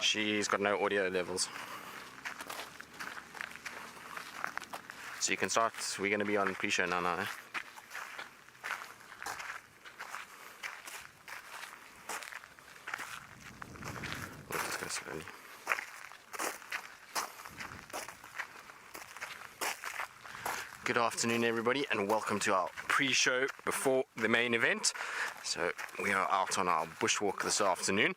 She's got no audio levels. So you can start, we're going to be on pre-show now. We'll just go slowly. Good afternoon everybody and welcome to our pre-show before the main event. So we are out on our bushwalk this afternoon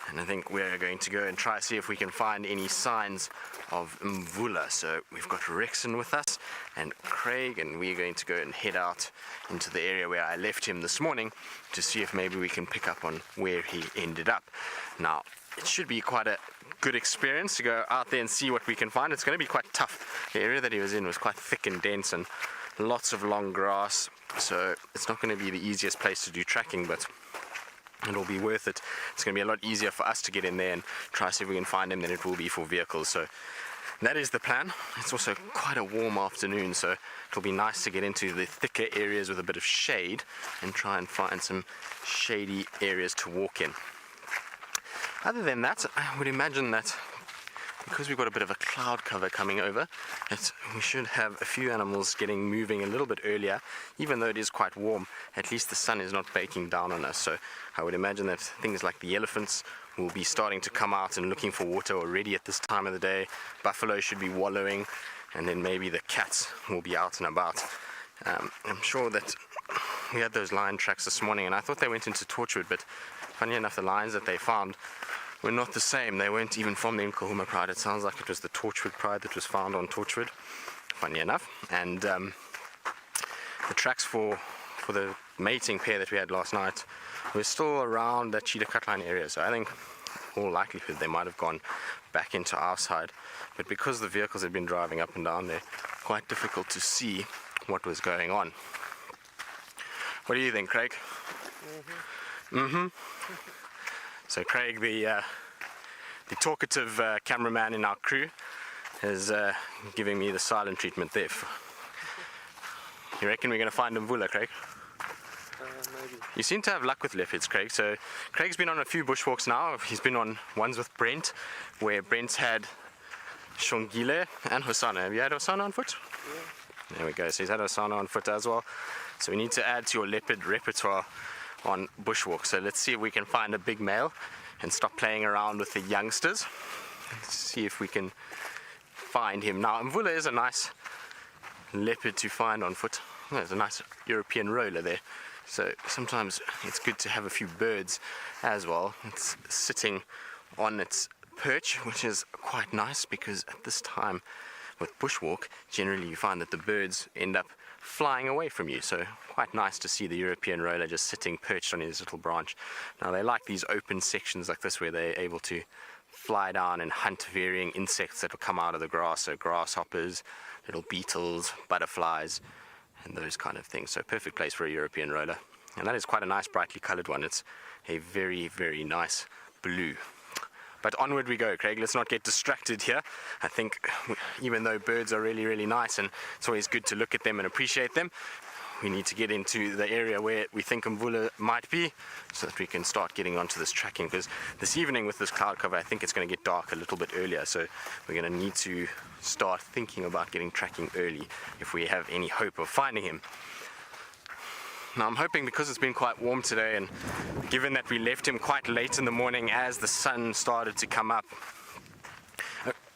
and I think we're going to go and try see if we can find any signs of Mvula. So we've got Rexon with us and Craig, and we're going to go and head out into the area where I left him this morning to see if maybe we can pick up on where he ended up. Now it should be quite a good experience to go out there and see what we can find. It's going to be quite tough. The area that he was in was quite thick and dense and lots of long grass, so it's not going to be the easiest place to do tracking, but it'll be worth it. It's going to be a lot easier for us to get in there and try see if we can find him than it will be for vehicles. So that is the plan. It's also quite a warm afternoon, so it'll be nice to get into the thicker areas with a bit of shade and try and find some shady areas to walk in. Other than that, I would imagine that because we've got a bit of a cloud cover coming over, we should have a few animals moving a little bit earlier. Even though it is quite warm, at least the sun is not baking down on us. So I would imagine that things like the elephants will be starting to come out and looking for water already at this time of the day. Buffalo should be wallowing, and then maybe the cats will be out and about. I'm sure that we had those lion tracks this morning and I thought they went into Torchwood, but funny enough the lions that they found were not the same. They weren't even from the Nkahuma Pride. It sounds like it was the Torchwood Pride that was found on Torchwood, funny enough. And the tracks for the mating pair that we had last night were still around that Cheetah Cutline area, so I think all likelihood they might have gone back into our side, but because the vehicles had been driving up and down there, quite difficult to see what was going on. What do you think, Craig? So Craig, the talkative cameraman in our crew, is giving me the silent treatment there. You reckon we're going to find Mvula, Craig? Maybe. You seem to have luck with leopards, Craig. So Craig's been on a few bushwalks now. He's been on ones with Brent, where Brent's had Shongile and Hosanna. Have you had Hosanna on foot? Yeah. There we go. So he's had Hosanna on foot as well. So we need to add to your leopard repertoire on bushwalk. So let's see if we can find a big male and stop playing around with the youngsters. Let's see if we can find him. Now Mvula is a nice leopard to find on foot. There's a nice European roller there. So sometimes it's good to have a few birds as well. It's sitting on its perch, which is quite nice because at this time with bushwalk, generally you find that the birds end up flying away from you. So quite nice to see the European roller just sitting perched on his little branch. Now they like these open sections like this where they're able to fly down and hunt varying insects that will come out of the grass. So grasshoppers, little beetles, butterflies, and those kind of things. So perfect place for a European roller. And that is quite a nice brightly colored one. It's a very, very nice blue. But onward we go, Craig. Let's not get distracted here. I think even though birds are really, really nice and it's always good to look at them and appreciate them, we need to get into the area where we think Mvula might be so that we can start getting onto this tracking, because this evening with this cloud cover I think it's going to get dark a little bit earlier, so we're going to need to start thinking about getting tracking early if we have any hope of finding him. Now I'm hoping, because it's been quite warm today and given that we left him quite late in the morning as the sun started to come up,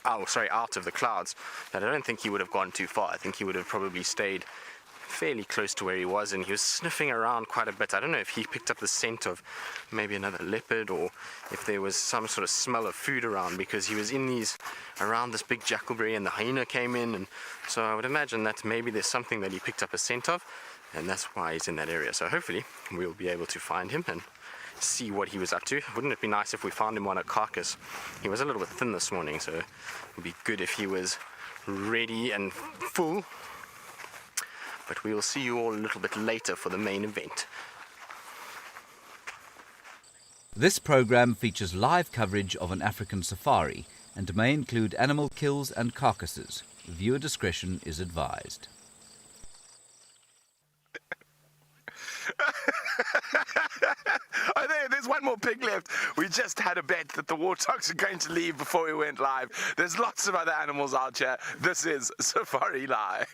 out of the clouds, that I don't think he would have gone too far. I think he would have probably stayed fairly close to where he was, and he was sniffing around quite a bit. I don't know if he picked up the scent of maybe another leopard or if there was some sort of smell of food around, because he was in around this big jackalberry and the hyena came in, and so I would imagine that maybe there's something that he picked up a scent of, and that's why he's in that area. So hopefully we'll be able to find him and see what he was up to. Wouldn't it be nice if we found him on a carcass? He was a little bit thin this morning, so it would be good if he was ready and full. But we will see you all a little bit later for the main event. This program features live coverage of an African safari and may include animal kills and carcasses. Viewer discretion is advised. Oh, there's one more pig left. We just had a bet that the warthogs are going to leave before we went live. There's lots of other animals out here. This is Safari Live.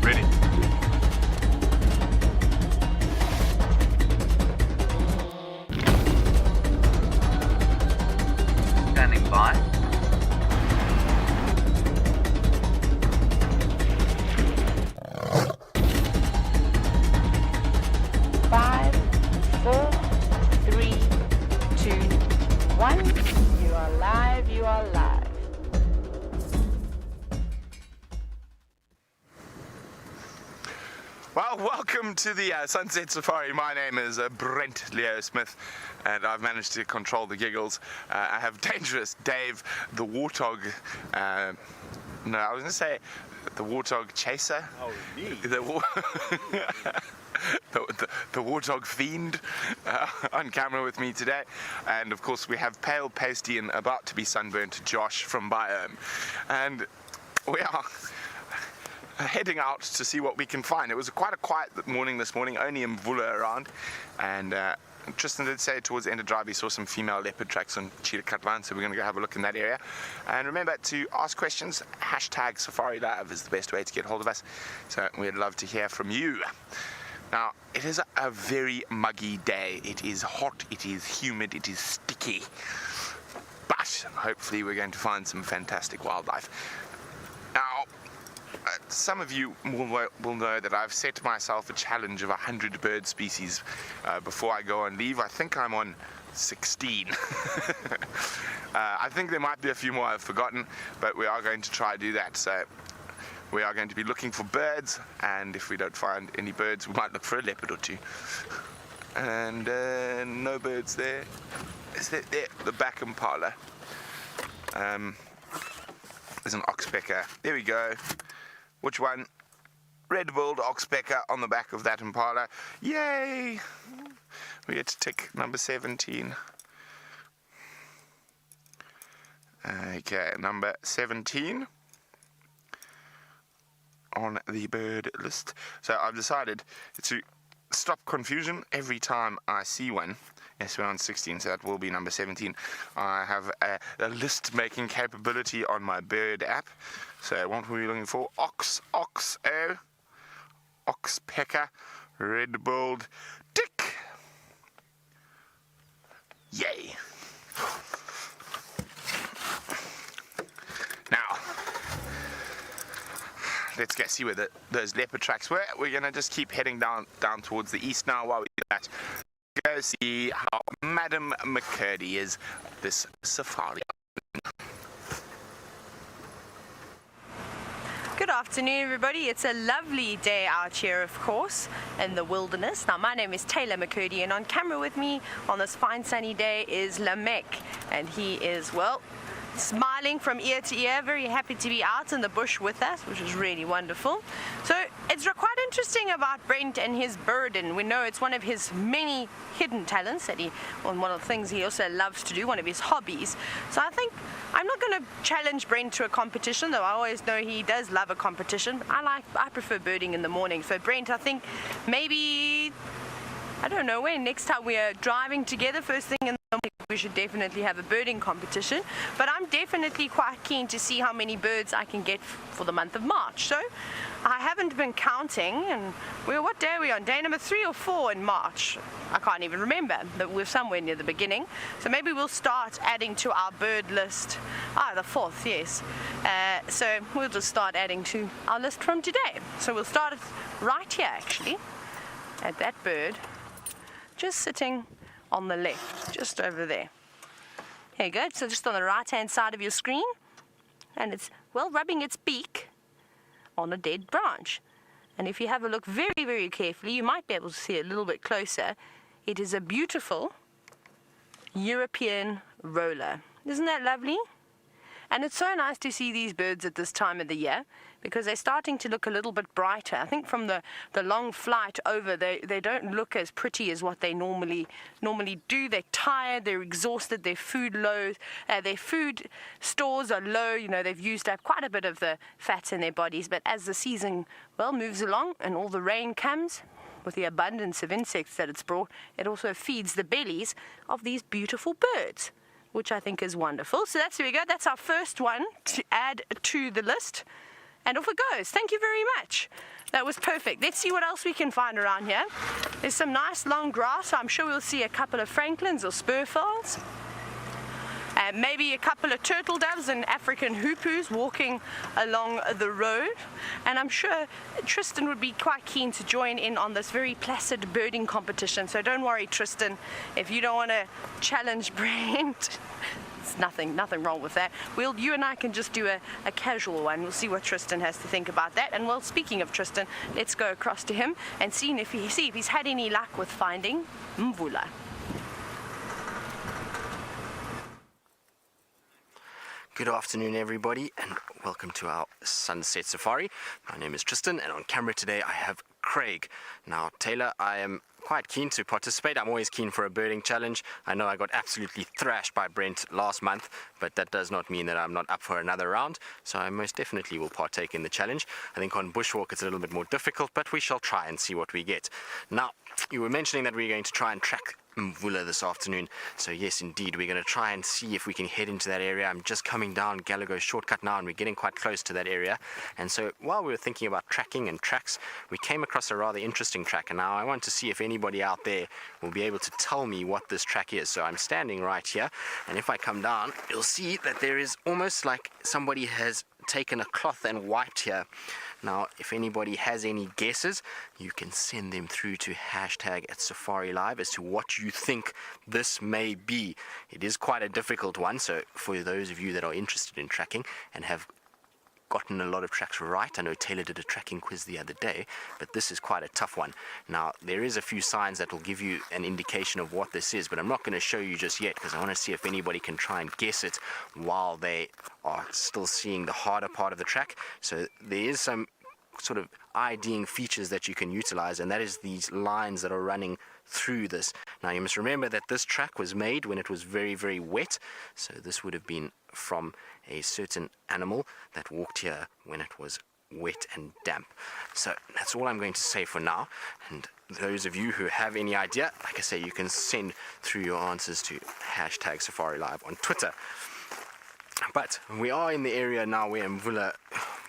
Ready? Standing by. Five, 4, 3, 2, 1. You are live, you are live. Well, welcome to the Sunset Safari. My name is Brent Leo Smith, and I've managed to control the giggles. I have Dangerous Dave, the warthog. No, I was going to say the warthog chaser. Oh, me? The warthog fiend on camera with me today, and of course we have pale, pasty, and about to be sunburnt Josh from Biome, and we are heading out to see what we can find. It was quite a quiet morning this morning, only Mvula around, and Tristan did say towards the end of drive he saw some female leopard tracks on Cheetah Cutline, so we're going to go have a look in that area. And remember to ask questions, hashtag safariLIVE is the best way to get hold of us, so we'd love to hear from you. Now, it is a very muggy day. It is hot, it is humid, it is sticky, but hopefully we're going to find some fantastic wildlife. Now, some of you will know that I've set myself a challenge of 100 bird species before I go on leave. I think I'm on 16. I think there might be a few more I've forgotten, but we are going to try to do that. So we are going to be looking for birds, and if we don't find any birds, we might look for a leopard or two. And no birds there. Is that there? The back impala. There's an oxpecker. There we go. Which one? Red-billed oxpecker on the back of that impala. Yay! We get to tick number 17. Okay, number 17 on the bird list. So I've decided to stop confusion every time I see one. Yes, we're on 16, so that will be number 17. I have a list-making capability on my bird app. So what were we looking for? Oxpecker, red-billed, tick. Yay. Now, let's go see where those leopard tracks were. We're going to just keep heading down towards the east now while we do that. Go see how Madam McCurdy is this safari. Good afternoon, everybody. It's a lovely day out here, of course, in the wilderness. Now, my name is Taylor McCurdy, and on camera with me on this fine sunny day is Lamech, and he is, well, smiling from ear to ear, very happy to be out in the bush with us, which is really wonderful. So it's quite interesting about Brent and his burden. We know it's one of his many hidden talents that one of the things he also loves to do, one of his hobbies. So I think I'm not going to challenge Brent to a competition, though I always know he does love a competition. I prefer birding in the morning. So Brent, I think maybe, I don't know when, next time we are driving together first thing in the morning, we should definitely have a birding competition. But I'm definitely quite keen to see how many birds I can get for the month of March. So I haven't been counting, and what day are we on? Day number 3 or 4 in March? I can't even remember, but we're somewhere near the beginning. So maybe we'll start adding to our bird list. The 4th, yes. So we'll just start adding to our list from today. So we'll start it right here, actually, at that bird, just sitting on the left, just over there. There you go. So just on the right-hand side of your screen, and it's, well, rubbing its beak on a dead branch. And if you have a look very, very carefully, you might be able to see it a little bit closer. It is a beautiful European roller. Isn't that lovely? And it's so nice to see these birds at this time of the year, because they're starting to look a little bit brighter. I think from the long flight over, they don't look as pretty as what they normally do. They're tired, they're exhausted, their food stores are low. You know, they've used up quite a bit of the fat in their bodies, but as the season moves along and all the rain comes, with the abundance of insects that it's brought, it also feeds the bellies of these beautiful birds, which I think is wonderful. So that's where we go. That's our first one to add to the list. And off it goes. Thank you very much. That was perfect. Let's see what else we can find around here. There's some nice long grass. So I'm sure we'll see a couple of franklins or spurfowls. Maybe a couple of turtle doves and African hoopoes walking along the road. And I'm sure Tristan would be quite keen to join in on this very placid birding competition. So don't worry, Tristan, if you don't want to challenge Brent, there's nothing wrong with that. You and I can just do a casual one. We'll see what Tristan has to think about that. And well, speaking of Tristan, let's go across to him and see if he's had any luck with finding mvula. Good afternoon, everybody, and welcome to our sunset safari. My name is Tristan, and on camera today I have Craig. Now, Taylor, I am quite keen to participate. I'm always keen for a birding challenge. I know I got absolutely thrashed by Brent last month, but that does not mean that I'm not up for another round, so I most definitely will partake in the challenge. I think on bushwalk it's a little bit more difficult, but we shall try and see what we get. Now, you were mentioning that we're going to try and track mvula this afternoon, so yes, indeed, we're going to try and see if we can head into that area. I'm just coming down Gallagher's shortcut now, and we're getting quite close to that area. And so while we were thinking about tracking and tracks, we came across a rather interesting track, and now I want to see if anybody out there will be able to tell me what this track is. So I'm standing right here, and if I come down, you'll see that there is almost like somebody has taken a cloth and wiped here. Now, if anybody has any guesses, you can send them through to #@safariLIVE as to what you think this may be. It is quite a difficult one, so for those of you that are interested in tracking and have gotten a lot of tracks right, I know Taylor did a tracking quiz the other day, but this is quite a tough one. Now, there is a few signs that will give you an indication of what this is, but I'm not going to show you just yet because I want to see if anybody can try and guess it while they are still seeing the harder part of the track. So there is some sort of IDing features that you can utilize, and that is these lines that are running through this. Now, you must remember that this track was made when it was very, very wet, so this would have been from a certain animal that walked here when it was wet and damp. So that's all I'm going to say for now, and those of you who have any idea, like I say, you can send through your answers to #safariLIVE on Twitter. But we are in the area now where mvula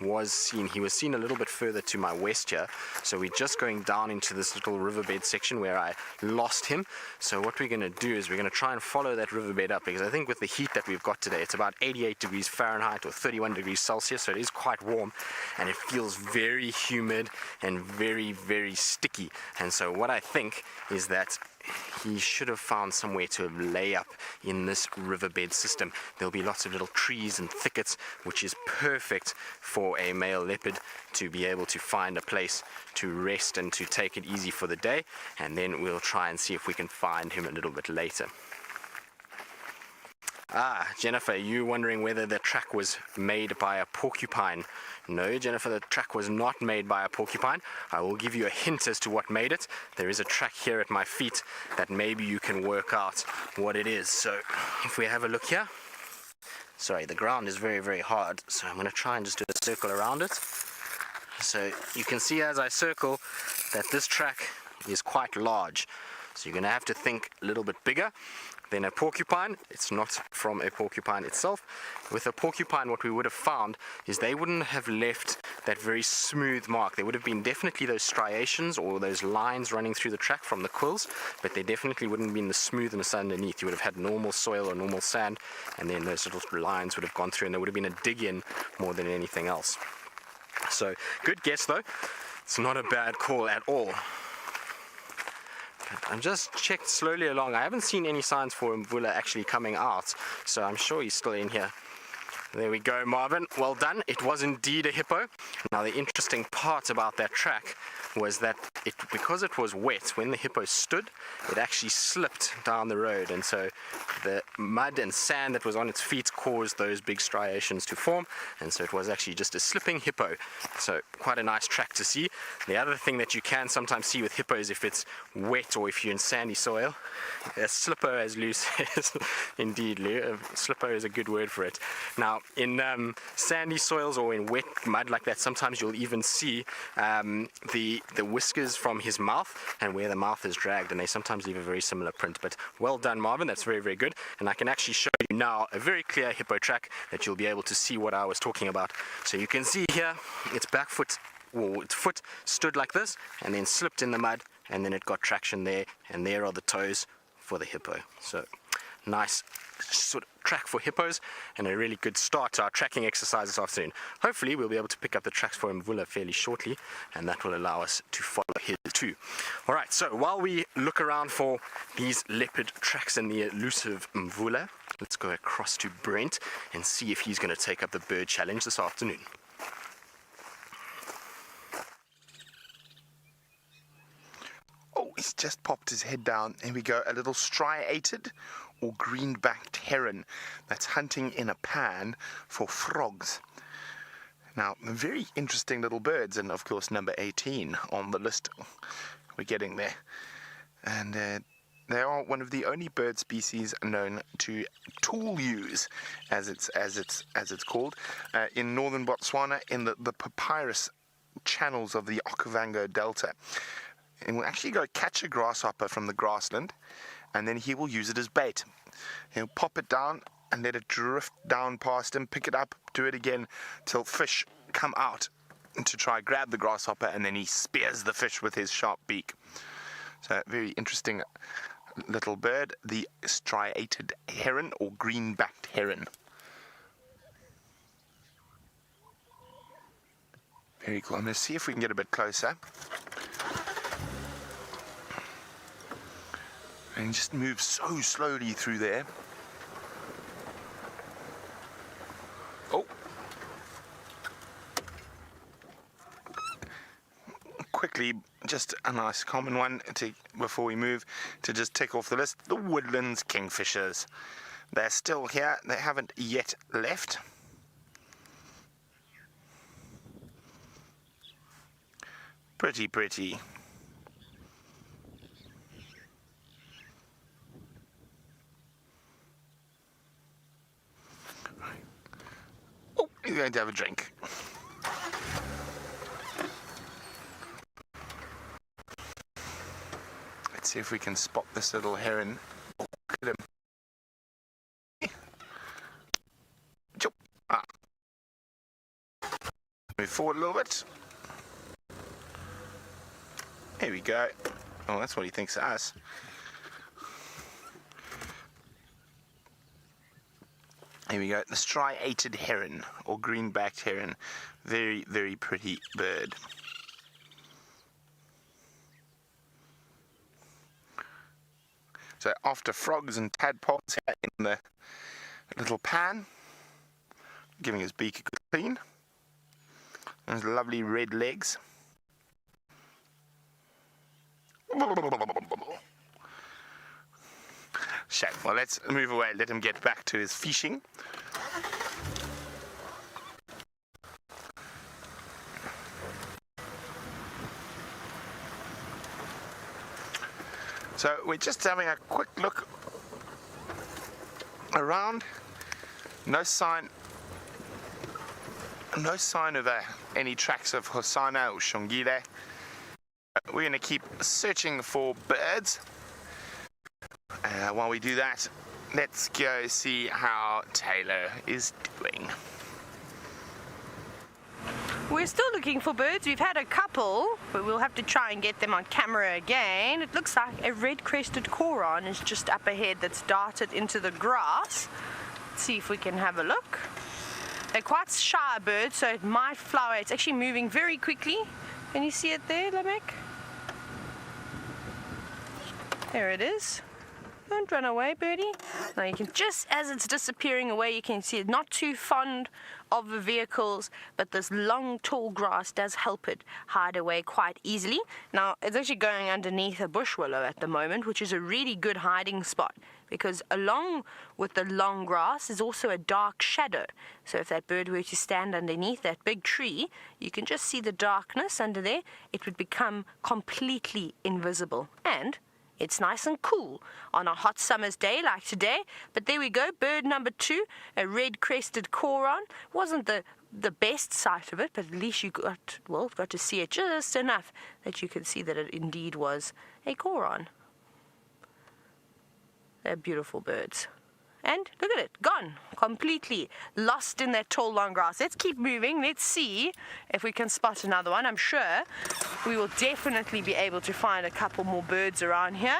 was seen. He was seen a little bit further to my west here, so we're just going down into this little riverbed section where I lost him. So what we're going to do is we're going to try and follow that riverbed up, because I think with the heat that we've got today, it's about 88 degrees Fahrenheit or 31 degrees Celsius, so it is quite warm, and it feels very humid and very, very sticky. And so what I think is that he should have found somewhere to lay up in this riverbed system. There'll be lots of little trees and thickets, which is perfect for a male leopard to be able to find a place to rest and to take it easy for the day, and then we'll try and see if we can find him a little bit later. Jennifer, you wondering whether the track was made by a porcupine? No, Jennifer, the track was not made by a porcupine. I will give you a hint as to what made it. There is a track here at my feet that maybe you can work out what it is. So if we have a look here, sorry, the ground is very, very hard, so I'm going to try and just do a circle around it. So you can see as I circle that this track is quite large. So you're going to have to think a little bit bigger than a porcupine. It's not from a porcupine itself. With a porcupine, what we would have found is they wouldn't have left that very smooth mark. There would have been definitely those striations or those lines running through the track from the quills, but there definitely wouldn't have been the smoothness underneath. You would have had normal soil or normal sand, and then those little lines would have gone through, and there would have been a dig in more than anything else. So good guess though. It's not a bad call at all. I'm just checked slowly along. I haven't seen any signs for mvula actually coming out, so I'm sure he's still in here. There we go, Marvin. Well done. It was indeed a hippo. Now, the interesting part about that track was that because it was wet, when the hippo stood, it actually slipped down the road, and so the mud and sand that was on its feet caused those big striations to form, and so it was actually just a slipping hippo. So quite a nice track to see. The other thing that you can sometimes see with hippos, if it's wet or if you're in sandy soil, a slipper, as Lou says. Indeed, Lou, a slipper is a good word for it. Now, in sandy soils or in wet mud like that, sometimes you'll even see the whiskers from his mouth and where the mouth is dragged, and they sometimes leave a very similar print. But well done, Marvin, that's very, very good. And I can actually show you now a very clear hippo track that you'll be able to see what I was talking about. So you can see here, its back foot, or its foot stood like this and then slipped in the mud, and then it got traction there, and there are the toes for the hippo. So nice sort of track for hippos, and a really good start to our tracking exercise this afternoon. Hopefully we'll be able to pick up the tracks for Mvula fairly shortly, and that will allow us to follow his too. Alright, so while we look around for these leopard tracks in the elusive Mvula, let's go across to Brent and see if he's going to take up the bird challenge this afternoon. Oh, he's just popped his head down. Here we go, a little striated or green-backed heron that's hunting in a pan for frogs. Now, very interesting little birds, and of course number 18 on the list. We're getting there. And they are one of the only bird species known to tool use, as it's called, in northern Botswana, in the papyrus channels of the Okavango Delta. And will actually go catch a grasshopper from the grassland, and then he will use it as bait. He'll pop it down and let it drift down past him, pick it up, do it again till fish come out to try grab the grasshopper, and then he spears the fish with his sharp beak. So very interesting little bird, the striated heron or green-backed heron. Very cool. I'm going to see if we can get a bit closer. And just move so slowly through there. Oh. Quickly, just a nice common one before we move to just tick off the list. The woodlands kingfishers. They're still here. They haven't yet left. Pretty. Oh, he's going to have a drink. Let's see if we can spot this little heron. Oh, look at him. Ah. Move forward a little bit. Here we go. Oh, that's what he thinks of us. Here we go. The striated heron or green-backed heron. Very, very pretty bird. So after frogs and tadpoles here in the little pan, giving his beak a good clean. Those lovely red legs. Shame. Well, let's move away, let him get back to his fishing. So we're just having a quick look around. No sign of any tracks of Hosana or Shongile. We're going to keep searching for birds. While we do that, let's go see how Taylor is doing. We're still looking for birds. We've had a couple, but we'll have to try and get them on camera again. It looks like a red-crested coron is just up ahead that's darted into the grass. Let's see if we can have a look. They're quite shy birds, so it might flower. It's actually moving very quickly. Can you see it there, Lamek? There it is. Don't run away, birdie. Now you can, just as it's disappearing away, you can see it's not too fond of the vehicles, but this long tall grass does help it hide away quite easily. Now it's actually going underneath a bush willow at the moment, which is a really good hiding spot, because along with the long grass is also a dark shadow. So if that bird were to stand underneath that big tree, you can just see the darkness under there. It would become completely invisible, and it's nice and cool on a hot summer's day like today. But there we go, bird number 2, a red-crested coron. Wasn't the best sight of it, but at least you got to see it just enough that you could see that it indeed was a coron. They're beautiful birds. And look at it, gone, completely lost in that tall long grass. Let's keep moving. Let's see if we can spot another one. I'm sure we will definitely be able to find a couple more birds around here.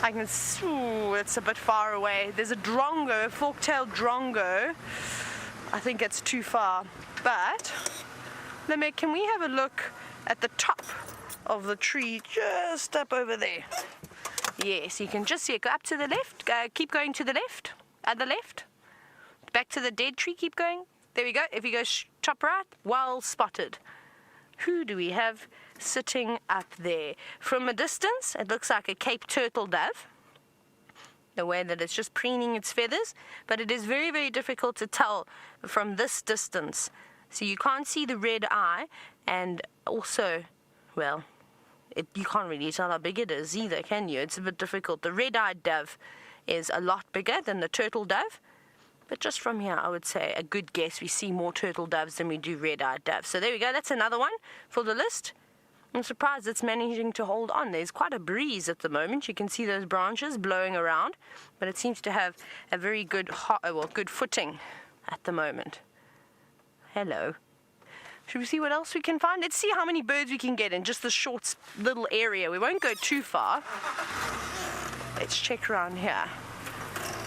I can see, it's a bit far away. There's a drongo, a fork-tailed drongo. I think it's too far. But, Lamek, can we have a look at the top of the tree just up over there? Yes, you can just see it. Go up to the left. Keep going to the left. Other left. Back to the dead tree. Keep going. There we go. If you go top right, well spotted. Who do we have sitting up there? From a distance, it looks like a Cape turtle dove. The way that it's just preening its feathers. But it is very, very difficult to tell from this distance. So you can't see the red eye. And also, well, you can't really tell how big it is either, can you? It's a bit difficult. The red-eyed dove is a lot bigger than the turtle dove. But just from here, I would say a good guess. We see more turtle doves than we do red-eyed doves. So there we go. That's another one for the list. I'm surprised it's managing to hold on. There's quite a breeze at the moment. You can see those branches blowing around. But it seems to have a very good, good footing at the moment. Hello. Should we see what else we can find? Let's see how many birds we can get in just this short little area. We won't go too far. Let's check around here.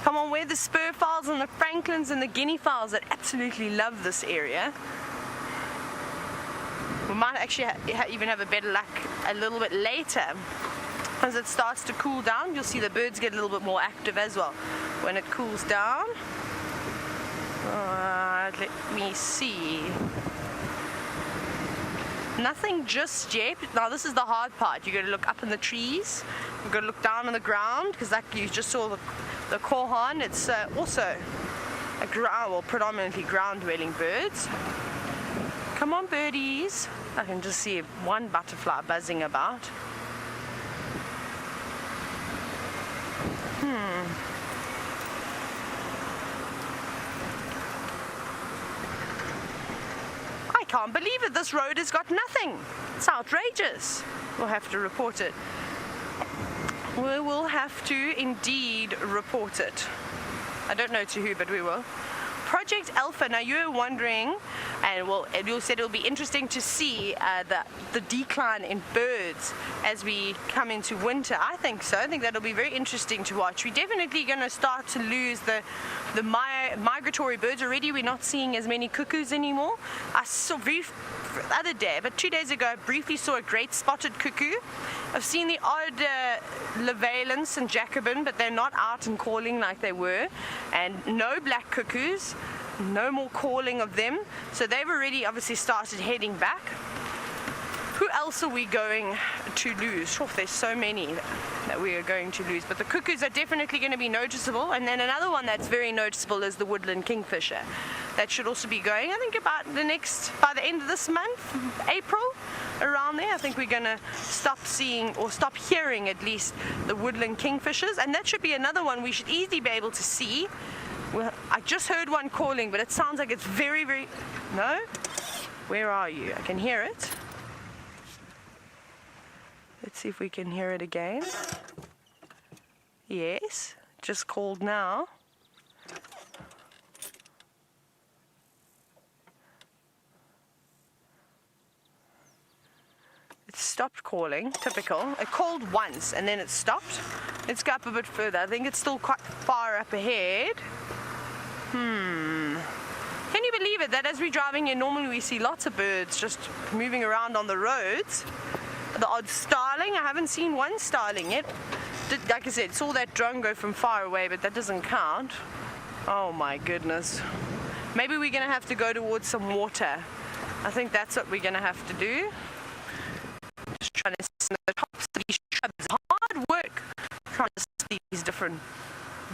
Come on, we're the spur fowls and the franklins and the guinea fowls that absolutely love this area. We might actually even have a better luck a little bit later. As it starts to cool down, you'll see the birds get a little bit more active as well. When it cools down, let me see. Nothing just yet. Now this is the hard part. You've got to look up in the trees. You've got to look down on the ground, because like you just saw the korhaan. It's also predominantly ground-dwelling birds. Come on, birdies. I can just see one butterfly buzzing about. I can't believe it. This road has got nothing. It's outrageous. We'll have to report it. We will have to indeed report it. I don't know to who, but we will. Project Alpha. Now you were wondering, and you said it'll be interesting to see the decline in birds as we come into winter. I think so. I think that'll be very interesting to watch. We're definitely going to start to lose the migratory birds already. We're not seeing as many cuckoos anymore. I saw the other day, but 2 days ago, I briefly saw a great spotted cuckoo. I've seen the odd Levalence and Jacobin, but they're not out and calling like they were. And no black cuckoos, no more calling of them. So they've already obviously started heading back. Who else are we going to lose? Oh, there's so many that we are going to lose. But the cuckoos are definitely going to be noticeable. And then another one that's very noticeable is the woodland kingfisher. That should also be going, I think, about by the end of this month, April, around there. I think we're going to stop seeing, or stop hearing at least, the woodland kingfishers. And that should be another one we should easily be able to see. Well, I just heard one calling, but it sounds like it's very, very... No? Where are you? I can hear it. Let's see if we can hear it again. Yes, just called now. It stopped calling, typical. It called once and then it stopped. Let's go up a bit further. I think it's still quite far up ahead. Can you believe it that as we're driving here, normally we see lots of birds just moving around on the roads. The odd starling, I haven't seen one starling yet. like I said, saw that drone go from far away, but that doesn't count. Oh my goodness. Maybe we're gonna have to go towards some water. I think that's what we're gonna have to do. Just trying to see the tops of these shrubs. Hard work trying to see these different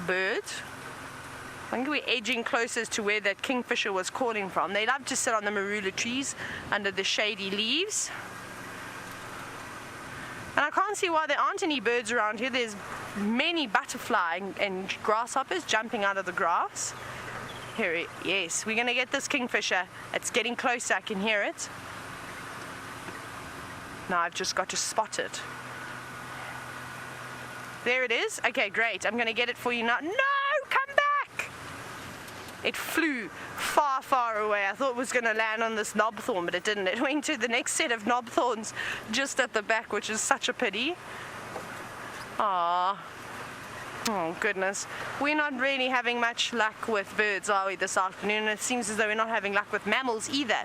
birds. I think we're edging closer to where that kingfisher was calling from. They love to sit on the marula trees under the shady leaves. And I can't see why there aren't any birds around here. There's many butterfly and grasshoppers jumping out of the grass. Here, yes, we're gonna get this kingfisher. It's getting closer, I can hear it. Now I've just got to spot it. There it is. Okay, great. I'm gonna get it for you now. No, come back! It flew far, far away. I thought it was gonna land on this knobthorn, but it didn't. It went to the next set of knobthorns just at the back, which is such a pity. Ah. Oh goodness, we're not really having much luck with birds, are we, this afternoon? And it seems as though we're not having luck with mammals either.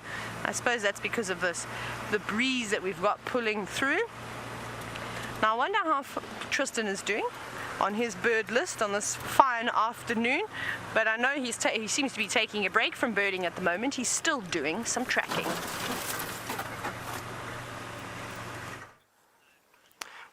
I suppose that's because of the breeze that we've got pulling through. Now I wonder how Tristan is doing on his bird list on this fine afternoon, but I know he seems to be taking a break from birding at the moment. He's still doing some tracking.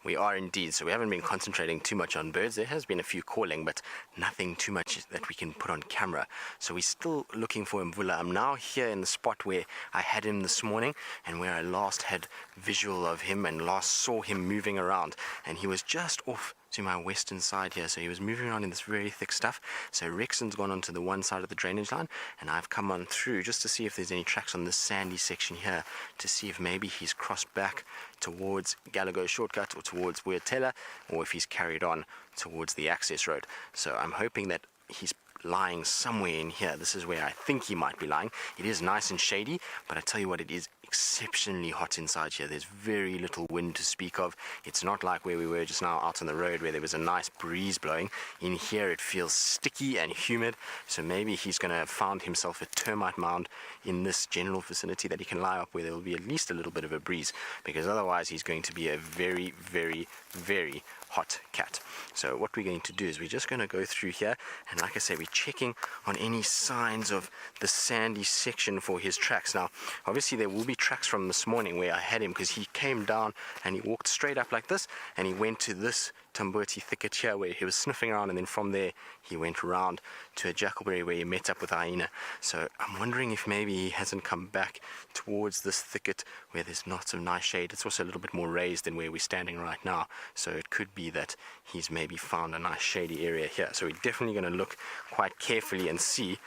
We are indeed, so we haven't been concentrating too much on birds. There has been a few calling, but nothing too much that we can put on camera. So we're still looking for Mvula. I'm now here in the spot where I had him this morning and where I last had visual of him and last saw him moving around. And he was just off to my western side here, so he was moving around in this very thick stuff. So Rexon's gone onto the one side of the drainage line, and I've come on through just to see if there's any tracks on this sandy section here, to see if maybe he's crossed back towards Gallagher Shortcut or towards Weirtella, or if he's carried on towards the access road. So I'm hoping that he's lying somewhere in here. This is where I think he might be lying. It is nice and shady, but I tell you what, it is exceptionally hot inside here. There's very little wind to speak of. It's not like where we were just now out on the road where there was a nice breeze blowing. In here it feels sticky and humid, so maybe he's going to have found himself a termite mound in this general vicinity that he can lie up where there will be at least a little bit of a breeze, because otherwise he's going to be a very, very, very hot cat. So what we're going to do is we're just going to go through here, and like I say, we're checking on any signs of the sandy section for his tracks. Now obviously there will be tracks from this morning where I had him, because he came down and he walked straight up like this and he went to this Tamboti thicket here where he was sniffing around, and then from there he went around to a jackalberry where he met up with a hyena. So I'm wondering if maybe he hasn't come back towards this thicket where there's lots of nice shade. It's also a little bit more raised than where we're standing right now, so it could be that he's maybe found a nice shady area here. So we're definitely going to look quite carefully and see.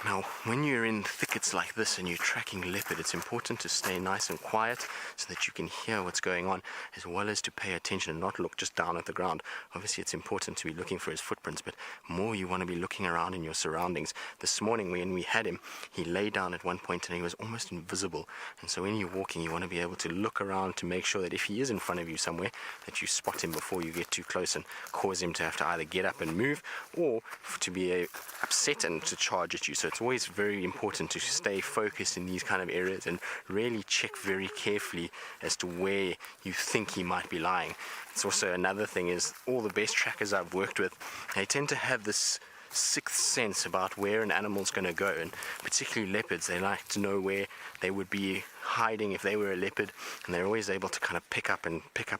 Now, when you're in thickets like this and you're tracking leopard, it's important to stay nice and quiet so that you can hear what's going on, as well as to pay attention and not look just down at the ground. Obviously, it's important to be looking for his footprints, but more you want to be looking around in your surroundings. This morning, when we had him, he lay down at one point and he was almost invisible. And so when you're walking, you want to be able to look around to make sure that if he is in front of you somewhere, that you spot him before you get too close and cause him to have to either get up and move, or to be upset and to charge at you. So it's always very important to stay focused in these kind of areas and really check very carefully as to where you think he might be lying. It's also another thing is, all the best trackers I've worked with, they tend to have this sixth sense about where an animal's going to go, and particularly leopards, they like to know where they would be hiding if they were a leopard, and they're always able to kind of pick up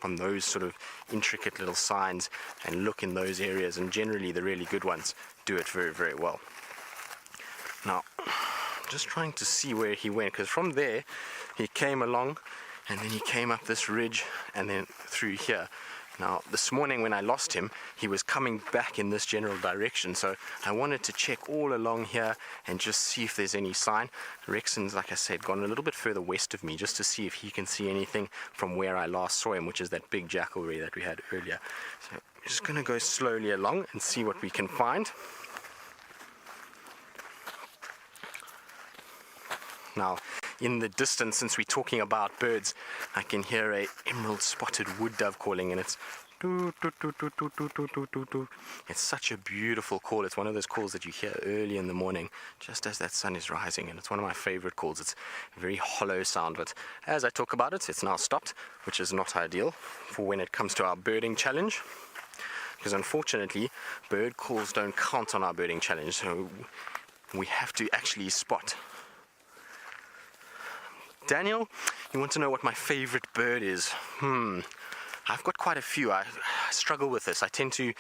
on those sort of intricate little signs and look in those areas, and generally the really good ones do it very, very well. Now, just trying to see where he went, because from there he came along and then he came up this ridge and then through here. Now, this morning when I lost him, he was coming back in this general direction, so I wanted to check all along here and just see if there's any sign. Rexon's, like I said, gone a little bit further west of me just to see if he can see anything from where I last saw him, which is that big jackalberry that we had earlier. So I'm just going to go slowly along and see what we can find. Now, in the distance, since we're talking about birds, I can hear a emerald spotted wood dove calling, and it's It's such a beautiful call. It's one of those calls that you hear early in the morning, just as that sun is rising, and it's one of my favorite calls. It's a very hollow sound, but as I talk about it, it's now stopped, which is not ideal for when it comes to our birding challenge, because unfortunately, bird calls don't count on our birding challenge, so we have to actually spot. Daniel, you want to know what my favorite bird is? I've got quite a few. I struggle with this. I tend to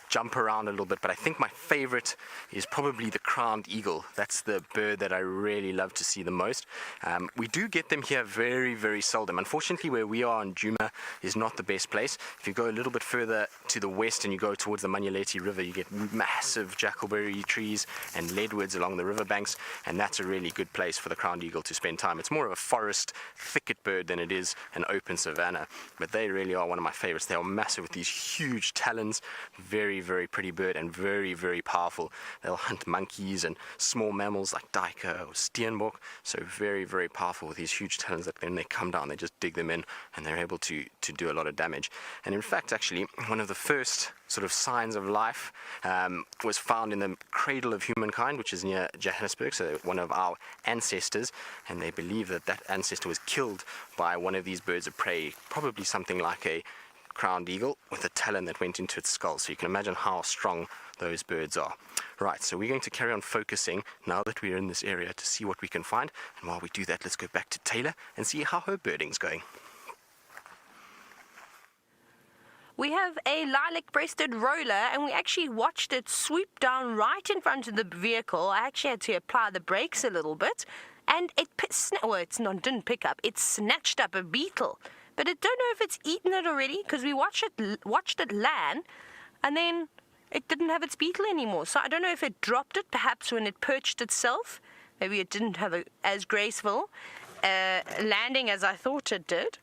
jump around a little bit, but I think my favorite is probably the crowned eagle. That's the bird that I really love to see the most. We do get them here very, very seldom. Unfortunately, where we are in Djuma is not the best place. If you go a little bit further to the west and you go towards the Manyeleti River, you get massive jackalberry trees and leadwoods along the riverbanks, and that's a really good place for the crowned eagle to spend time. It's more of a forest thicket bird than it is an open savanna, but they really are one of my favorites. They are massive with these huge talons, very, very pretty bird, and very, very powerful. They'll hunt monkeys and small mammals like duiker or steenbok, so very, very powerful with these huge talons that when they come down, they just dig them in and they're able to do a lot of damage. And in fact, actually, one of the first sort of signs of life was found in the cradle of humankind, which is near Johannesburg, so one of our ancestors, and they believe that that ancestor was killed by one of these birds of prey, probably something like a crowned eagle with a talon that went into its skull. So you can imagine how strong those birds are. Right, so we're going to carry on focusing now that we're in this area to see what we can find. And while we do that, let's go back to Taylor and see how her birding's going. We have a lilac-breasted roller, and we actually watched it swoop down right in front of the vehicle. I actually had to apply the brakes a little bit, and it didn't pick up. It snatched up a beetle. But I don't know if it's eaten it already, because we watched it land, and then it didn't have its beetle anymore. So I don't know if it dropped it, perhaps when it perched itself. Maybe it didn't have as graceful landing as I thought it did.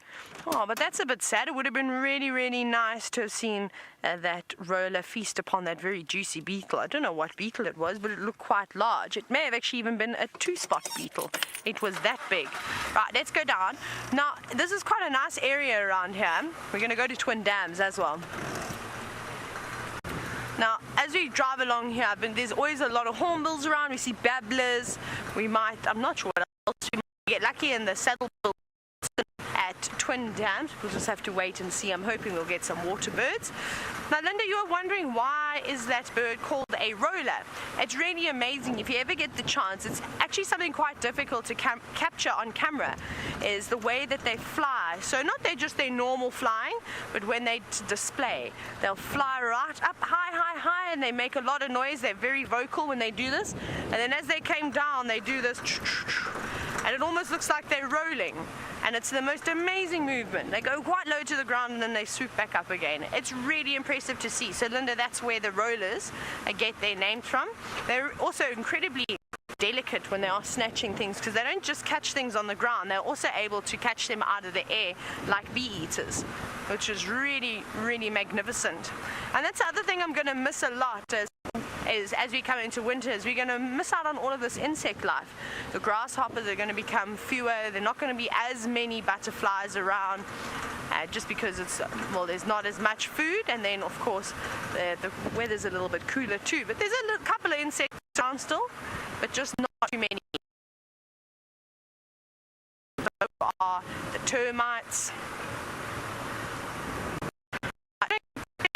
Oh, but that's a bit sad. It would have been really, really nice to have seen that roller feast upon that very juicy beetle. I don't know what beetle it was, but it looked quite large. It may have actually even been a 2-spot beetle. It was that big. Right, let's go down. Now, this is quite a nice area around here. We're going to go to Twin Dams as well. Now, as we drive along here, there's always a lot of hornbills around. We see babblers. I'm not sure what else we might get lucky in the saddle at Twin Dams. We'll just have to wait and see. I'm hoping we'll get some water birds. Now, Linda, you're wondering why is that bird called a roller? It's really amazing. If you ever get the chance, it's actually something quite difficult to capture on camera, is the way that they fly. So not just their normal flying, but when they display, they'll fly right up high, high, high, and they make a lot of noise. They're very vocal when they do this. And then as they came down, they do this, and it almost looks like they're rolling. And it's the most amazing movement. They go quite low to the ground and then they swoop back up again. It's really impressive to see. So Linda, that's where the rollers get their name from. They're also incredibly delicate when they are snatching things, because they don't just catch things on the ground, they're also able to catch them out of the air like bee eaters, which is really, really magnificent. And that's the other thing I'm going to miss a lot is as we come into winter, is we're going to miss out on all of this insect life. The grasshoppers are going to become fewer. They're not going to be as many butterflies around, just because there's not as much food, and then of course the weather's a little bit cooler too. But there's a couple of insects around still, but just not too many. Those are the termites.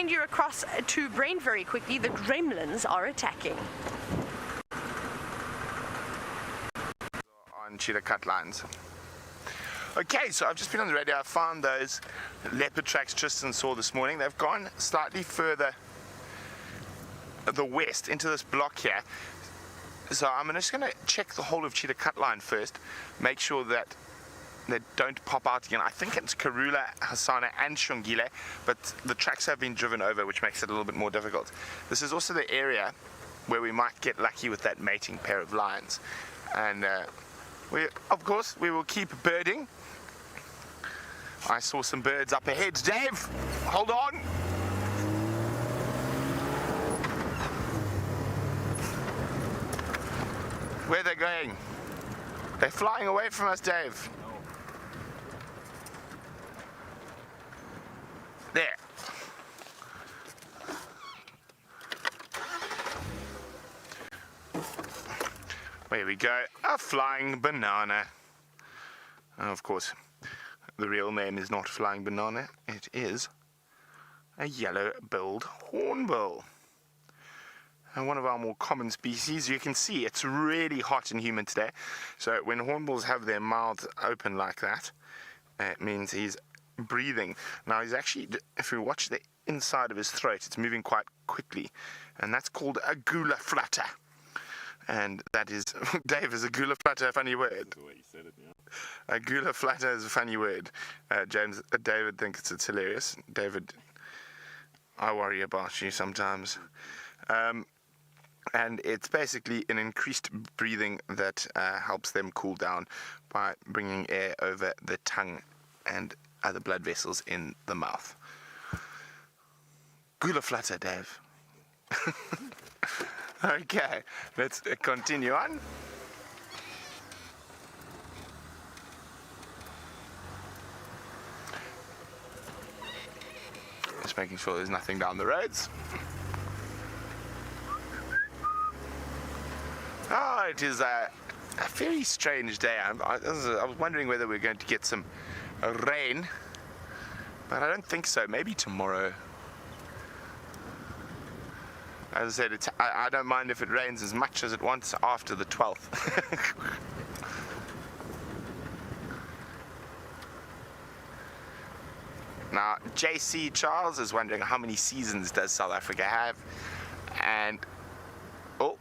You're across to Brain very quickly. The gremlins are attacking. On cheetah cut lines. Okay, so I've just been on the radio. I found those leopard tracks Tristan saw this morning. They've gone slightly further the west into this block here. So I'm just going to check the whole of cheetah cut line first, make sure that they don't pop out again. I think it's Karula, Hassana and Shungile, but the tracks have been driven over, which makes it a little bit more difficult. This is also the area where we might get lucky with that mating pair of lions. And of course, we will keep birding. I saw some birds up ahead. Dave, hold on. Where are they going? They're flying away from us, Dave. There. There we go, a flying banana. And of course, the real name is not flying banana, it is a yellow-billed hornbill. And one of our more common species. You can see it's really hot and humid today. So when hornbills have their mouths open like that, it means he's breathing. Now he's actually, if you watch the inside of his throat, it's moving quite quickly. And that's called a gula flutter. And that is, Dave, is a gula flutter a funny word? The way you said it, yeah. A gula flutter is a funny word. David thinks it's hilarious. David, I worry about you sometimes. And it's basically an increased breathing that helps them cool down by bringing air over the tongue and other blood vessels in the mouth. Gula flutter, Dave. Okay, let's continue on. Just making sure there's nothing down the roads. Oh, it is a very strange day. I was wondering whether we're going to get some rain, but I don't think so. Maybe tomorrow. As I said, I don't mind if it rains as much as it wants after the 12th. Now, JC Charles is wondering how many seasons does South Africa have? And, oh.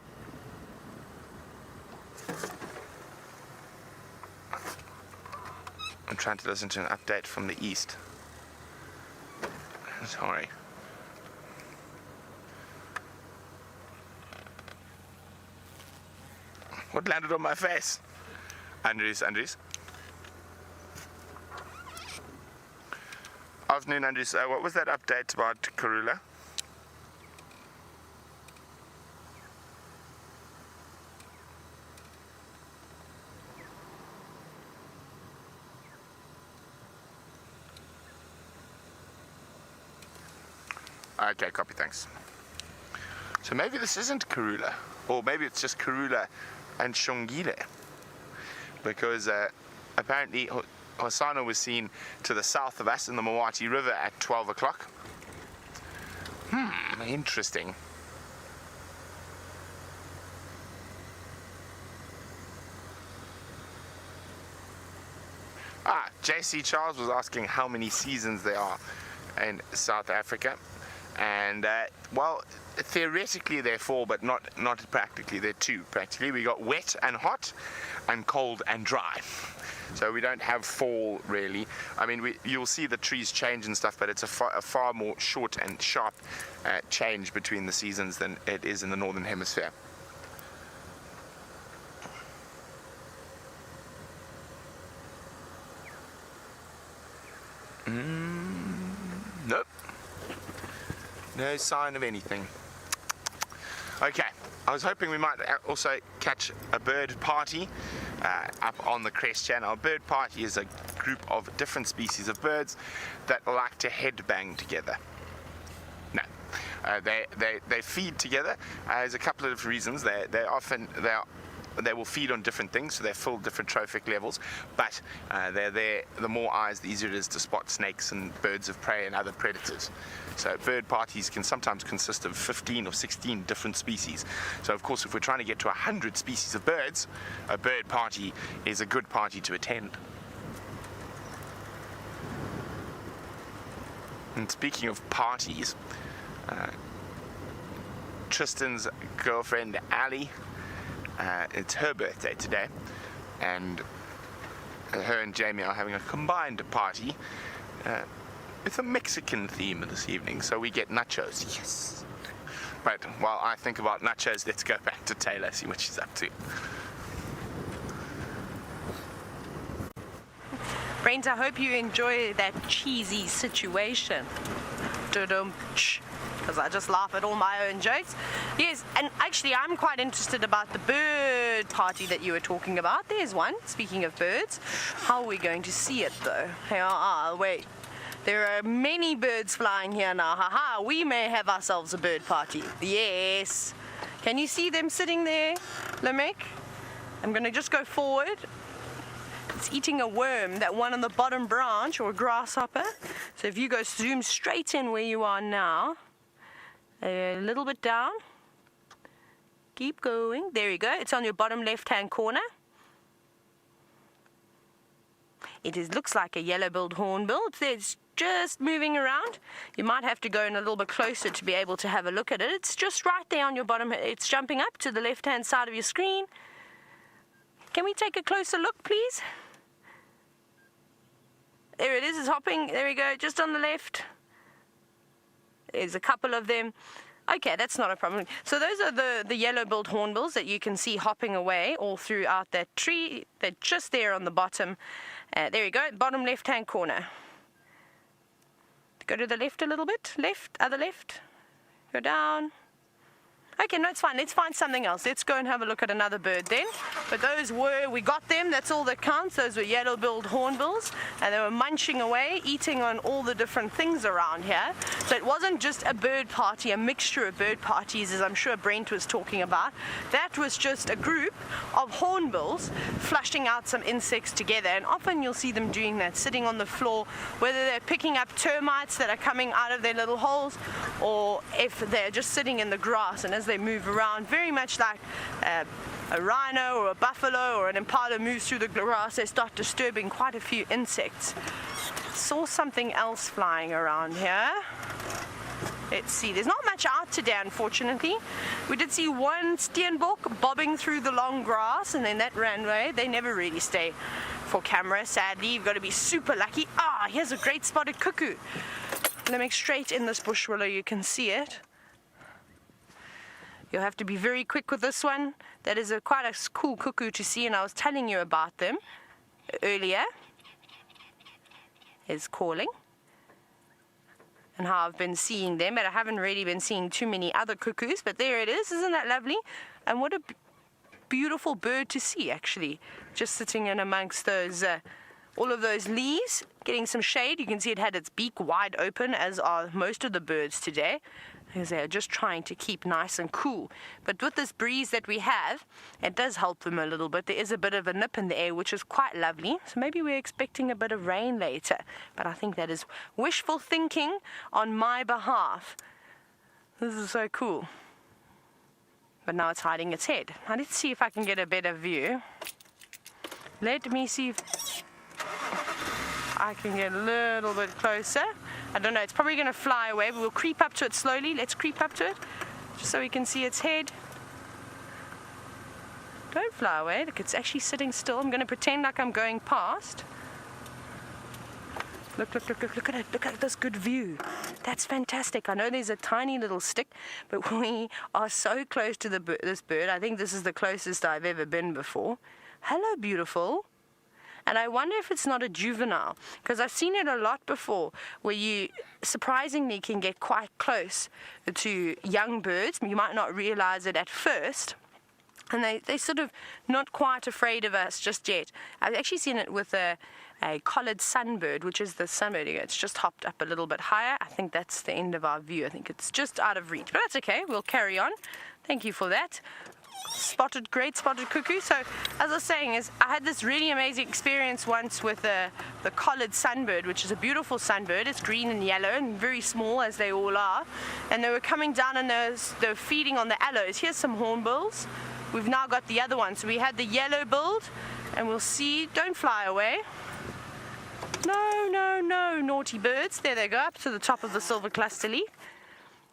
I'm trying to listen to an update from the east. Sorry. What landed on my face? Andres. Afternoon, Andres. What was that update about Karula? Okay, copy, thanks. So maybe this isn't Karula, or maybe it's just Karula and Shongile, because apparently Hosana was seen to the south of us in the Mawati River at 12 o'clock. Interesting. JC Charles was asking how many seasons there are in South Africa, and well, theoretically they're 4, but not practically. They're 2 practically. We got wet and hot, and cold and dry. So we don't have fall really. I mean, you'll see the trees change and stuff, but it's a far more short and sharp change between the seasons than it is in the northern hemisphere. Nope. No sign of anything. Okay, I was hoping we might also catch a bird party up on the Crest Channel. A bird party is a group of different species of birds that like to headbang together. No, they feed together. There's a couple of different reasons. They will feed on different things, so they fill different trophic levels, but they're there. The more eyes, the easier it is to spot snakes and birds of prey and other predators. So bird parties can sometimes consist of 15 or 16 different species. So of course, if we're trying to get to 100 species of birds, a bird party is a good party to attend. And speaking of parties, Tristan's girlfriend Ali, it's her birthday today, and her and Jamie are having a combined party with a Mexican theme this evening, so we get nachos. Yes. But while I think about nachos, let's go back to Taylor, see what she's up to. Brains, I hope you enjoy that cheesy situation. Because I just laugh at all my own jokes. Yes, and actually I'm quite interested about the bird party that you were talking about. There's one, speaking of birds. How are we going to see it though? Wait. There are many birds flying here now. Haha, we may have ourselves a bird party. Yes. Can you see them sitting there, Lamek? I'm going to just go forward. It's eating a worm, that one on the bottom branch, or a grasshopper. So if you go zoom straight in where you are now, a little bit down, keep going, there you go, it's on your bottom left hand corner. Looks like a yellow-billed hornbill. It's just moving around. You might have to go in a little bit closer to be able to have a look at it. It's just right there on your bottom. It's jumping up to the left-hand side of your screen. Can we take a closer look, please? There it is, it's hopping. There we go, just on the left. There's a couple of them. Okay, that's not a problem. So those are the yellow-billed hornbills that you can see hopping away all throughout that tree. They're just there on the bottom. There you go, bottom left-hand corner. Go to the left a little bit. Left, other left. Go down. Okay, no, it's fine. Let's find something else. Let's go and have a look at another bird then. But we got them. That's all that counts. Those were yellow-billed hornbills. And they were munching away, eating on all the different things around here. So it wasn't just a bird party, a mixture of bird parties, as I'm sure Brent was talking about. That was just a group of hornbills flushing out some insects together. And often you'll see them doing that, sitting on the floor, whether they're picking up termites that are coming out of their little holes, or if they're just sitting in the grass. And as they move around, very much like a rhino or a buffalo or an impala moves through the grass, they start disturbing quite a few insects. Saw something else flying around here. Let's see, there's not much out today, unfortunately. We did see one steenbok bobbing through the long grass, and then that ran away. They never really stay for camera, sadly. You've got to be super lucky. Here's a great spotted cuckoo. Let me straight in this bush willow, you can see it. You'll have to be very quick with this one. That is quite a cool cuckoo to see, and I was telling you about them earlier. Is calling. And how I've been seeing them, but I haven't really been seeing too many other cuckoos, but there it is. Isn't that lovely? And what a beautiful bird to see, actually. Just sitting in amongst those, all of those leaves, getting some shade. You can see it had its beak wide open, as are most of the birds today, because they're just trying to keep nice and cool. But with this breeze that we have, it does help them a little bit. There is a bit of a nip in the air, which is quite lovely. So maybe we're expecting a bit of rain later. But I think that is wishful thinking on my behalf. This is so cool. But now it's hiding its head. Now let's see if I can get a better view. Let me see if I can get a little bit closer. I don't know, it's probably going to fly away, but we'll creep up to it slowly. Let's creep up to it, just so we can see its head. Don't fly away. Look, it's actually sitting still. I'm going to pretend like I'm going past. Look at it. Look at this good view. That's fantastic. I know there's a tiny little stick, but we are so close to this bird. I think this is the closest I've ever been before. Hello, beautiful. And I wonder if it's not a juvenile, because I've seen it a lot before, where you surprisingly can get quite close to young birds. You might not realize it at first, and they're sort of not quite afraid of us just yet. I've actually seen it with a collared sunbird, which is the sunbird. It's just hopped up a little bit higher. I think that's the end of our view. I think it's just out of reach, but that's okay. We'll carry on. Thank you for that. Great spotted cuckoo. So as I was saying, I had this really amazing experience once with the collared sunbird, which is a beautiful sunbird. It's green and yellow and very small, as they all are, and they were coming down and they were feeding on the aloes. Here's some hornbills. We've now got the other one. So we had the yellow-billed, and we'll see. Don't fly away. No, naughty birds. There they go, up to the top of the silver cluster leaf.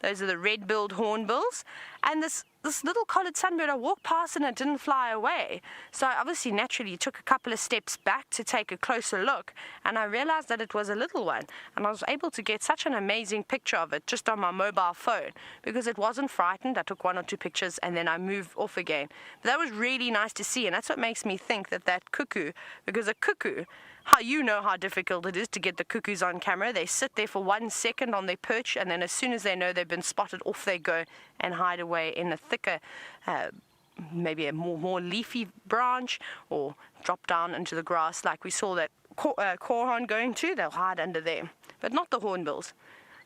Those are the red-billed hornbills. And this little collared sunbird, I walked past and it didn't fly away. So I obviously naturally took a couple of steps back to take a closer look, and I realized that it was a little one. And I was able to get such an amazing picture of it just on my mobile phone, because it wasn't frightened. I took 1 or 2 pictures and then I moved off again. But that was really nice to see, and that's what makes me think that cuckoo, because a cuckoo, how you know how difficult it is to get the cuckoos on camera. They sit there for 1 second on their perch, and then as soon as they know they've been spotted, off they go and hide away in a thicker, maybe a more leafy branch, or drop down into the grass like we saw that korhaan going to. They'll hide under there, but not the hornbills.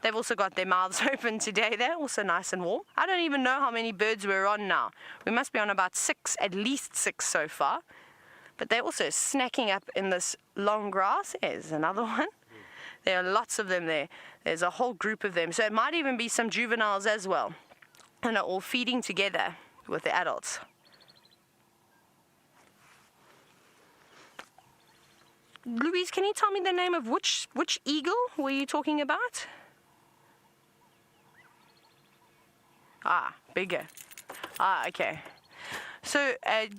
They've also got their mouths open today. They're also nice and warm. I don't even know how many birds we're on now. We must be on about 6, at least 6 so far. But they're also snacking up in this long grass. There's another one. There are lots of them there. There's a whole group of them. So it might even be some juveniles as well. And are all feeding together with the adults. Louise, can you tell me the name of which eagle were you talking about? Ah, bigger. Ah, okay. So,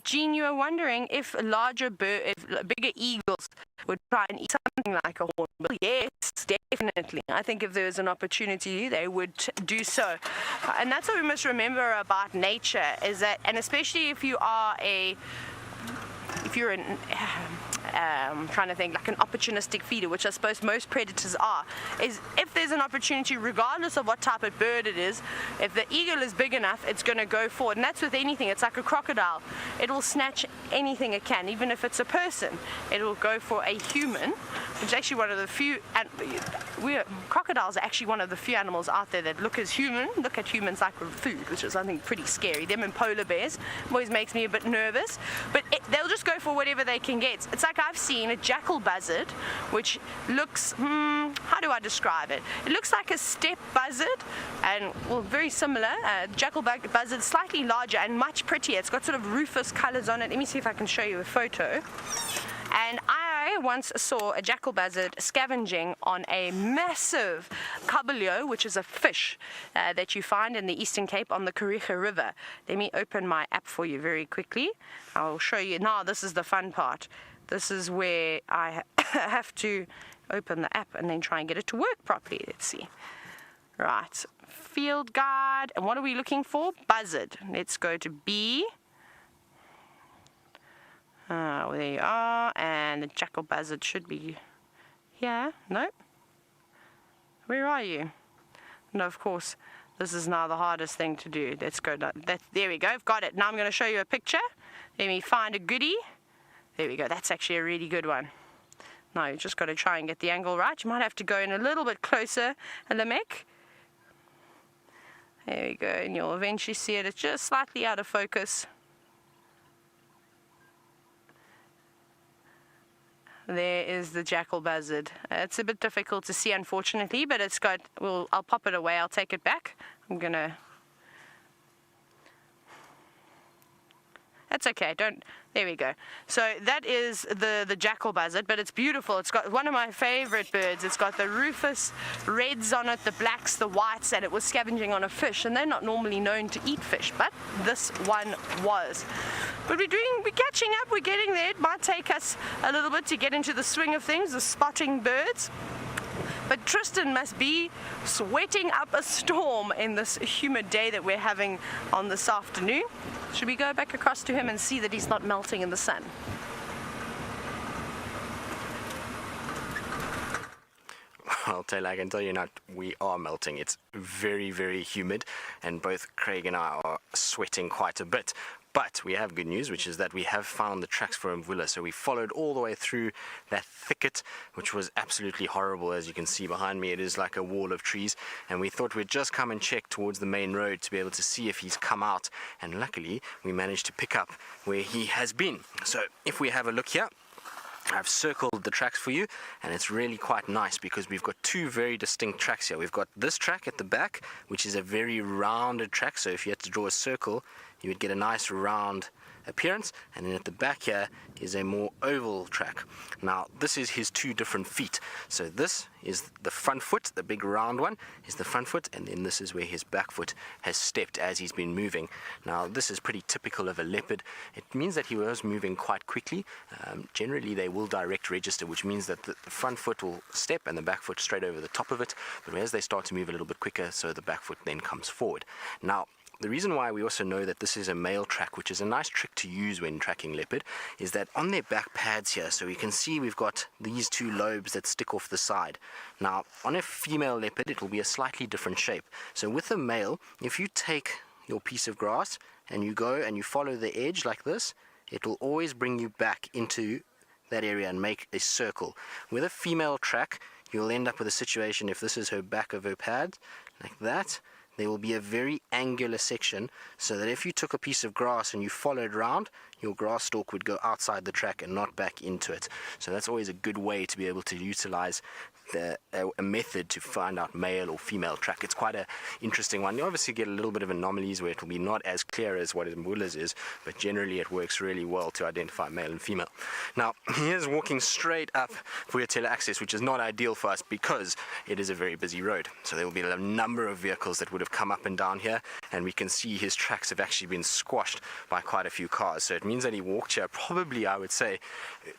Jean, you were wondering if bigger eagles would try and eat something like a hornbill. Yes, definitely. I think if there was an opportunity, they would do so. And that's what we must remember about nature, is that, and especially if you're I'm trying to think, like an opportunistic feeder, which I suppose most predators are, is if there's an opportunity, regardless of what type of bird it is, if the eagle is big enough, it's going to go forward. And that's with anything. It's like a crocodile. It will snatch anything it can, even if it's a person. It will go for a human, which is actually one of the few, and crocodiles are actually one of the few animals out there that look at humans like food, which is, I think, pretty scary. Them and polar bears always makes me a bit nervous, but they'll just go for whatever they can get. It's like I've seen a jackal buzzard, which looks, how do I describe it? It looks like a steppe buzzard, and well, very similar. Jackal buzzard, slightly larger and much prettier. It's got sort of rufous colors on it. Let me see if I can show you a photo. And I once saw a jackal buzzard scavenging on a massive kabelio, which is a fish that you find in the Eastern Cape on the Kariga River. Let me open my app for you very quickly. I'll show you. Now, this is the fun part. This is where I have to open the app and then try and get it to work properly. Let's see. Right. Field guide. And what are we looking for? Buzzard. Let's go to B. There you are, and the jackal buzzard should be here. Nope. Where are you? No, of course, this is now the hardest thing to do. Let's go. There we go. I've got it. Now I'm going to show you a picture. Let me find a goodie. There we go. That's actually a really good one. Now you just got to try and get the angle right. You might have to go in a little bit closer, Lamek. There we go, and you'll eventually see it. It's just slightly out of focus. There is the jackal buzzard. It's a bit difficult to see, unfortunately, but it's got, well, I'll pop it away. I'll take it back. I'm going to... That's okay. There we go. So that is the jackal buzzard, but it's beautiful. It's got one of my favorite birds. It's got the rufous reds on it, the blacks, the whites, and it was scavenging on a fish, and they're not normally known to eat fish, but this one was. But we're catching up, we're getting there. It might take us a little bit to get into the swing of things, the spotting birds. But Tristan must be sweating up a storm in this humid day that we're having on this afternoon. Should we go back across to him and see that he's not melting in the sun? Well, Taylor, I can tell you now, we are melting. It's very, very humid, and both Craig and I are sweating quite a bit. But we have good news, which is that we have found the tracks for Mvula. So we followed all the way through that thicket, which was absolutely horrible. As you can see behind me, it is like a wall of trees. And we thought we'd just come and check towards the main road to be able to see if he's come out. And luckily, we managed to pick up where he has been. So if we have a look here, I've circled the tracks for you, and it's really quite nice because we've got two very distinct tracks here. We've got this track at the back, which is a very rounded track. So if you had to draw a circle, you would get a nice round appearance, and then at the back here is a more oval track. Now this is his two different feet. So this is the front foot, the big round one is the front foot, and then this is where his back foot has stepped as he's been moving. Now this is pretty typical of a leopard. It means that he was moving quite quickly. Generally they will direct register, which means that the front foot will step and the back foot straight over the top of it, but as they start to move a little bit quicker, so the back foot then comes forward. Now the reason why we also know that this is a male track, which is a nice trick to use when tracking leopard, is that on their back pads here, so you can see we've got these two lobes that stick off the side. Now, on a female leopard, it will be a slightly different shape. So with a male, if you take your piece of grass and you go and you follow the edge like this, it will always bring you back into that area and make a circle. With a female track, you'll end up with a situation, if this is her back of her pad, like that, there will be a very angular section, so that if you took a piece of grass and you followed round, your grass stalk would go outside the track and not back into it. So that's always a good way to be able to utilize a method to find out male or female track. It's quite an interesting one. You obviously get a little bit of anomalies where it will be not as clear as what Mbula's is, but generally it works really well to identify male and female. Now, he is walking straight up Vuyatela access, which is not ideal for us because it is a very busy road. So there will be a number of vehicles that would have come up and down here, and we can see his tracks have actually been squashed by quite a few cars. So it means that he walked here probably, I would say,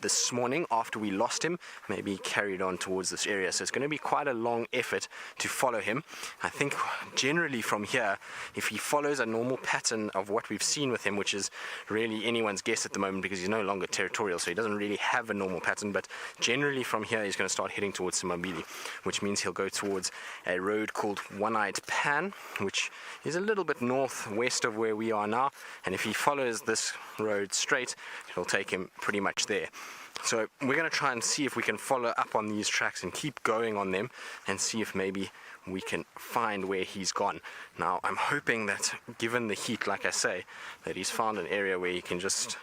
this morning after we lost him, maybe carried on towards this area. So it's going to be quite a long effort to follow him. I think generally from here, if he follows a normal pattern of what we've seen with him, which is really anyone's guess at the moment because he's no longer territorial, so he doesn't really have a normal pattern, but generally from here he's going to start heading towards Simambili, which means he'll go towards a road called One-Eyed Pan, which is a little bit northwest of where we are now, and if he follows this road straight, it'll take him pretty much there. So we're going to try and see if we can follow up on these tracks and keep going on them and see if maybe we can find where he's gone. Now, I'm hoping that given the heat, like I say, that he's found an area where he can just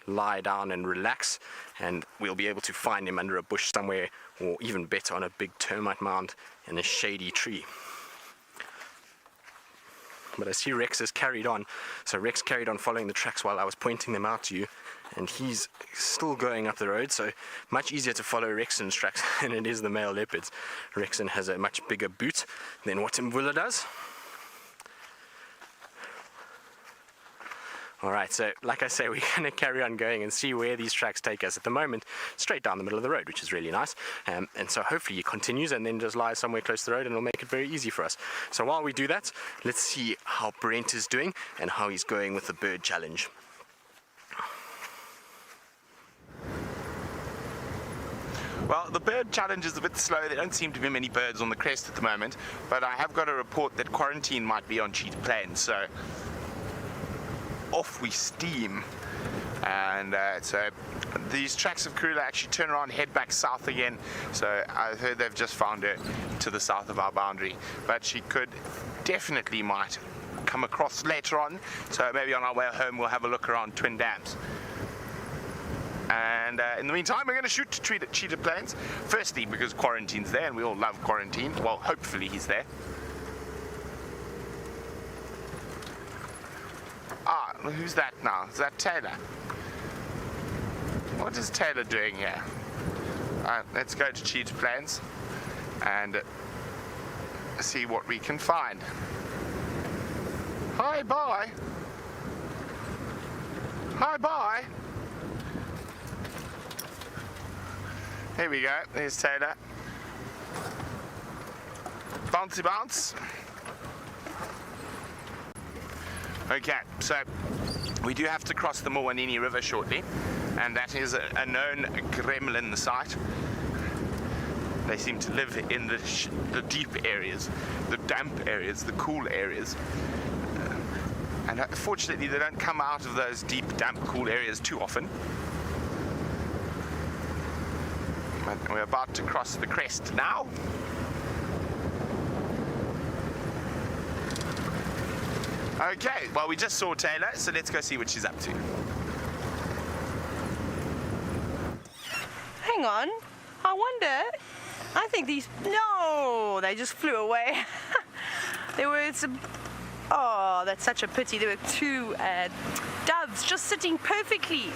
lie down and relax, and we'll be able to find him under a bush somewhere, or even better on a big termite mound in a shady tree. But I see Rex has carried on, so Rex carried on following the tracks while I was pointing them out to you, and he's still going up the road, so much easier to follow Rexon's tracks than it is the male leopards. Rexon has a much bigger boot than what Mbula does. Alright, so like I say, we're going to carry on going and see where these tracks take us. At the moment, straight down the middle of the road, which is really nice. And so hopefully he continues and then just lies somewhere close to the road, and it'll make it very easy for us. So while we do that, let's see how Brent is doing and how he's going with the bird challenge. Well, the bird challenge is a bit slow. There don't seem to be many birds on the crest at the moment, but I have got a report that quarantine might be on Cheetah Plains, so off we steam. And so these tracks of Karula actually turn around, head back south again. So I heard they've just found her to the south of our boundary, but she could definitely might come across later on. So maybe on our way home we'll have a look around Twin Dams. And in the meantime, we're going to shoot to Cheetah Plains. Firstly, because quarantine's there, and we all love quarantine. Well, hopefully he's there. Ah, who's that now? Is that Taylor? What is Taylor doing here? Let's go to Cheetah Plains and see what we can find. Hi, bye. Hi, bye. Here we go, there's Taylor. Bouncy bounce. Okay, so we do have to cross the Mwanini River shortly, and that is a known gremlin site. They seem to live in the deep areas, the damp areas, the cool areas. And fortunately they don't come out of those deep, damp, cool areas too often. We're about to cross the crest now. Okay, well, we just saw Taylor, so let's go see what she's up to. Hang on, I wonder, I think these, no, they just flew away. There were some, oh, that's such a pity. There were two doves just sitting perfectly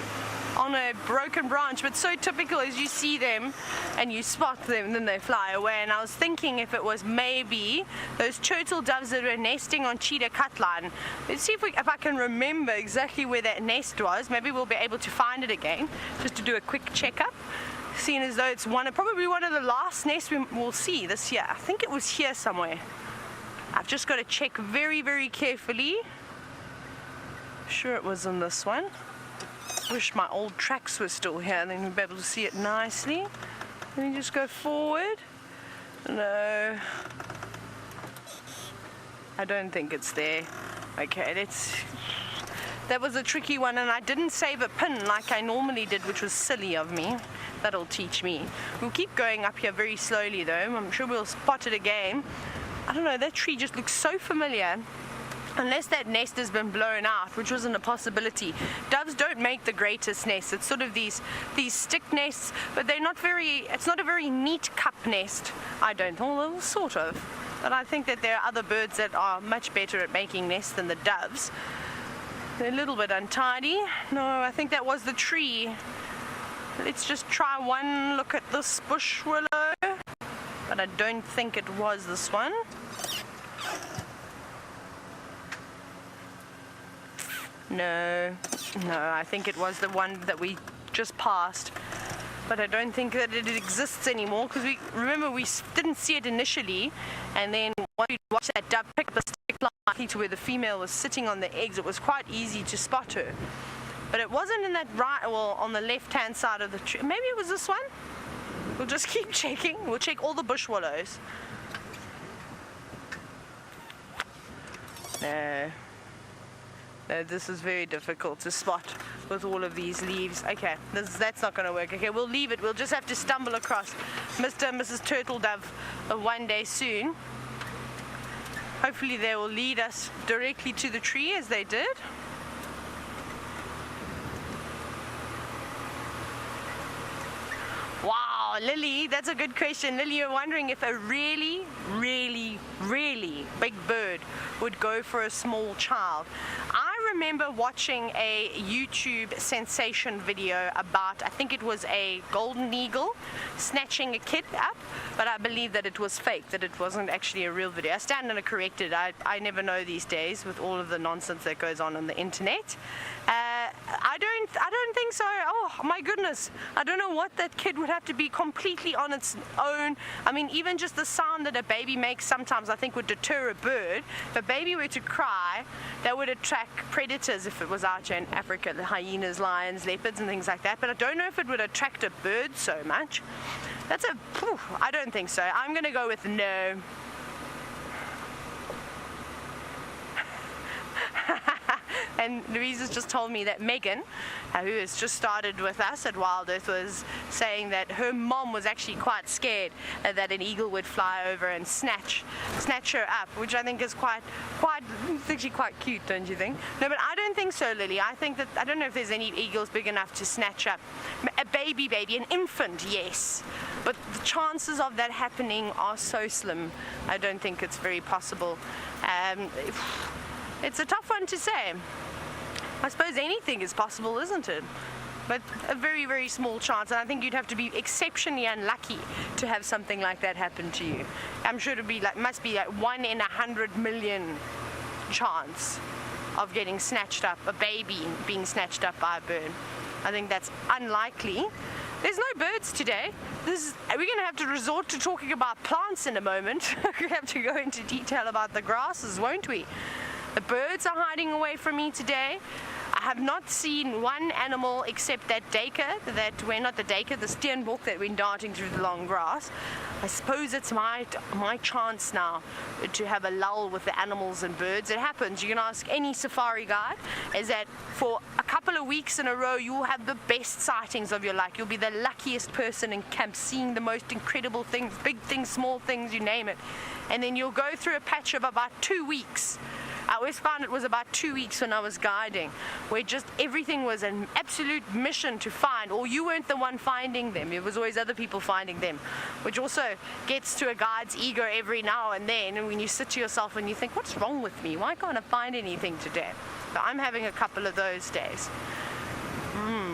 on a broken branch, but so typical as you see them and you spot them and then they fly away. And I was thinking if it was maybe those turtle doves that were nesting on Cheetah Cutline. Let's see if I can remember exactly where that nest was. Maybe we'll be able to find it again, just to do a quick checkup, seeing as though it's probably one of the last nests we'll see this year. I think it was here somewhere. I've just got to check very, very carefully. Sure it was on this one. Wish my old tracks were still here, then we'd be able to see it nicely. Let me just go forward. No, I don't think it's there. Okay, that was a tricky one, and I didn't save a pin like I normally did, which was silly of me. That'll teach me. We'll keep going up here very slowly though. I'm sure we'll spot it again. I don't know, that tree just looks so familiar. Unless that nest has been blown out, which wasn't a possibility. Doves don't make the greatest nests. It's sort of these stick nests, but they're not very, it's not a very neat cup nest. I don't know, well, sort of. But I think that there are other birds that are much better at making nests than the doves. They're a little bit untidy. No, I think that was the tree. Let's just try one look at this bush willow. But I don't think it was this one. No, I think it was the one that we just passed. But I don't think that it exists anymore, because we didn't see it initially, and then once we watched that dove pick up a stick likely to where the female was sitting on the eggs, it was quite easy to spot her. But it wasn't in that on the left-hand side of the tree. Maybe it was this one? We'll just keep checking. We'll check all the bush wallows. No, this is very difficult to spot with all of these leaves. Okay, that's not going to work. Okay, we'll leave it. We'll just have to stumble across Mr. and Mrs. Turtle Dove one day soon. Hopefully they will lead us directly to the tree as they did. Wow, Lily, that's a good question. Lily, you're wondering if a really, really, really big bird would go for a small child. I remember watching a YouTube sensation video about, I think it was a golden eagle snatching a kid up, but I believe that it was fake, that it wasn't actually a real video. I stand and corrected. I never know these days with all of the nonsense that goes on the internet. I don't think so. Oh my goodness, I don't know what that kid would have to be completely on its own. I mean, even just the sound that a baby makes sometimes I think would deter a bird. If a baby were to cry, that would attract predators if it was out here in Africa, the hyenas, lions, leopards and things like that. But I don't know if it would attract a bird so much. I don't think so. I'm gonna go with no. And Louisa's just told me that Megan, who has just started with us at Wild Earth, was saying that her mom was actually quite scared that an eagle would fly over and snatch her up, which I think is it's actually quite cute, don't you think? No, but I don't think so, Lily. I think that, I don't know if there's any eagles big enough to snatch up a baby, an infant, yes. But the chances of that happening are so slim. I don't think it's very possible. It's a tough one to say. I suppose anything is possible, isn't it? But a very, very small chance, and I think you'd have to be exceptionally unlucky to have something like that happen to you. I'm sure must be like 1 in 100 million chance of getting snatched up, a baby being snatched up by a bird. I think that's unlikely. There's no birds today. We're going to have to resort to talking about plants in a moment. We have to go into detail about the grasses, won't we? The birds are hiding away from me today. I have not seen one animal except that duiker, the steenbok that went darting through the long grass. I suppose it's my chance now to have a lull with the animals and birds. It happens. You can ask any safari guide, is that for a couple of weeks in a row you'll have the best sightings of your life. You'll be the luckiest person in camp, seeing the most incredible things, big things, small things, you name it. And then you'll go through a patch of about 2 weeks. I always found it was about 2 weeks when I was guiding, where just everything was an absolute mission to find, or you weren't the one finding them. It was always other people finding them, which also gets to a guide's ego every now and then, and when you sit to yourself and you think, what's wrong with me? Why can't I find anything today? So I'm having a couple of those days.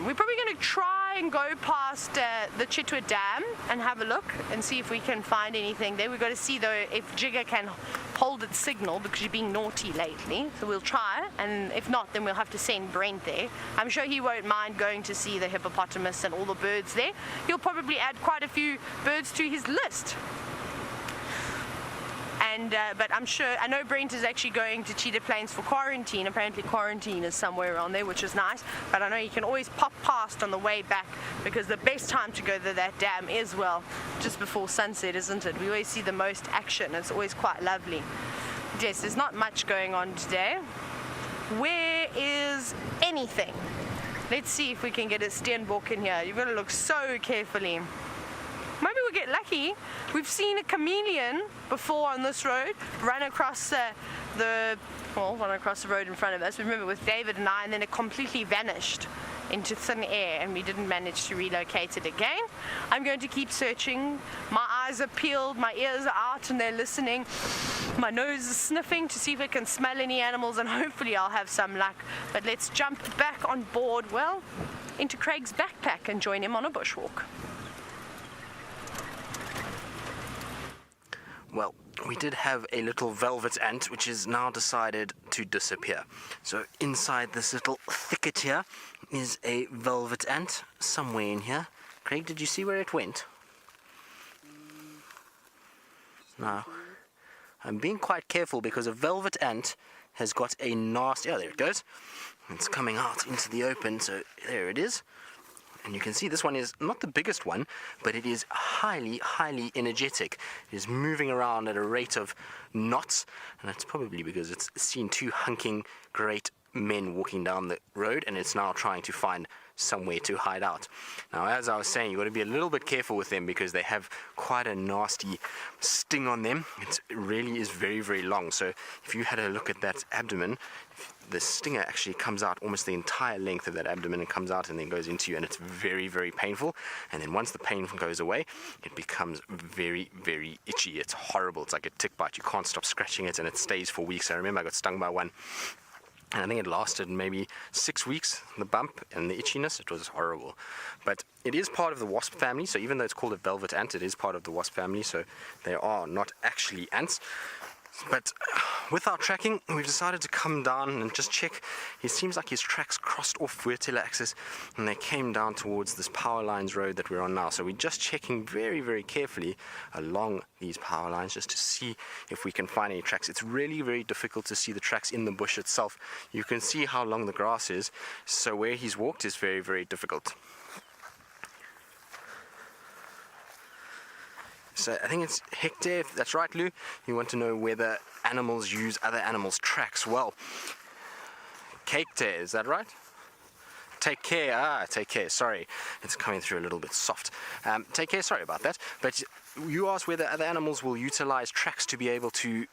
We're probably going to try and go past the Chitwa Dam and have a look and see if we can find anything there. We've got to see though if Jigger can hold its signal, because she's being naughty lately. So we'll try, and if not, then we'll have to send Brent there. I'm sure he won't mind going to see the hippopotamus and all the birds there. He'll probably add quite a few birds to his list. But I know Brent is actually going to Cheetah Plains for quarantine. Apparently quarantine is somewhere around there, which is nice. But I know you can always pop past on the way back, because the best time to go to that dam is, well, just before sunset, isn't it? We always see the most action. It's always quite lovely. Yes, there's not much going on today. Where is anything? Let's see if we can get a steenbok in here. You've got to look so carefully. Maybe we'll get lucky. We've seen a chameleon before on this road run across the road in front of us. Remember, with David and I, and then it completely vanished into thin air, and we didn't manage to relocate it again. I'm going to keep searching. My eyes are peeled, my ears are out, and they're listening. My nose is sniffing to see if it can smell any animals, and hopefully I'll have some luck. But let's jump back on board, well, into Craig's backpack and join him on a bushwalk. Well, we did have a little velvet ant which has now decided to disappear. So inside this little thicket here is a velvet ant somewhere in here. Craig, did you see where it went? No. I'm being quite careful because a velvet ant has got a nasty... Oh, there it goes. It's coming out into the open, so there it is. And you can see this one is not the biggest one, but it is highly, highly energetic. It is moving around at a rate of knots, and that's probably because it's seen two hunking great men walking down the road, and it's now trying to find somewhere to hide out. Now, as I was saying, you've got to be a little bit careful with them because they have quite a nasty sting on them. It really is very, very long. So if you had a look at that abdomen, the stinger actually comes out almost the entire length of that abdomen and comes out and then goes into you, and it's very, very painful. And then once the pain goes away, it becomes very, very itchy. It's horrible. It's like a tick bite. You can't stop scratching it, and it stays for weeks. I remember I got stung by one, and I think it lasted maybe 6 weeks, the bump and the itchiness. It was horrible. But it is part of the wasp family, so even though it's called a velvet ant, it is part of the wasp family, so they are not actually ants. But with our tracking, we've decided to come down and just check. It seems like his tracks crossed off vertical axis and they came down towards this power lines road that we're on now. So we're just checking very, very carefully along these power lines just to see if we can find any tracks. It's really very difficult to see the tracks in the bush itself. You can see how long the grass is, so where he's walked is very, very difficult. So I think it's hectare, if that's right, Lou. You want to know whether animals use other animals' tracks. Well, cake-tear, is that right? Take care, take care, sorry. It's coming through a little bit soft. Take care, sorry about that. But you asked whether other animals will utilize tracks to be able to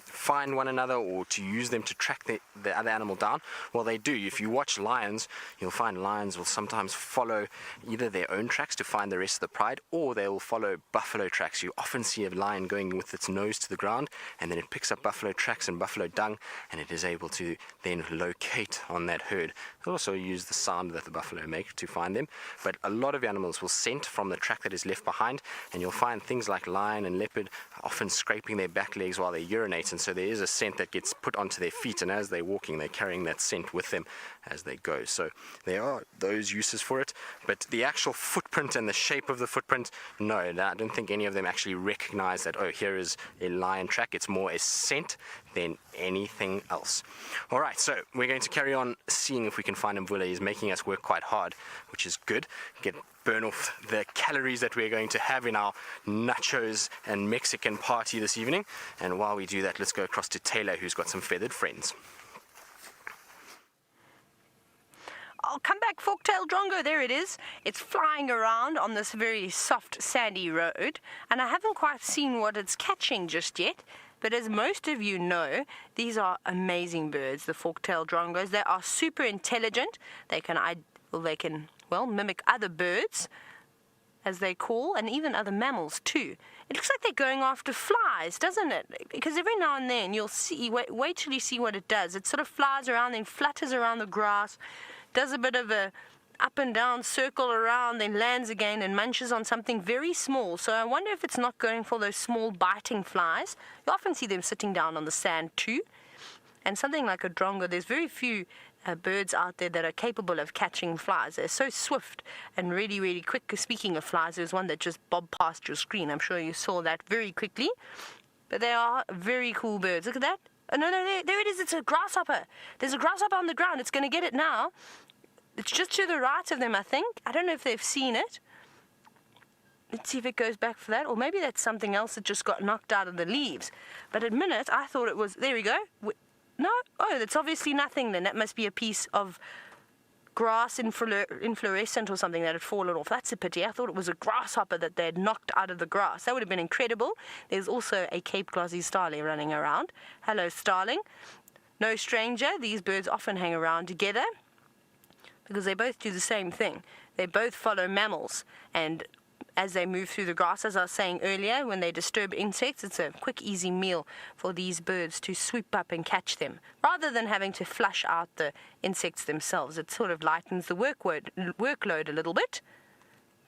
find one another or to use them to track the other animal down. Well, they do. If you watch lions, you'll find lions will sometimes follow either their own tracks to find the rest of the pride, or they will follow buffalo tracks. You often see a lion going with its nose to the ground, and then it picks up buffalo tracks and buffalo dung, and it is able to then locate on that herd. They'll also use the sound that the buffalo make to find them, but a lot of animals will scent from the track that is left behind, and you'll find things like lion and leopard often scraping their back legs while they urinate, and so there is a scent that gets put onto their feet, and as they're walking they're carrying that scent with them as they go. So there are those uses for it, but the actual footprint and the shape of the footprint, no, I don't think any of them actually recognize that, oh, here is a lion track. It's more a scent than anything else. Alright, so we're going to carry on seeing if we can find Mvula. He's making us work quite hard, which is good. Burn off the calories that we're going to have in our nachos and Mexican party this evening. And while we do that, let's go across to Taylor, who's got some feathered friends. I'll come back, fork-tailed drongo, there it is. It's flying around on this very soft, sandy road, and I haven't quite seen what it's catching just yet. But as most of you know, these are amazing birds, the fork-tailed drongos. They are super intelligent. They can mimic other birds, as they call, and even other mammals too. It looks like they're going after flies, doesn't it? Because every now and then you'll see, wait till you see what it does. It sort of flies around, then flutters around the grass, does a bit of a up and down circle around, then lands again and munches on something very small. So I wonder if it's not going for those small biting flies. You often see them sitting down on the sand too. And something like a drongo, there's very few birds out there that are capable of catching flies. They're so swift and really, really quick. Speaking of flies, there's one that just bobbed past your screen. I'm sure you saw that very quickly. But they are very cool birds. Look at that. Oh, no, there it is. It's a grasshopper. There's a grasshopper on the ground. It's going to get it now. It's just to the right of them, I think. I don't know if they've seen it. Let's see if it goes back for that. Or maybe that's something else that just got knocked out of the leaves. But at a minute, I thought it was... There we go. No? Oh, that's obviously nothing then. That must be a piece of grass inflorescent or something that had fallen off. That's a pity. I thought it was a grasshopper that they had knocked out of the grass. That would have been incredible. There's also a Cape glossy starling running around. Hello, starling. No stranger. These birds often hang around together because they both do the same thing. They both follow mammals, and as they move through the grass, as I was saying earlier, when they disturb insects, it's a quick, easy meal for these birds to swoop up and catch them. Rather than having to flush out the insects themselves, it sort of lightens the workload a little bit.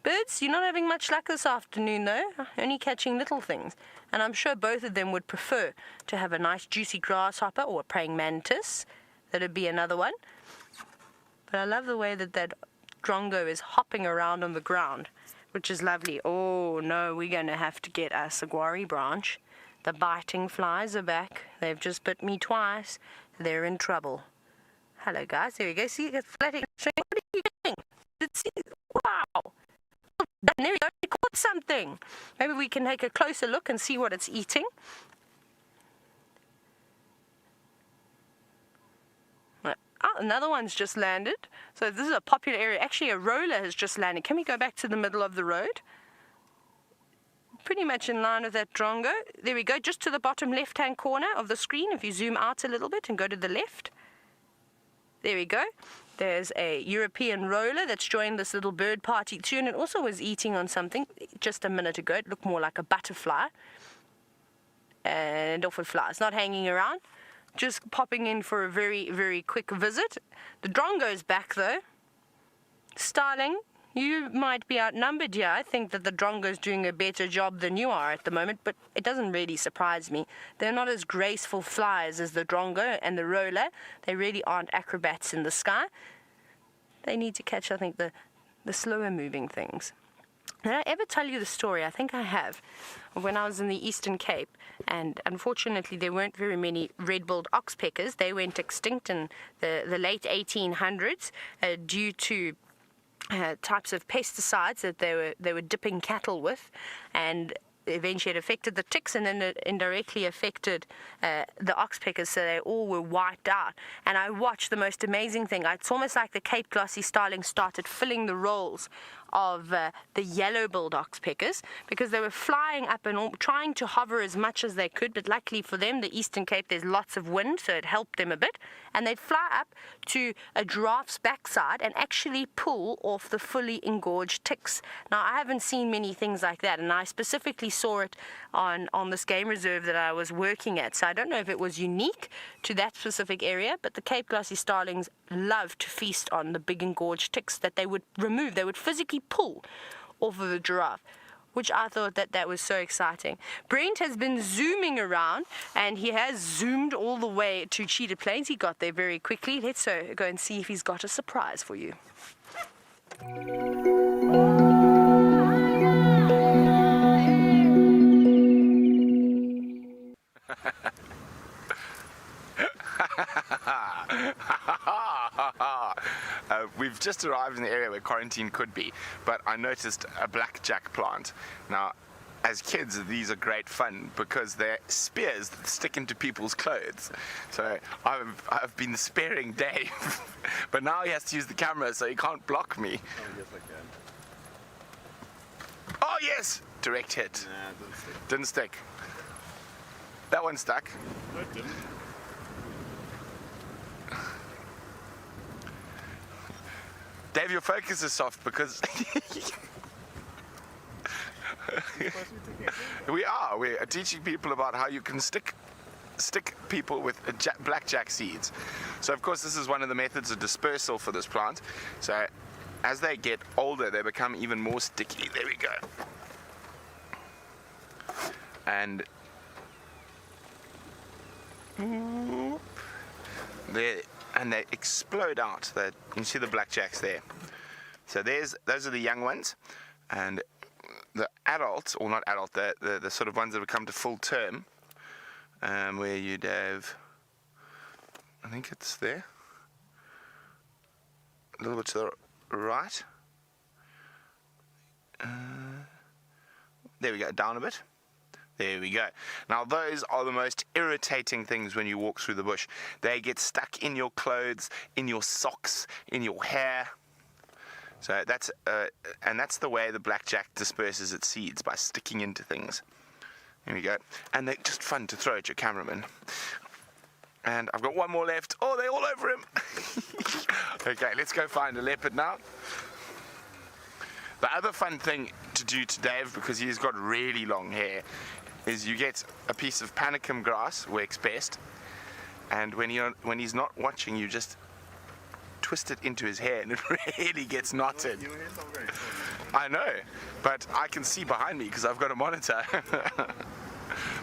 Birds, you're not having much luck this afternoon, though, only catching little things. And I'm sure both of them would prefer to have a nice, juicy grasshopper or a praying mantis. That'd be another one. But I love the way that drongo is hopping around on the ground, which is lovely. Oh no, we're going to have to get a saguaro branch. The biting flies are back. They've just bit me twice. They're in trouble. Hello guys, there we go. See, it's flattening. What are you doing? Wow. There we go, we caught something. Maybe we can take a closer look and see what it's eating. Oh, another one's just landed. So this is a popular area. Actually, a roller has just landed. Can we go back to the middle of the road? Pretty much in line with that drongo. There we go, just to the bottom left-hand corner of the screen. If you zoom out a little bit and go to the left. There we go. There's a European roller that's joined this little bird party too, and it also was eating on something just a minute ago. It looked more like a butterfly. And off it flies, not hanging around. Just popping in for a very, very quick visit. The drongo's back though. Starling, you might be outnumbered here. I think that the drongo's doing a better job than you are at the moment, but it doesn't really surprise me. They're not as graceful flyers as the drongo and the roller. They really aren't acrobats in the sky. They need to catch, I think, the slower moving things. Did I ever tell you the story? I think I have. When I was in the Eastern Cape, and unfortunately there weren't very many red-billed oxpeckers. They went extinct in the late 1800s due to types of pesticides that they were dipping cattle with, and eventually it affected the ticks, and then it indirectly affected the oxpeckers, so they all were wiped out. And I watched the most amazing thing. It's almost like the Cape glossy starling started filling the roles of the yellow-billed oxpeckers, because they were flying up and trying to hover as much as they could, but luckily for them, the Eastern Cape, there's lots of wind, so it helped them a bit, and they'd fly up to a giraffe's backside and actually pull off the fully engorged ticks. Now, I haven't seen many things like that, and I specifically saw it on this game reserve that I was working at, so I don't know if it was unique to that specific area, but the Cape glossy starlings love to feast on the big engorged ticks that they would remove. They would physically pull off of a giraffe, which I thought that was so exciting. Brent has been zooming around, and he has zoomed all the way to Cheetah Plains. He got there very quickly. Let's go and see if he's got a surprise for you. We've just arrived in the area where quarantine could be, but I noticed a blackjack plant. Now, as kids, these are great fun because they're spears that stick into people's clothes. So I've been sparing Dave, but now he has to use the camera, so he can't block me. Oh, yes, I can. Oh yes! Direct hit. Nah, it didn't stick. Didn't stick. That one stuck. No, it didn't. Dave, your focus is soft because we're teaching people about how you can stick people with blackjack seeds. So of course this is one of the methods of dispersal for this plant. So as they get older, they become even more sticky. There we go. And they explode out. You can see the blackjacks there. So those are the young ones, and the adults, or not adult, the sort of ones that have come to full term, where you'd have, I think it's there, a little bit to the right. There we go, down a bit. There we go. Now, those are the most irritating things when you walk through the bush. They get stuck in your clothes, in your socks, in your hair. So that's the way the blackjack disperses its seeds, by sticking into things. There we go. And they're just fun to throw at your cameraman. And I've got one more left. Oh, they're all over him. Okay, let's go find a leopard now. The other fun thing to do to Dave, because he's got really long hair, is you get a piece of panicum grass, works best, and when he's not watching, you just twist it into his hair and it really gets knotted. I know, but I can see behind me because I've got a monitor.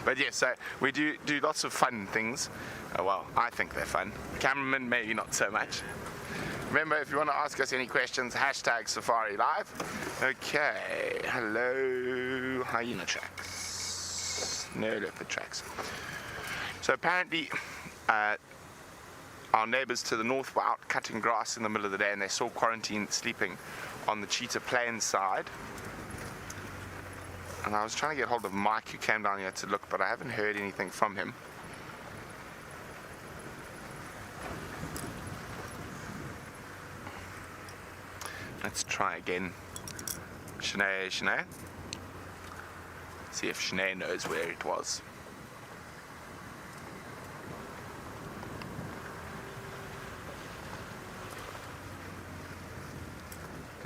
But yes, so we do lots of fun things. Well, I think they're fun. Cameraman, maybe not so much. Remember, if you want to ask us any questions, hashtag safariLIVE. Okay, hello, hyena tracks. No leopard tracks. So apparently, our neighbors to the north were out cutting grass in the middle of the day, and they saw Quarantine sleeping on the cheetah plain side. And I was trying to get hold of Mike, who came down here to look, but I haven't heard anything from him. Let's try again. Shanae. See if Shanae knows where it was.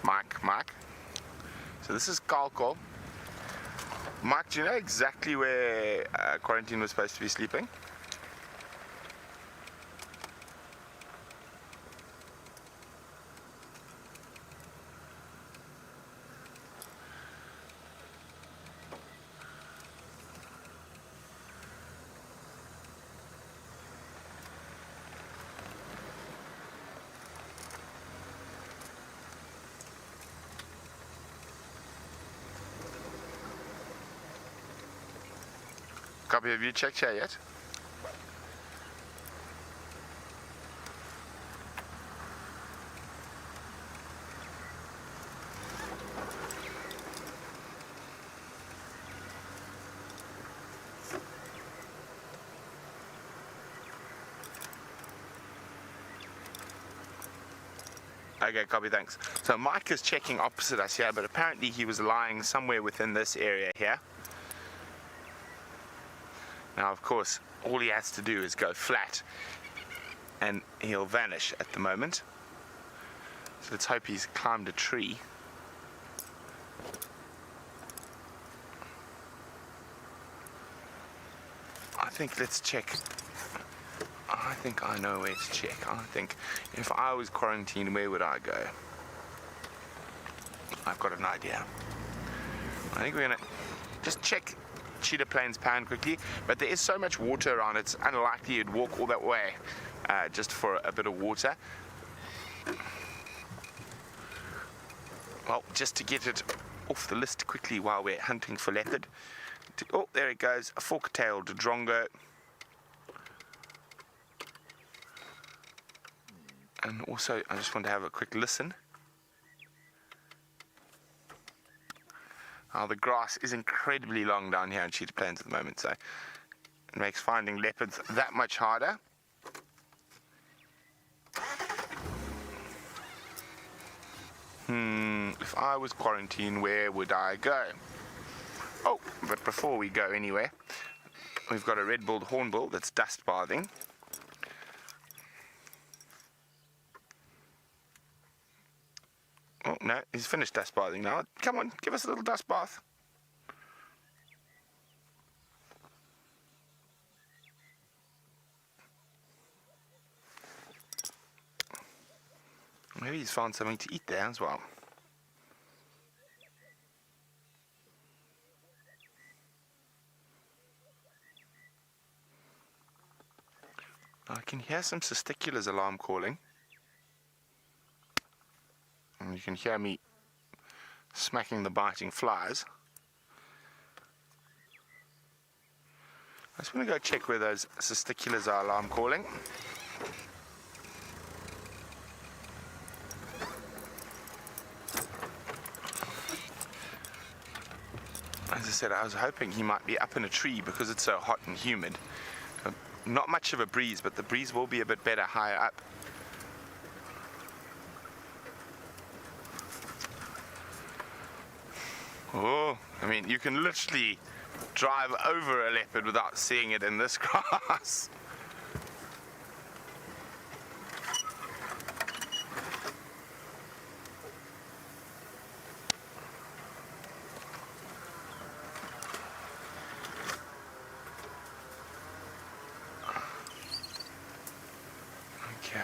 Mike. So this is Kalko. Mike, do you know exactly where Quarantine was supposed to be sleeping? Copy, have you checked here yet? Okay, copy, thanks. So Mike is checking opposite us here, but apparently he was lying somewhere within this area here. Now, of course, all he has to do is go flat and he'll vanish at the moment. So let's hope he's climbed a tree. I think let's check. I think I know where to check. I think if I was Quarantined, where would I go? I've got an idea. I think we're gonna just check Cheetah Plains Pan quickly, but there is so much water around, it's unlikely you'd walk all that way just for a bit of water. Well, just to get it off the list quickly while we're hunting for leopard. Oh, there it goes, a fork-tailed drongo. And also, I just want to have a quick listen. The grass is incredibly long down here in Cheetah Plains at the moment, so it makes finding leopards that much harder. If I was Quarantined, where would I go? Oh, but before we go anywhere, we've got a red-billed hornbill that's dust bathing. Oh, no, he's finished dust bathing now. Come on, give us a little dust bath. Maybe he's found something to eat there as well. I can hear some testiculars alarm calling. And you can hear me smacking the biting flies. I just want to go check where those testiculars are alarm calling. There's a said, I was hoping he might be up in a tree because it's so hot and humid. Not much of a breeze, but the breeze will be a bit better higher up. Oh, I mean, you can literally drive over a leopard without seeing it in this grass. Okay.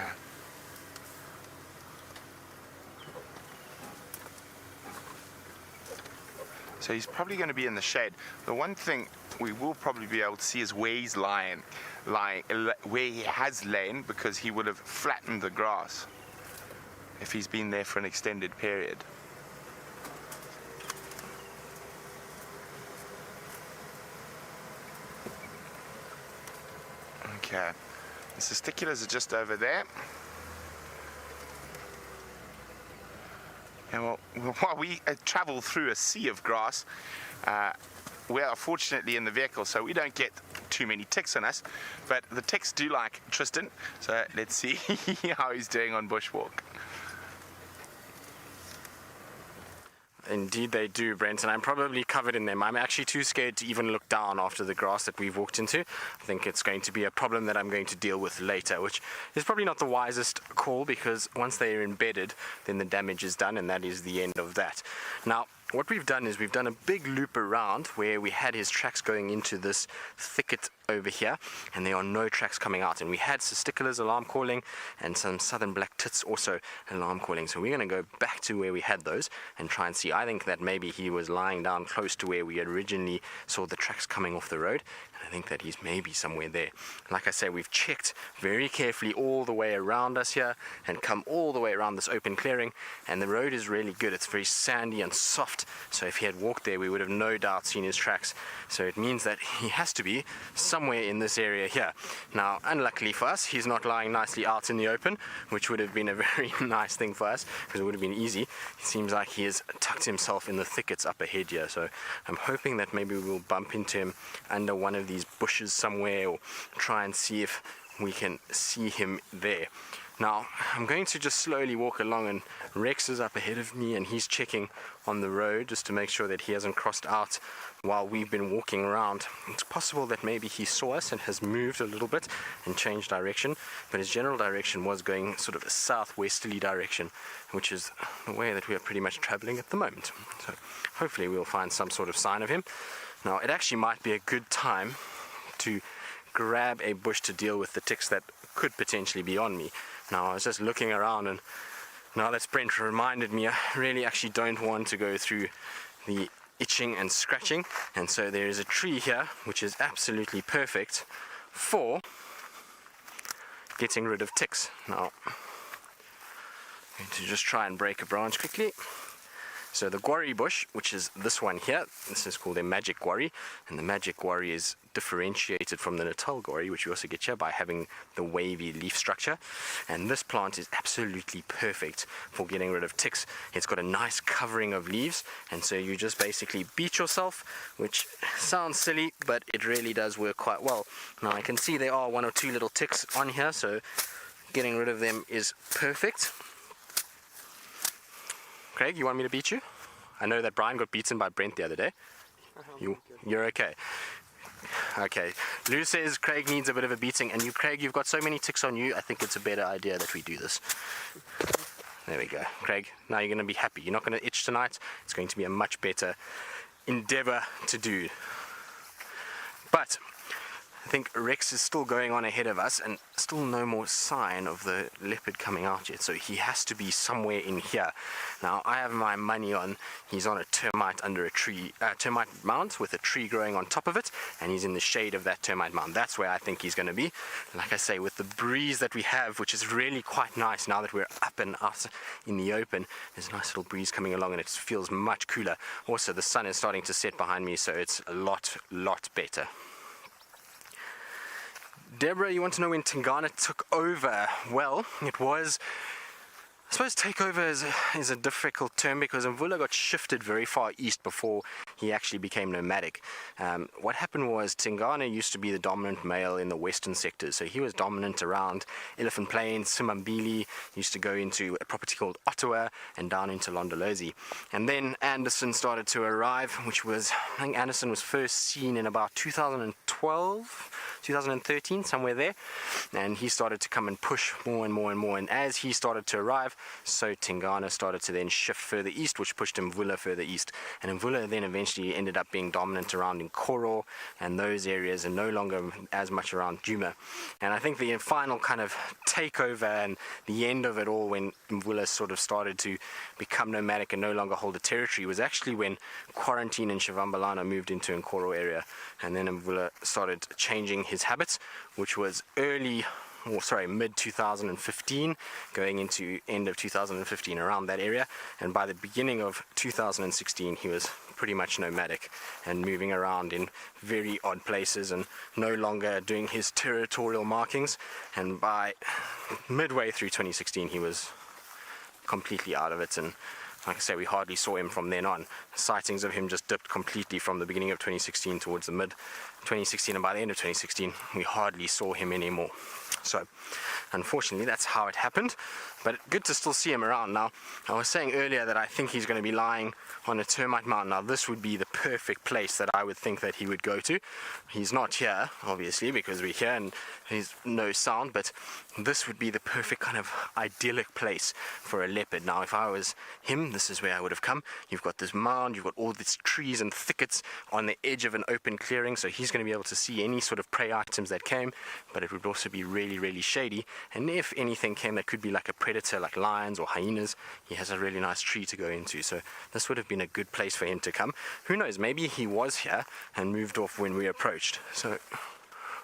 So he's probably going to be in the shade. The one thing we will probably be able to see is where he's lying, where he has lain, because he would have flattened the grass if he's been there for an extended period. Okay, the testiculars are just over there. And while we travel through a sea of grass, we are fortunately in the vehicle, so we don't get too many ticks on us. But the ticks do like Tristan, so let's see how he's doing on bushwalk. Indeed they do, Brent, and I'm probably covered in them. I'm actually too scared to even look down after the grass that we've walked into. I think it's going to be a problem that I'm going to deal with later, which is probably not the wisest call, because once they are embedded, then the damage is done, and that is the end of that. Now, what we've done is we've done a big loop around where we had his tracks going into this thicket over here, and there are no tracks coming out, and we had testiculars alarm calling and some southern black tits also alarm calling. So we're going to go back to where we had those and try and see. I think that maybe he was lying down close to where we originally saw the tracks coming off the road, and I think that he's maybe somewhere there. Like I say, we've checked very carefully all the way around us here and come all the way around this open clearing, and the road is really good. It's very sandy and soft, so if he had walked there we would have no doubt seen his tracks. So it means that he has to be somewhere in this area here. Now, unluckily for us, he's not lying nicely out in the open, which would have been a very nice thing for us, because it would have been easy. It seems like he has tucked himself in the thickets up ahead here, so I'm hoping that maybe we'll bump into him under one of these bushes somewhere, or try and see if we can see him there. Now, I'm going to just slowly walk along, and Rex is up ahead of me and he's checking on the road just to make sure that he hasn't crossed out while we've been walking around. It's possible that maybe he saw us and has moved a little bit and changed direction, but his general direction was going sort of a southwesterly direction, which is the way that we are pretty much traveling at the moment. So hopefully we'll find some sort of sign of him. Now, it actually might be a good time to grab a bush to deal with the ticks that could potentially be on me. Now, I was just looking around, and now that Brent reminded me, I really actually don't want to go through the itching and scratching, and so there is a tree here which is absolutely perfect for getting rid of ticks. Now, I'm going to just try and break a branch quickly. So the guarri bush, which is this one here, this is called a magic guarri, and the magic guarri is differentiated from the Natal guarri, which we also get here by having the wavy leaf structure. And this plant is absolutely perfect for getting rid of ticks. It's got a nice covering of leaves, and so you just basically beat yourself, which sounds silly, but it really does work quite well. Now I can see there are one or two little ticks on here, so getting rid of them is perfect. Craig, you want me to beat you? I know that Brian got beaten by Brent the other day. You're okay. Okay. Lou says Craig needs a bit of a beating, and you, Craig, you've got so many ticks on you, I think it's a better idea that we do this. There we go. Craig, now you're going to be happy. You're not going to itch tonight. It's going to be a much better endeavor to do. But I think Rex is still going on ahead of us, and still no more sign of the leopard coming out yet, so he has to be somewhere in here. Now, I have my money on he's on a termite under a tree, termite mound with a tree growing on top of it, and he's in the shade of that termite mound. That's where I think he's going to be. Like I say, with the breeze that we have, which is really quite nice now that we're up and out in the open, there's a nice little breeze coming along and it feels much cooler. Also, the sun is starting to set behind me, so it's a lot better. Deborah, you want to know when Tingana took over? Well, it was I suppose takeover is a difficult term because Mvula got shifted very far east before he actually became nomadic. What happened was Tingana used to be the dominant male in the western sectors, so he was dominant around Elephant Plains, Simambili, used to go into a property called Ottawa and down into Londolozi. And then Anderson started to arrive, which was, I think Anderson was first seen in about 2012, 2013, somewhere there, and he started to come and push more and more and more, and as he started to arrive, so Tingana started to then shift further east, which pushed Mvula further east, and Mvula then eventually ended up being dominant around in Koro and those areas, and no longer as much around Djuma. And I think the final kind of takeover and the end of it all, when Mvula sort of started to become nomadic and no longer hold a territory, was actually when Quarantine and Shivambalana moved into Nkoro area, and then Mvula started changing his habits, which was mid 2015 going into end of 2015, around that area, and by the beginning of 2016 he was pretty much nomadic and moving around in very odd places and no longer doing his territorial markings, and by midway through 2016 he was completely out of it, and like I say, we hardly saw him from then on. Sightings of him just dipped completely from the beginning of 2016 towards the mid 2016, and by the end of 2016 we hardly saw him anymore. So unfortunately that's how it happened, but good to still see him around. Now, I was saying earlier that I think he's going to be lying on a termite mound. Now this would be the perfect place that I would think that he would go to. He's not here obviously because we're here and there's no sound, but this would be the perfect kind of idyllic place for a leopard. Now if I was him, this is where I would have come. You've got this mound, you've got all these trees and thickets on the edge of an open clearing, so he's going to be able to see any sort of prey items that came, but it would also be really shady, and if anything came that could be like a predator like lions or hyenas, he has a really nice tree to go into, so this would have been a good place for him to come. Who knows, maybe he was here and moved off when we approached. So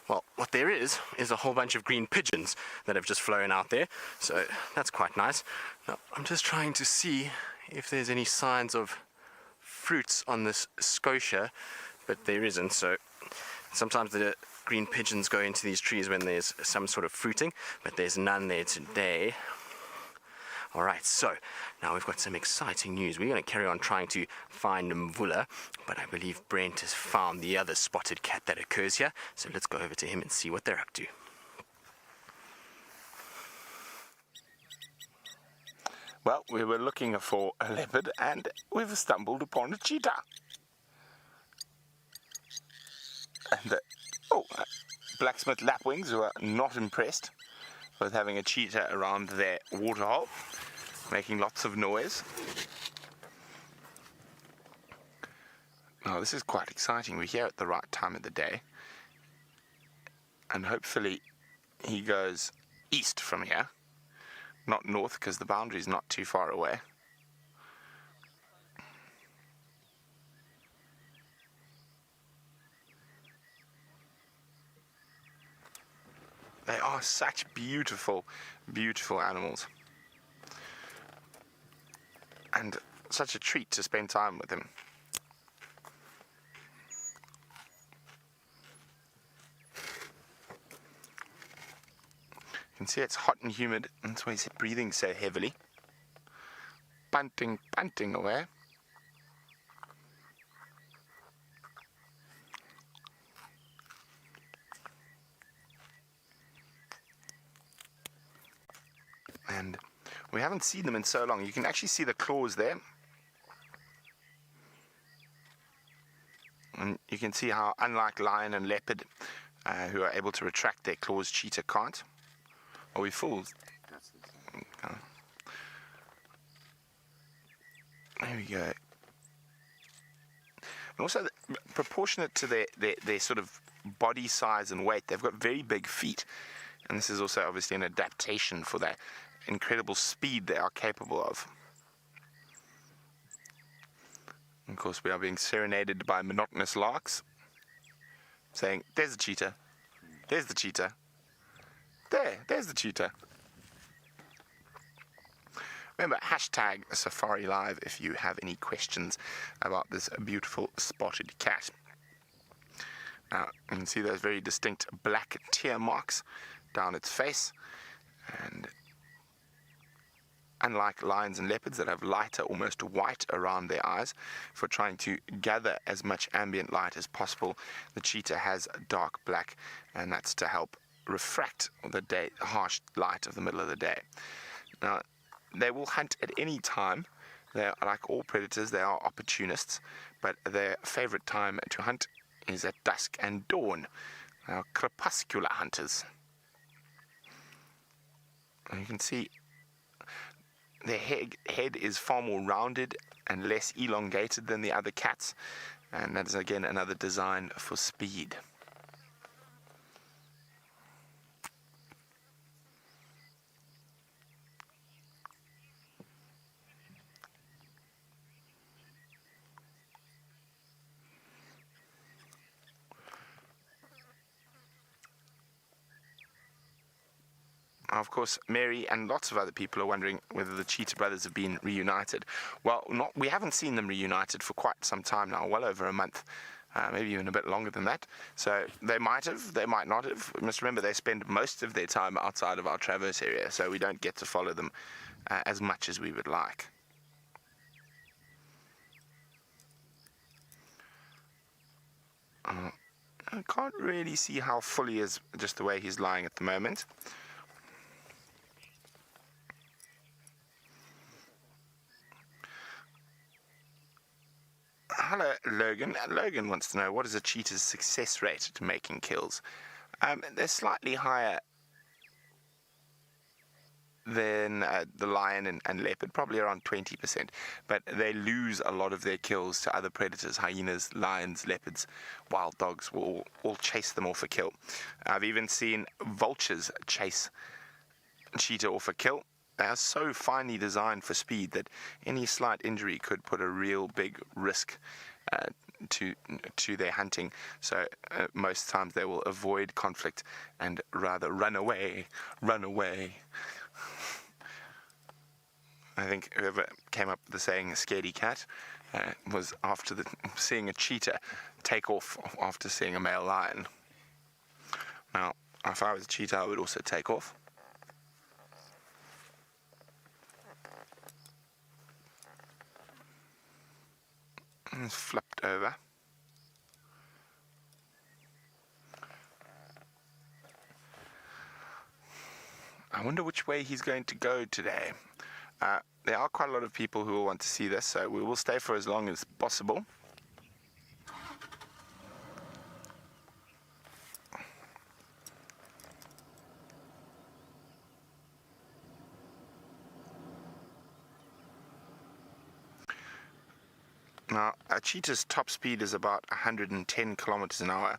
well, what there is a whole bunch of green pigeons that have just flown out there, so that's quite nice. Now I'm just trying to see if there's any signs of fruits on this scotia, but there isn't. So sometimes the green pigeons go into these trees when there's some sort of fruiting, but there's none there today. Alright, so now we've got some exciting news. We're going to carry on trying to find Mvula, but I believe Brent has found the other spotted cat that occurs here, so let's go over to him and see what they're up to. Well, we were looking for a leopard and we've stumbled upon a cheetah. And blacksmith lapwings who are not impressed with having a cheetah around their waterhole, making lots of noise. Now this is quite exciting. We're here at the right time of the day, and hopefully he goes east from here, not north, because the boundary is not too far away. They are such beautiful, beautiful animals, and such a treat to spend time with them. You can see it's hot and humid, and that's why he's breathing so heavily. Panting away. And we haven't seen them in so long. You can actually see the claws there. And you can see how, unlike lion and leopard, who are able to retract their claws, cheetah can't. Are we fools? There we go. And also, proportionate to their sort of body size and weight, they've got very big feet. And this is also obviously an adaptation for that incredible speed they are capable of. Of course, we are being serenaded by monotonous larks saying, "There's the cheetah. There's the cheetah. There's the cheetah." Remember, hashtag safariLIVE if you have any questions about this beautiful spotted cat. Now, you can see those very distinct black tear marks down its face, and unlike lions and leopards that have lighter, almost white around their eyes, for trying to gather as much ambient light as possible, the cheetah has dark black, and that's to help refract the harsh light of the middle of the day. Now, they will hunt at any time. They're like all predators, they are opportunists, but their favorite time to hunt is at dusk and dawn. They are crepuscular hunters. And you can see their head is far more rounded and less elongated than the other cats, and that is again another design for speed. Of course, Mary and lots of other people are wondering whether the Cheetah brothers have been reunited. Well, we haven't seen them reunited for quite some time now, well over a month, maybe even a bit longer than that. So they might have, they might not have. You must remember they spend most of their time outside of our Traverse area, so we don't get to follow them as much as we would like. I can't really see how full he is, just the way he's lying at the moment. Hello, Logan. Logan wants to know, what is a cheetah's success rate to making kills? They're slightly higher than the lion and leopard, probably around 20%, but they lose a lot of their kills to other predators. Hyenas, lions, leopards, wild dogs will all chase them off a kill. I've even seen vultures chase cheetah off a kill. They are so finely designed for speed that any slight injury could put a real big risk to their hunting. So most times they will avoid conflict and rather run away. I think whoever came up with the saying "scaredy cat" was after seeing a cheetah take off after seeing a male lion. Now, if I was a cheetah, I would also take off. It's flipped over. I wonder which way he's going to go today. There are quite a lot of people who will want to see this, so we will stay for as long as possible. Now, a cheetah's top speed is about 110 kilometers an hour,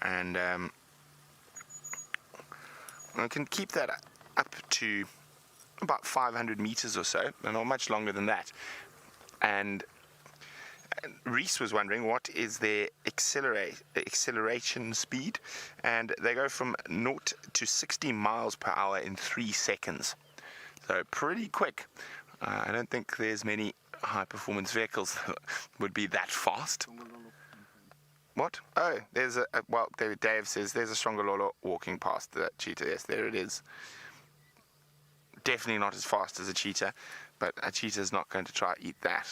and I can keep that up to about 500 meters or so, and not much longer than that. And Reese was wondering what is their acceleration speed, and they go from 0 to 60 miles per hour in 3 seconds. So pretty quick. I don't think there's many high-performance vehicles that would be that fast. What? Oh, there's well, Dave says there's a Strongololo walking past the cheetah. Yes, there it is. Definitely not as fast as a cheetah, but a cheetah is not going to try to eat that.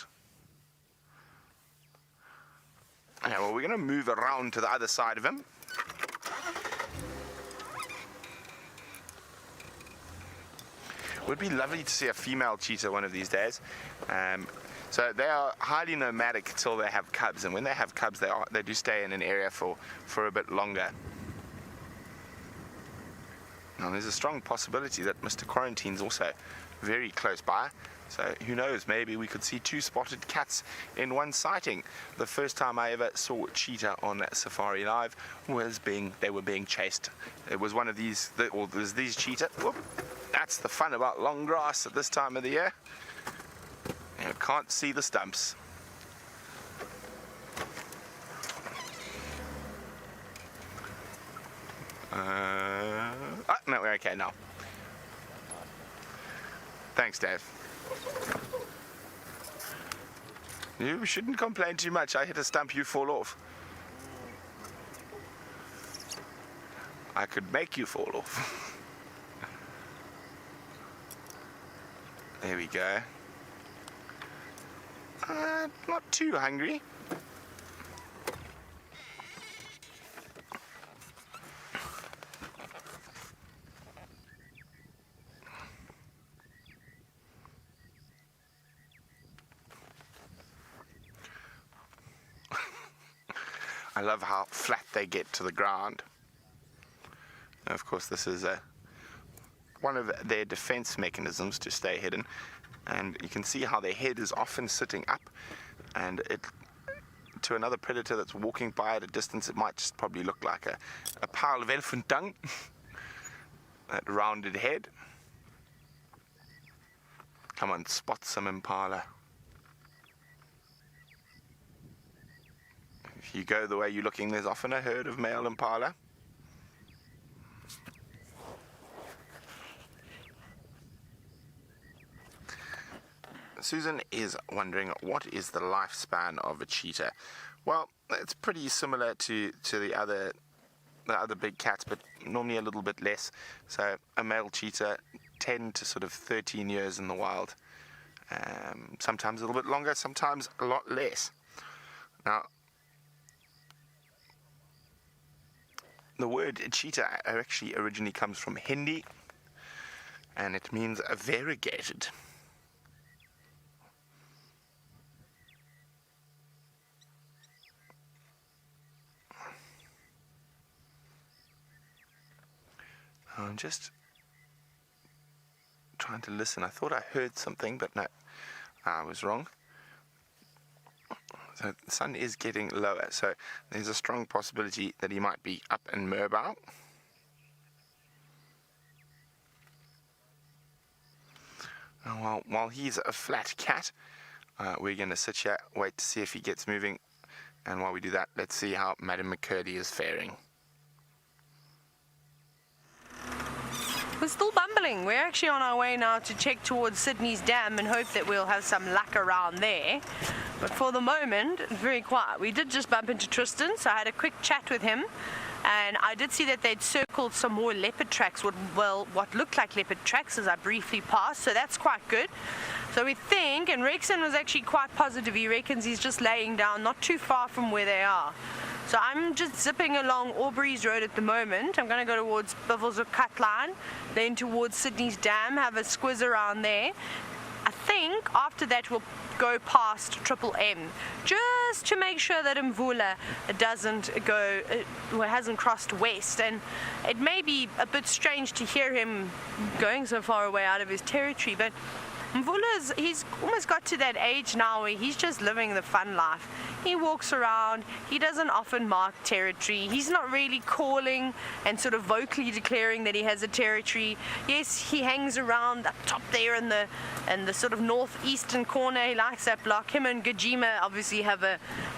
Okay, well, we're going to move around to the other side of him. It would be lovely to see a female cheetah one of these days. So they are highly nomadic till they have cubs, and when they have cubs, they do stay in an area for a bit longer. Now, there's a strong possibility that Mr. Quarantine's also very close by. So who knows, maybe we could see 2 spotted cats in one sighting. The first time I ever saw cheetah on safariLIVE was they were being chased. It was one of these, or there's these cheetah. Whoop, that's the fun about long grass at this time of the year. You can't see the stumps. No, we're okay now. Thanks, Dave. You shouldn't complain too much. I hit a stump, you fall off. I could make you fall off. There we go. Not too hungry. I love how flat they get to the ground. And of course, this is one of their defense mechanisms to stay hidden. And you can see how their head is often sitting up, and to another predator that's walking by at a distance, it might just probably look like a pile of elephant dung. That rounded head. Come on, spot some impala. If you go the way you're looking, there's often a herd of male impala. Susan is wondering, what is the lifespan of a cheetah? Well, it's pretty similar to the other big cats, but normally a little bit less. So a male cheetah, 10 to sort of 13 years in the wild. Sometimes a little bit longer, sometimes a lot less. Now, the word cheetah actually originally comes from Hindi, and it means variegated. I'm just trying to listen. I thought I heard something, but no, I was wrong. So the sun is getting lower, so there's a strong possibility that he might be up in Merbau. Now, while he's a flat cat, we're going to sit here, wait to see if he gets moving. And while we do that, let's see how Madam McCurdy is faring. We're still bumbling. We're actually on our way now to check towards Sydney's dam and hope that we'll have some luck around there. But for the moment, it's very quiet. We did just bump into Tristan, so I had a quick chat with him. And I did see that they'd circled some more leopard tracks, what looked like leopard tracks as I briefly passed, so that's quite good. So we think, and Rexon was actually quite positive, he reckons he's just laying down not too far from where they are. So I'm just zipping along Aubrey's Road at the moment. I'm going to go towards Bivels Cut Line, then towards Sydney's Dam, have a squiz around there. I think after that we'll go past Triple M, just to make sure that Mvula doesn't go, hasn't crossed west. And it may be a bit strange to hear him going so far away out of his territory, but he's almost got to that age now where he's just living the fun life. He walks around, he doesn't often mark territory, he's not really calling and sort of vocally declaring that he has a territory. Yes, he hangs around up top there in the sort of northeastern corner. He likes that block. Him and Gajima obviously have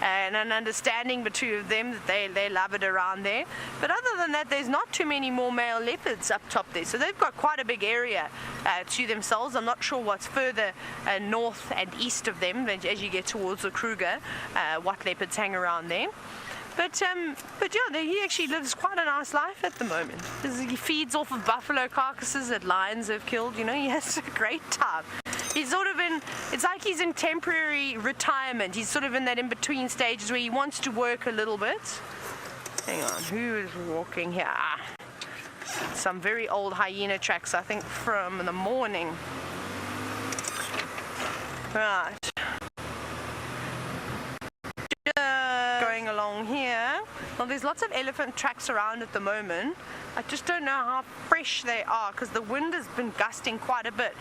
an understanding between them that they love it around there. But other than that, there's not too many more male leopards up top there, so they've got quite a big area to themselves. I'm not sure what's further north and east of them as you get towards the Kruger, what leopards hang around there. But yeah, he actually lives quite a nice life at the moment. He feeds off of buffalo carcasses that lions have killed. You know, he has a great time. He's sort of it's like he's in temporary retirement. He's sort of in that in-between stages where he wants to work a little bit. Hang on, who is walking here? Some very old hyena tracks, I think, from the morning. Right. Going along here. Well, there's lots of elephant tracks around at the moment. I just don't know how fresh they are because the wind has been gusting quite a bit.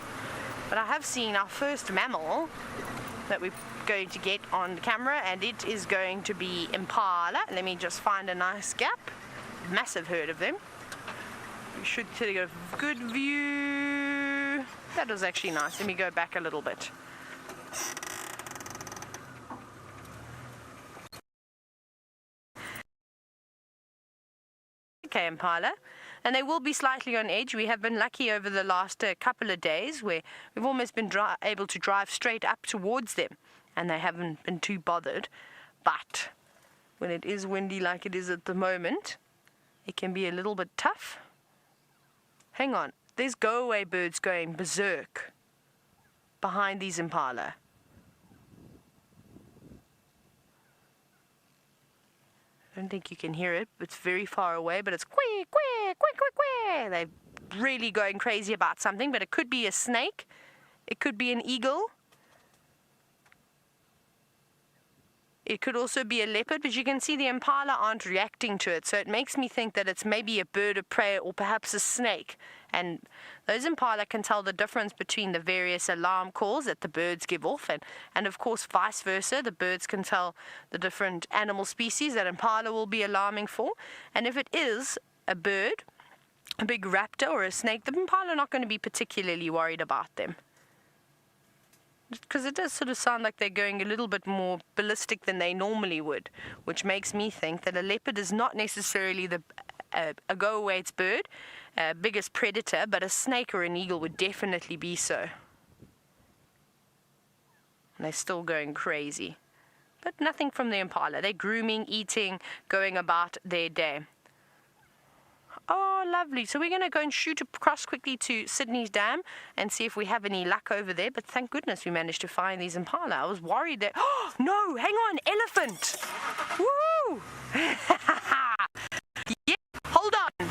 But I have seen our first mammal that we're going to get on camera, and it is going to be impala. Let me just find a nice gap. Massive herd of them. We should get a good view. That was actually nice. Let me go back a little bit. Okay, impala, and they will be slightly on edge. We have been lucky over the last couple of days where we've almost been able to drive straight up towards them, and they haven't been too bothered. But when it is windy like it is at the moment, it can be a little bit tough. Hang on, there's go-away birds going berserk. behind these impala. I don't think you can hear it. It's very far away, but it's quack, quack, quack, quack, quack. They're really going crazy about something, but it could be a snake. It could be an eagle. It could also be a leopard, but you can see the impala aren't reacting to it. So it makes me think that it's maybe a bird of prey or perhaps a snake. And those impala can tell the difference between the various alarm calls that the birds give off. And of course, vice versa, the birds can tell the different animal species that impala will be alarming for. And if it is a bird, a big raptor or a snake, the impala are not going to be particularly worried about them. Because it does sort of sound like they're going a little bit more ballistic than they normally would, which makes me think that a leopard is not necessarily a go-away bird, biggest predator, but a snake or an eagle would definitely be so. And they're still going crazy. But nothing from the impala. They're grooming, eating, going about their day. Oh, lovely. So we're going to go and shoot across quickly to Sydney's Dam and see if we have any luck over there. But thank goodness we managed to find these impala. I was worried that... Oh, no, hang on, elephant. Woo! Yeah, hold on.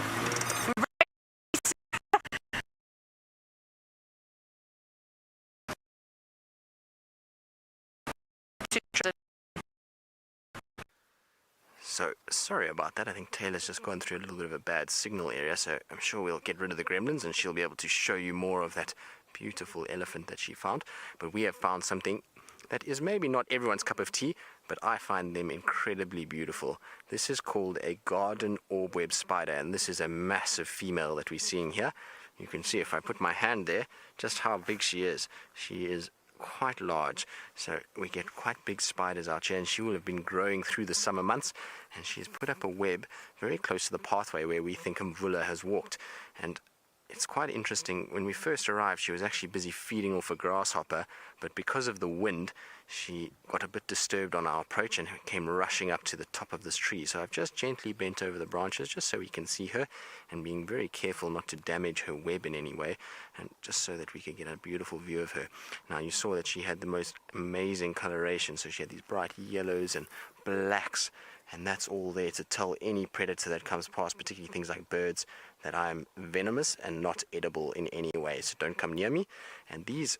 So, sorry about that. I think Taylor's just gone through a little bit of a bad signal area, so I'm sure we'll get rid of the gremlins and she'll be able to show you more of that beautiful elephant that she found. But we have found something that is maybe not everyone's cup of tea, but I find them incredibly beautiful. This is called a garden orb-web spider, and this is a massive female that we're seeing here. You can see if I put my hand there, just how big she is. She is quite large, so we get quite big spiders out here, and she will have been growing through the summer months, and she's put up a web very close to the pathway where we think Mvula has walked. And it's quite interesting. When we first arrived, she was actually busy feeding off a grasshopper, but because of the wind, she got a bit disturbed on our approach and came rushing up to the top of this tree. So I've just gently bent over the branches just so we can see her, and being very careful not to damage her web in any way, and just so that we could get a beautiful view of her. Now, you saw that she had the most amazing coloration, so she had these bright yellows and blacks, and that's all there to tell any predator that comes past, particularly things like birds, that I'm venomous and not edible in any way, so don't come near me. And these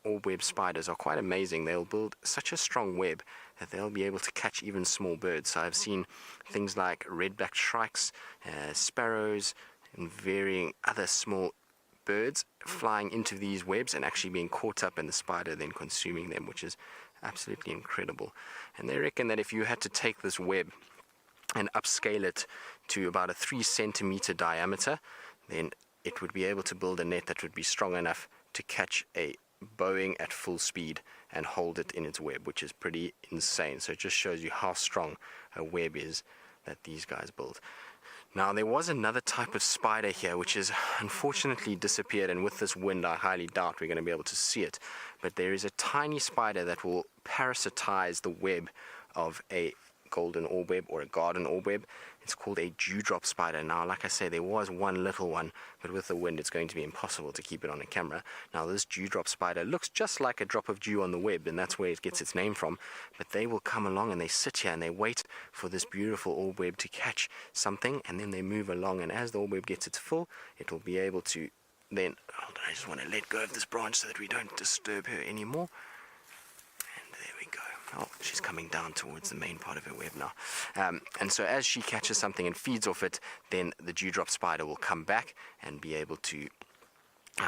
orb-web spiders are quite amazing. They'll build such a strong web that they'll be able to catch even small birds. So I've seen things like red-backed shrikes, sparrows, and varying other small birds flying into these webs and actually being caught up, and the spider then consuming them, which is absolutely incredible. And they reckon that if you had to take this web and upscale it to about a 3 centimeter diameter, then it would be able to build a net that would be strong enough to catch a Boeing at full speed and hold it in its web, which is pretty insane. So it just shows you how strong a web is that these guys build. Now, there was another type of spider here which has unfortunately disappeared, and with this wind I highly doubt we're going to be able to see it. But there is a tiny spider that will parasitize the web of a golden orb-web or a garden orb-web. It's called a dewdrop spider. Now, like I say, there was one little one, but with the wind it's going to be impossible to keep it on a camera. Now, this dewdrop spider looks just like a drop of dew on the web, and that's where it gets its name from. But they will come along and they sit here and they wait for this beautiful orb-web to catch something, and then they move along, and as the orb-web gets its full, it will be able to then... Hold on, I just want to let go of this branch so that we don't disturb her anymore. Oh, she's coming down towards the main part of her web now. And so as she catches something and feeds off it, then the dewdrop spider will come back and be able to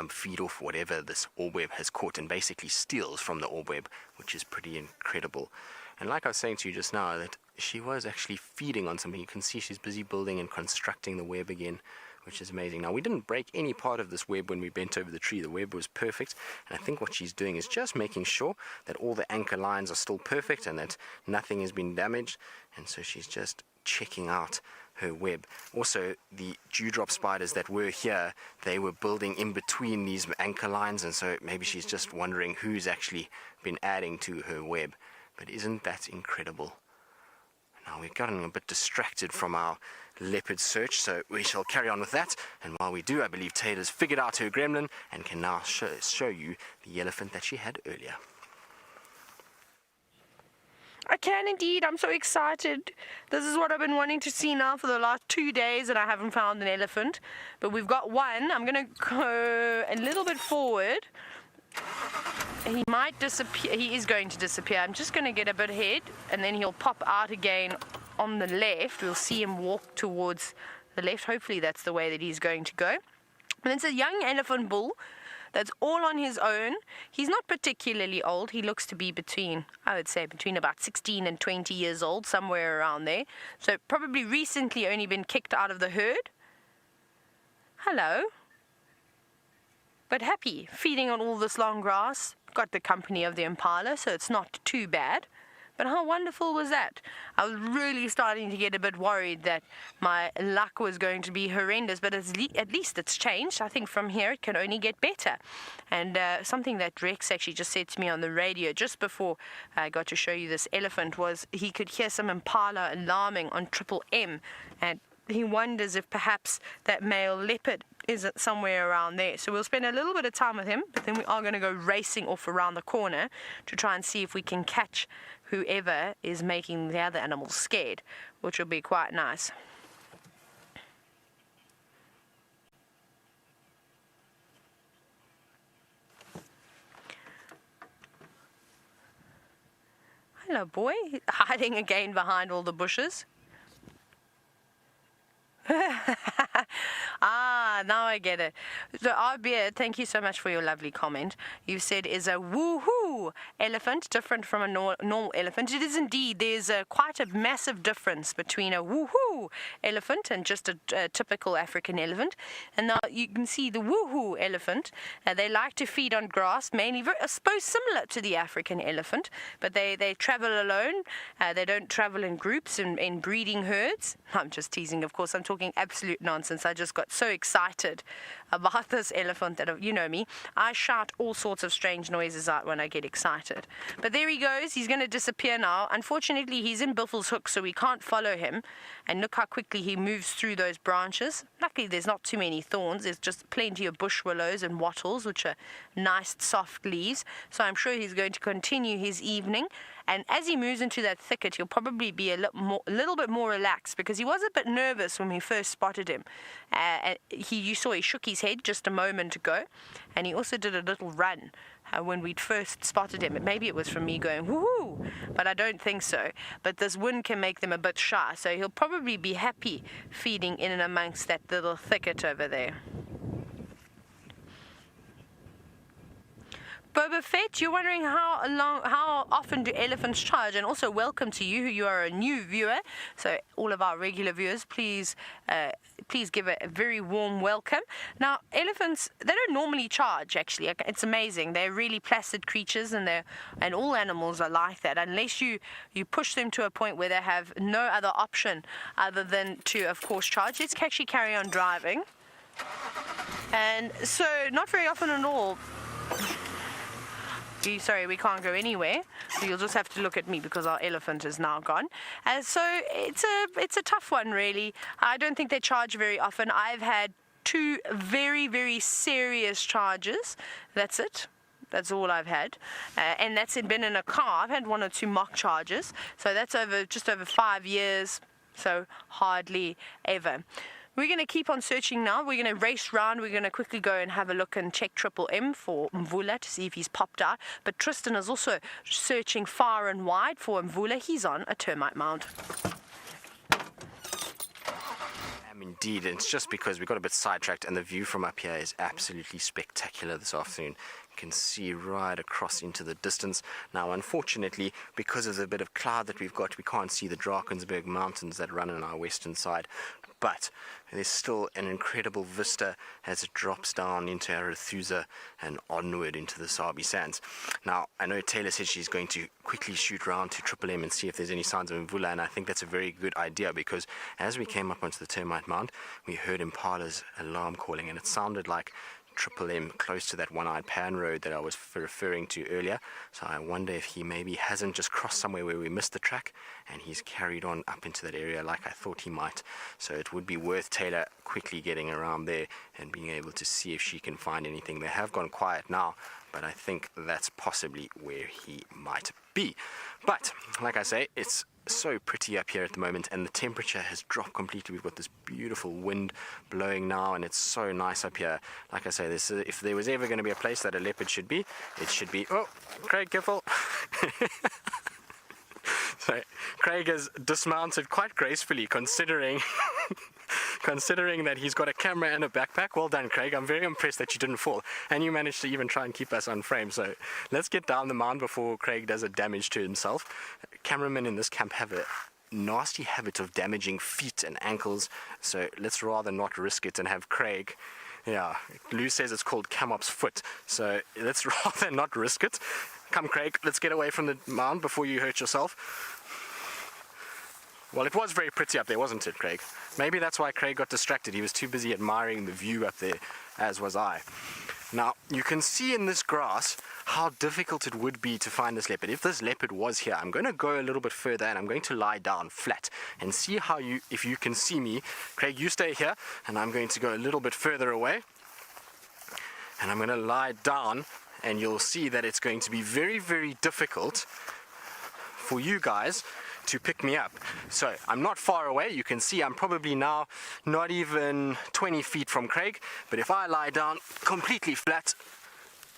feed off whatever this orb-web has caught, and basically steals from the orb-web, which is pretty incredible. And like I was saying to you just now, that she was actually feeding on something. You can see she's busy building and constructing the web again, which is amazing. Now, we didn't break any part of this web when we bent over the tree. The web was perfect, and I think what she's doing is just making sure that all the anchor lines are still perfect and that nothing has been damaged, and so she's just checking out her web. Also, the dewdrop spiders that were here, they were building in between these anchor lines, and so maybe she's just wondering who's actually been adding to her web. But isn't that incredible? Now we've gotten a bit distracted from our leopard search, so we shall carry on with that. And while we do, I believe Taylor's figured out her gremlin and can now show you the elephant that she had earlier. I can indeed. I'm so excited. This is what I've been wanting to see now for the last 2 days, and I haven't found an elephant. But we've got one. I'm going to go a little bit forward. He might disappear. He is going to disappear. I'm just going to get a bit ahead, and then he'll pop out again on the left. We'll see him walk towards the left. Hopefully that's the way that he's going to go. And it's a young elephant bull that's all on his own. He's not particularly old. He looks to be I would say between about 16 and 20 years old, somewhere around there. So probably recently only been kicked out of the herd. Hello. But happy, feeding on all this long grass. Got the company of the impala, so it's not too bad. But how wonderful was that? I was really starting to get a bit worried that my luck was going to be horrendous, but at least it's changed. I think from here it can only get better. And something that Rex actually just said to me on the radio just before I got to show you this elephant was he could hear some impala alarming on Triple M, and he wonders if perhaps that male leopard is somewhere around there. So we'll spend a little bit of time with him, but then we are going to go racing off around the corner to try and see if we can catch whoever is making the other animals scared, which will be quite nice. Hello, boy. Hiding again behind all the bushes. Now I get it. So our beard, thank you so much for your lovely comment. You said is a woohoo elephant, different from a normal elephant. It is indeed. There's quite a massive difference between a woohoo elephant and just a typical African elephant. And now you can see the woohoo elephant. They like to feed on grass, mainly, I suppose, similar to the African elephant, but they travel alone. They don't travel in groups in breeding herds. I'm just teasing, of course. I'm talking absolute nonsense. I just got so excited about this elephant that, you know me, I shout all sorts of strange noises out when I get excited. But there he goes. He's going to disappear now. Unfortunately, he's in Buffelshoek, so we can't follow him. And look how quickly he moves through those branches. Luckily, there's not too many thorns. There's just plenty of bush willows and wattles, which are nice, soft leaves. So I'm sure he's going to continue his evening. And as he moves into that thicket, he'll probably be a little bit more relaxed, because he was a bit nervous when we first spotted him. You saw he shook his head just a moment ago, and he also did a little run when we'd first spotted him. Maybe it was from me going, woohoo, but I don't think so. But this wind can make them a bit shy, so he'll probably be happy feeding in and amongst that little thicket over there. Boba Fett, you're wondering how often do elephants charge? And also welcome to you, who are a new viewer. So all of our regular viewers, please give a very warm welcome. Now, elephants, they don't normally charge, actually. It's amazing. They're really placid creatures, and all animals are like that, unless you push them to a point where they have no other option other than to, of course, charge. Let's actually carry on driving. And so, not very often at all. Sorry, we can't go anywhere, so you'll just have to look at me because our elephant is now gone. So it's a tough one, really. I don't think they charge very often. I've had 2 very, very serious charges. That's it. That's all I've had, and that's been in a car. I've had 1 or 2 mock charges, so that's just over 5 years, so hardly ever. We're going to keep on searching now. We're going to race round. We're going to quickly go and have a look and check Triple M for Mvula to see if he's popped out. But Tristan is also searching far and wide for Mvula. He's on a termite mound. Indeed, and it's just because we got a bit sidetracked, and the view from up here is absolutely spectacular this afternoon. You can see right across into the distance. Now, unfortunately, because of the bit of cloud that we've got, we can't see the Drakensberg mountains that run on our western side. But there's still an incredible vista as it drops down into Arathusa and onward into the Sabi Sands. Now, I know Taylor said she's going to quickly shoot round to Triple M and see if there's any signs of Mvula, and I think that's a very good idea, because as we came up onto the termite mound, we heard Impala's alarm calling, and it sounded like Triple M close to that one-eyed pan road that I was referring to earlier. So I wonder if he maybe hasn't just crossed somewhere where we missed the track and he's carried on up into that area like I thought he might. So it would be worth Taylor quickly getting around there and being able to see if she can find anything. They have gone quiet now, but I think that's possibly where he might be. But like I say, it's so pretty up here at the moment, and the temperature has dropped completely. We've got this beautiful wind blowing now, and it's so nice up here. Like I say, this if there was ever going to be a place that a leopard should be, it should be. Oh, Craig, careful. So Craig has dismounted quite gracefully, considering that he's got a camera and a backpack. Well done, Craig. I'm very impressed that you didn't fall, and you managed to even try and keep us on frame. So let's get down the mound before Craig does a damage to himself. Cameramen in this camp have a nasty habit of damaging feet and ankles, so let's rather not risk it and have Craig. Yeah, Lou says it's called Camop's foot, so let's rather not risk it. Come, Craig, let's get away from the mound before you hurt yourself. Well, it was very pretty up there, wasn't it, Craig? Maybe that's why Craig got distracted. He was too busy admiring the view up there, as was I. Now, you can see in this grass how difficult it would be to find this leopard. If this leopard was here, I'm going to go a little bit further and I'm going to lie down flat and see if you can see me. Craig, you stay here, and I'm going to go a little bit further away. And I'm going to lie down, and you'll see that it's going to be very, very difficult for you guys to pick me up. So I'm not far away. You can see I'm probably now not even 20 feet from Craig, but if I lie down completely flat,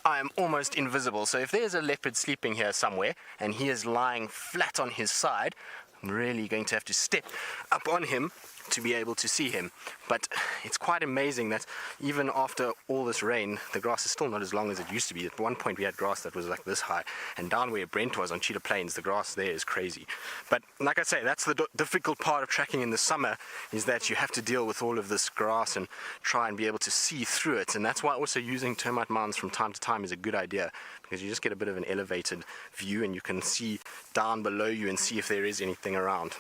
I am almost invisible. So if there's a leopard sleeping here somewhere and he is lying flat on his side, I'm really going to have to step up on him to be able to see him. But it's quite amazing that even after all this rain, the grass is still not as long as it used to be. At one point we had grass that was like this high, and down where Brent was on Cheetah Plains, the grass there is crazy. But like I say, that's the difficult part of tracking in the summer, is that you have to deal with all of this grass and try and be able to see through it. And that's why also using termite mounds from time to time is a good idea, because you just get a bit of an elevated view and you can see down below you and see if there is anything around.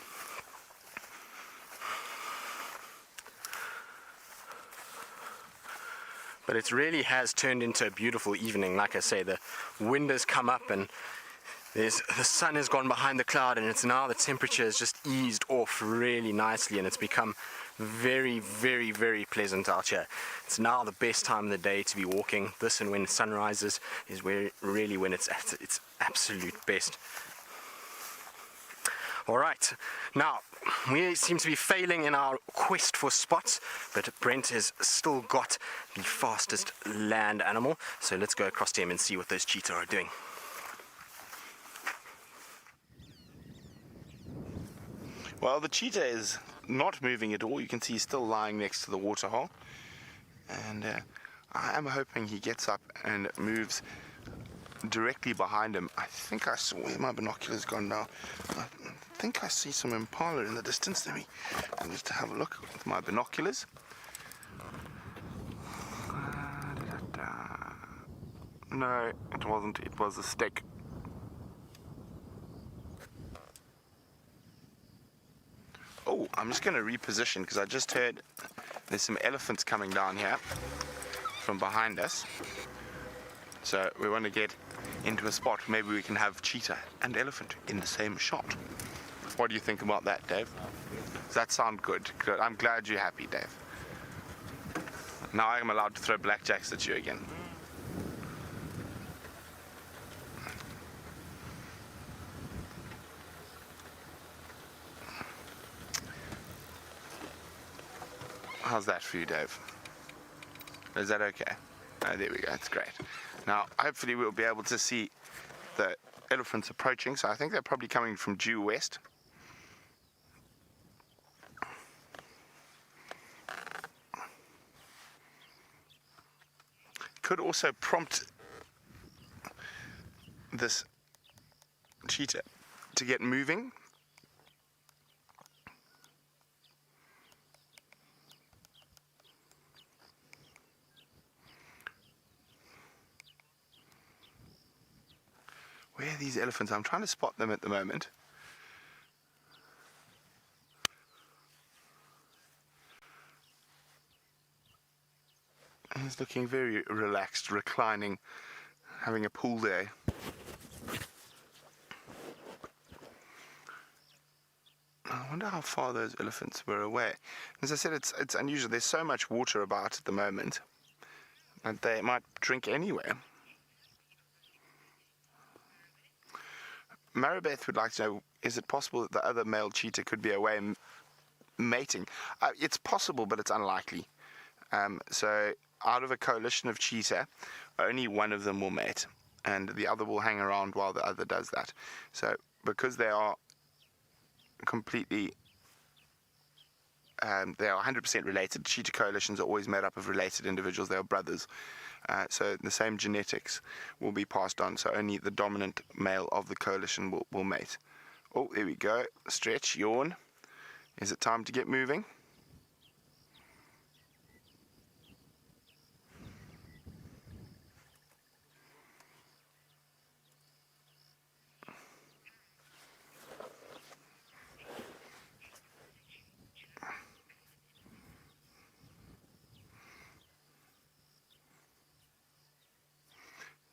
But it really has turned into a beautiful evening. Like I say, the wind has come up and the sun has gone behind the cloud, and it's now the temperature has just eased off really nicely, and it's become very, very, very pleasant out here. It's now the best time of the day to be walking. This and when the sun rises is when it's at its absolute best. Alright, now we seem to be failing in our quest for spots, but Brent has still got the fastest land animal, so let's go across to him and see what those cheetah are doing. Well, the cheetah is not moving at all. You can see he's still lying next to the waterhole, and I am hoping he gets up and moves directly behind him. I think I saw where my binoculars gone now. I think I see some impala in the distance. Let me just have a look with my binoculars. No, it wasn't. It was a stick. Oh, I'm just going to reposition because I just heard there's some elephants coming down here from behind us. So we want to get into a spot. Maybe we can have cheetah and elephant in the same shot. What do you think about that, Dave? Does that sound good? Good. I'm glad you're happy, Dave. Now I'm allowed to throw blackjacks at you again. How's that for you, Dave? Is that okay? Oh, there we go. That's great. Now, hopefully we'll be able to see the elephants approaching. So I think they're probably coming from due west. Could also prompt this cheetah to get moving. Where are these elephants? I'm trying to spot them at the moment. He's looking very relaxed, reclining, having a pool day. I wonder how far those elephants were away. As I said, it's unusual. There's so much water about at the moment that they might drink anywhere. Maribeth would like to know, is it possible that the other male cheetah could be away mating? It's possible, but it's unlikely. So out of a coalition of cheetah, only one of them will mate, and the other will hang around while the other does that. So because they are completely, they are 100% related. Cheetah coalitions are always made up of related individuals. They are brothers. So the same genetics will be passed on. So only the dominant male of the coalition will mate. Oh, there we go. Stretch, yawn. Is it time to get moving?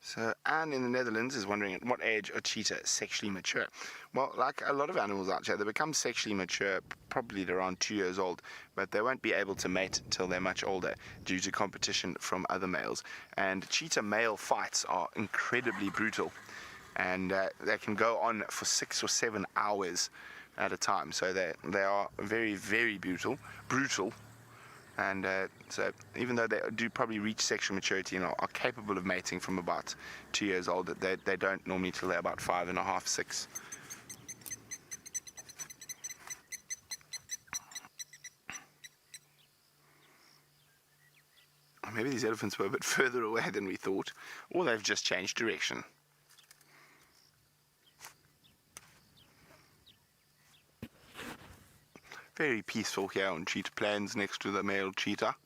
So Anne in the Netherlands is wondering, at what age are cheetah sexually mature? Well, like a lot of animals out there, they become sexually mature probably at around 2 years old, but they won't be able to mate until they're much older due to competition from other males. And cheetah male fights are incredibly brutal, and they can go on for 6 or 7 hours at a time. So they are very, very brutal. And so even though they do probably reach sexual maturity and are capable of mating from about 2 years old, they don't normally till they're about 5.5, 6. Maybe these elephants were a bit further away than we thought, or they've just changed direction. Very peaceful here on cheetah plains next to the male cheetah.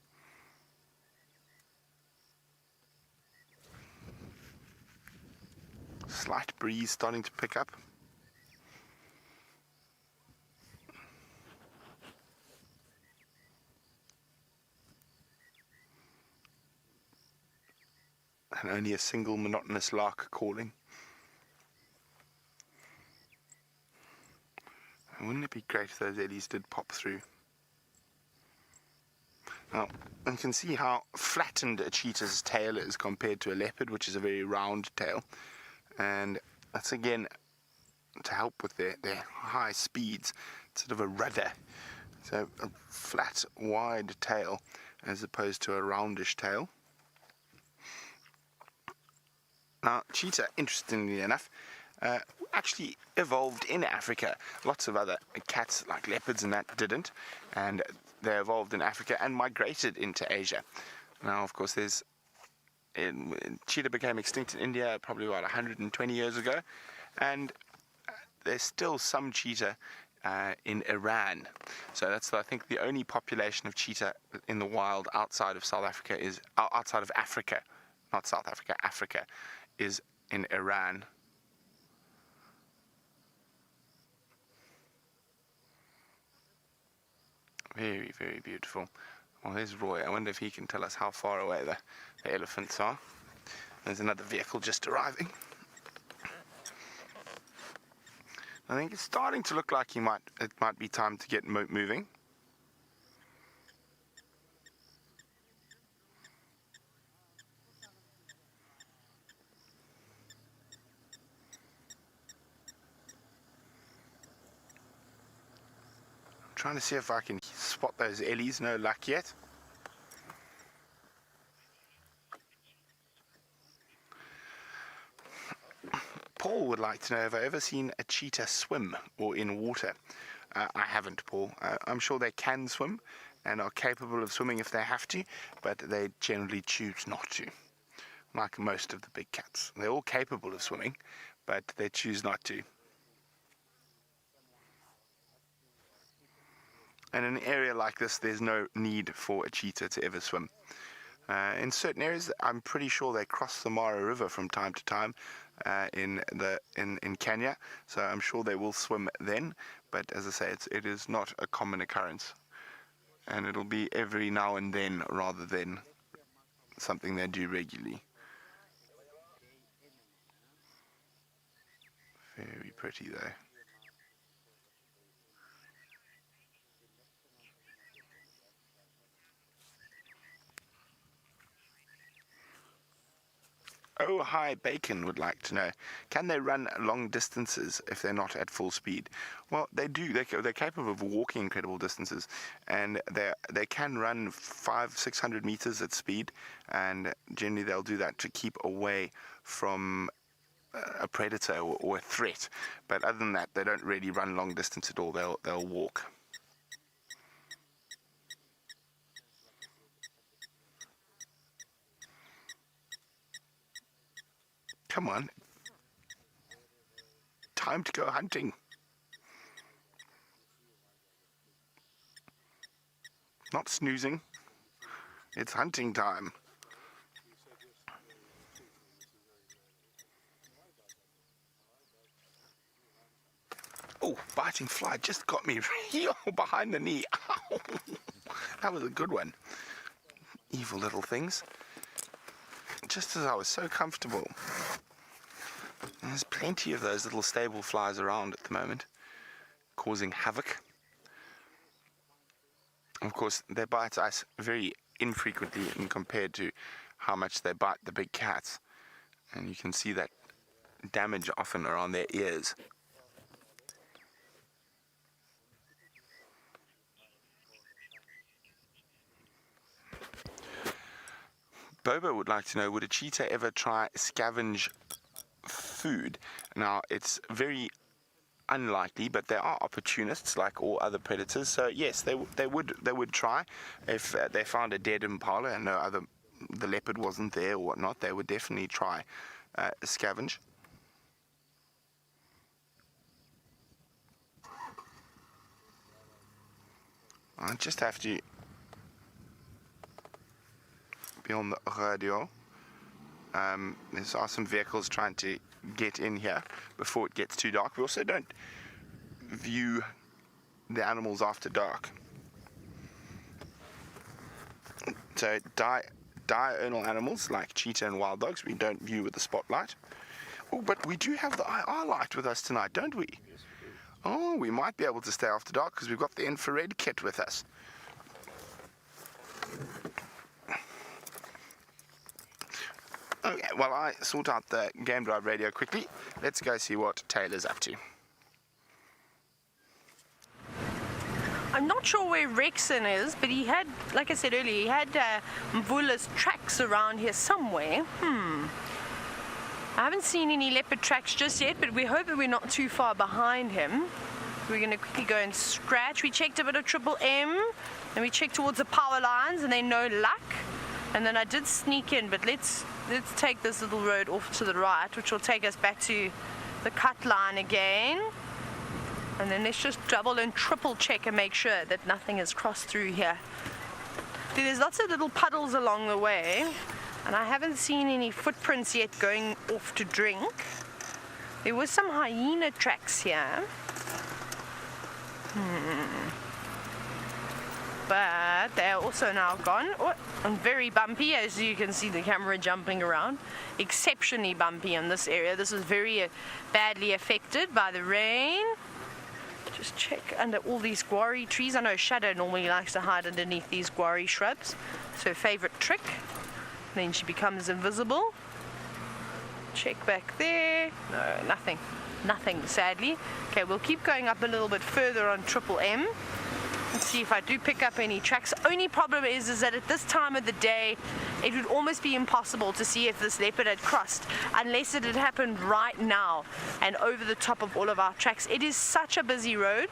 Slight breeze starting to pick up. And only a single monotonous lark calling. Wouldn't it be great if those eddies did pop through? Now, you can see how flattened a cheetah's tail is compared to a leopard, which is a very round tail. And that's again to help with their high speeds. It's sort of a rudder. So a flat, wide tail as opposed to a roundish tail. Now, cheetah, interestingly enough, actually evolved in Africa. Lots of other cats like leopards and that didn't, and they evolved in Africa and migrated into Asia. Now, of course, cheetah became extinct in India probably about 120 years ago, and there's still some cheetah in Iran. So that's, I think, the only population of cheetah in the wild outside of South Africa is outside of Africa, not South Africa. Africa is in Iran. Very, very beautiful. Well, there's Roy. I wonder if he can tell us how far away the elephants are. There's another vehicle just arriving. I think it's starting to look like it might be time to get moving. Trying to see if I can spot those ellies. No luck yet. Paul would like to know if I've ever seen a cheetah swim or in water. I haven't, Paul. I'm sure they can swim and are capable of swimming if they have to, but they generally choose not to, like most of the big cats. They're all capable of swimming, but they choose not to. And in an area like this, there's no need for a cheetah to ever swim. In certain areas, I'm pretty sure they cross the Mara River from time to time in Kenya, so I'm sure they will swim then. But as I say, it is not a common occurrence, and it'll be every now and then rather than something they do regularly. Very pretty though. Oh, hi, Bacon would like to know, can they run long distances if they're not at full speed? Well, they do. They're capable of walking incredible distances, and they can run 500-600 meters at speed, and generally they'll do that to keep away from a predator or a threat. But other than that, they don't really run long distance at all. They'll walk. Come on. Time to go hunting. Not snoozing. It's hunting time. Oh, biting fly just got me behind the knee. Ow. That was a good one. Evil little things. Just as I was so comfortable. And there's plenty of those little stable flies around at the moment, causing havoc. Of course, they bite us very infrequently in compared to how much they bite the big cats. And you can see that damage often around their ears. Bobo would like to know, would a cheetah ever try scavenge food? Now, it's very unlikely, but there are opportunists like all other predators. So yes, they would try if they found a dead impala and the leopard wasn't there or whatnot. They would definitely try scavenge. I just have to be on the radio. There's some vehicles trying to get in here before it gets too dark. We also don't view the animals after dark. So diurnal animals like cheetah and wild dogs we don't view with the spotlight. Oh, but we do have the IR light with us tonight, don't we? Oh, we might be able to stay after dark because we've got the infrared kit with us. Okay, while I sort out the game drive radio quickly, let's go see what Taylor's up to. I'm not sure where Rexon is, but he had, like I said earlier, he had Mvula's tracks around here somewhere. I haven't seen any leopard tracks just yet, but we're hoping we're not too far behind him. We're going to quickly go and scratch. We checked a bit of Triple M, and we checked towards the power lines, and then no luck. And then I did sneak in, but let's take this little road off to the right, which will take us back to the cut line again. And then let's just double and triple check and make sure that nothing has crossed through here. There's lots of little puddles along the way, and I haven't seen any footprints yet going off to drink. There was some hyena tracks here. But they are also now gone. Oh, and very bumpy, as you can see the camera jumping around. Exceptionally bumpy in this area. This is very badly affected by the rain. Just check under all these guarri trees. I know Shadow normally likes to hide underneath these guarri shrubs. It's her favorite trick. Then she becomes invisible. Check back there. No, nothing. Nothing, sadly. Okay, we'll keep going up a little bit further on Triple M. Let's see if I do pick up any tracks. Only problem is that at this time of the day, it would almost be impossible to see if this leopard had crossed unless it had happened right now and over the top of all of our tracks. It is such a busy road.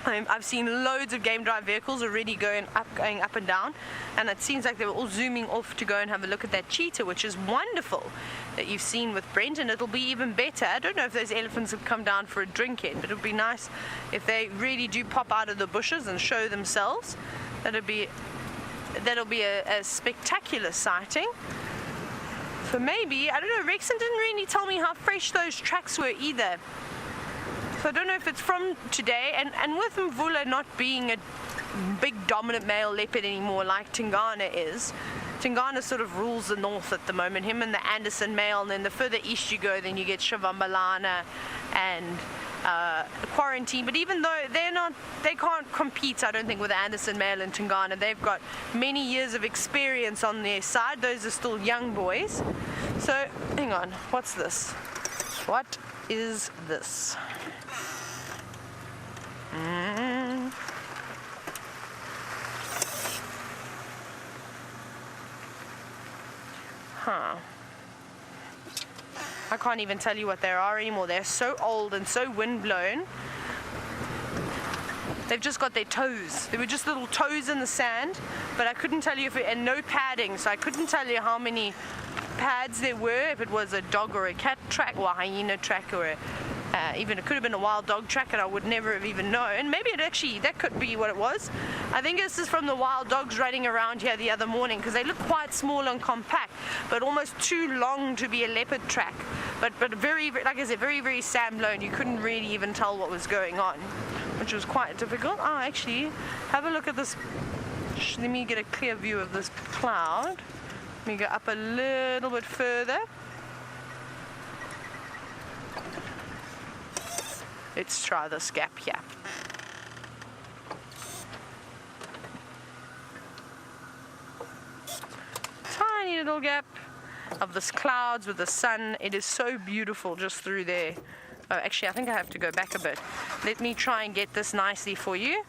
I've seen loads of game drive vehicles already going up and down, and it seems like they were all zooming off to go and have a look at that cheetah, which is wonderful that you've seen with Brent, and it'll be even better. I don't know if those elephants have come down for a drink yet, but it would be nice if they really do pop out of the bushes and show themselves. That'll be a spectacular sighting. So maybe, I don't know, Rexon didn't really tell me how fresh those tracks were either. So I don't know if it's from today, and with Mvula not being a big dominant male leopard anymore like Tingana is, Tingana sort of rules the north at the moment, him and the Anderson male, and then the further east you go, then you get Shivambalana and Quarantine. But even though they can't compete, I don't think, with the Anderson male and Tingana. They've got many years of experience on their side. Those are still young boys. So hang on, what's this? What is this? Huh. I can't even tell you what they are anymore. They're so old and so windblown. They've just got their toes. They were just little toes in the sand, but I couldn't tell you and no padding, so I couldn't tell you how many pads there were, if it was a dog or a cat track or a hyena track or even it could have been a wild dog track, and I would never have even known. Maybe that could be what it was. I think this is from the wild dogs running around here the other morning, because they look quite small and compact, but almost too long to be a leopard track. But very, like I said, very, very sand-blown. You couldn't really even tell what was going on, which was quite difficult. Oh, actually, have a look at this. Let me get a clear view of this cloud. Let me go up a little bit further. Let's try this gap here. Tiny little gap of this clouds with the sun. It is so beautiful just through there. Oh, actually, I think I have to go back a bit. Let me try and get this nicely for you.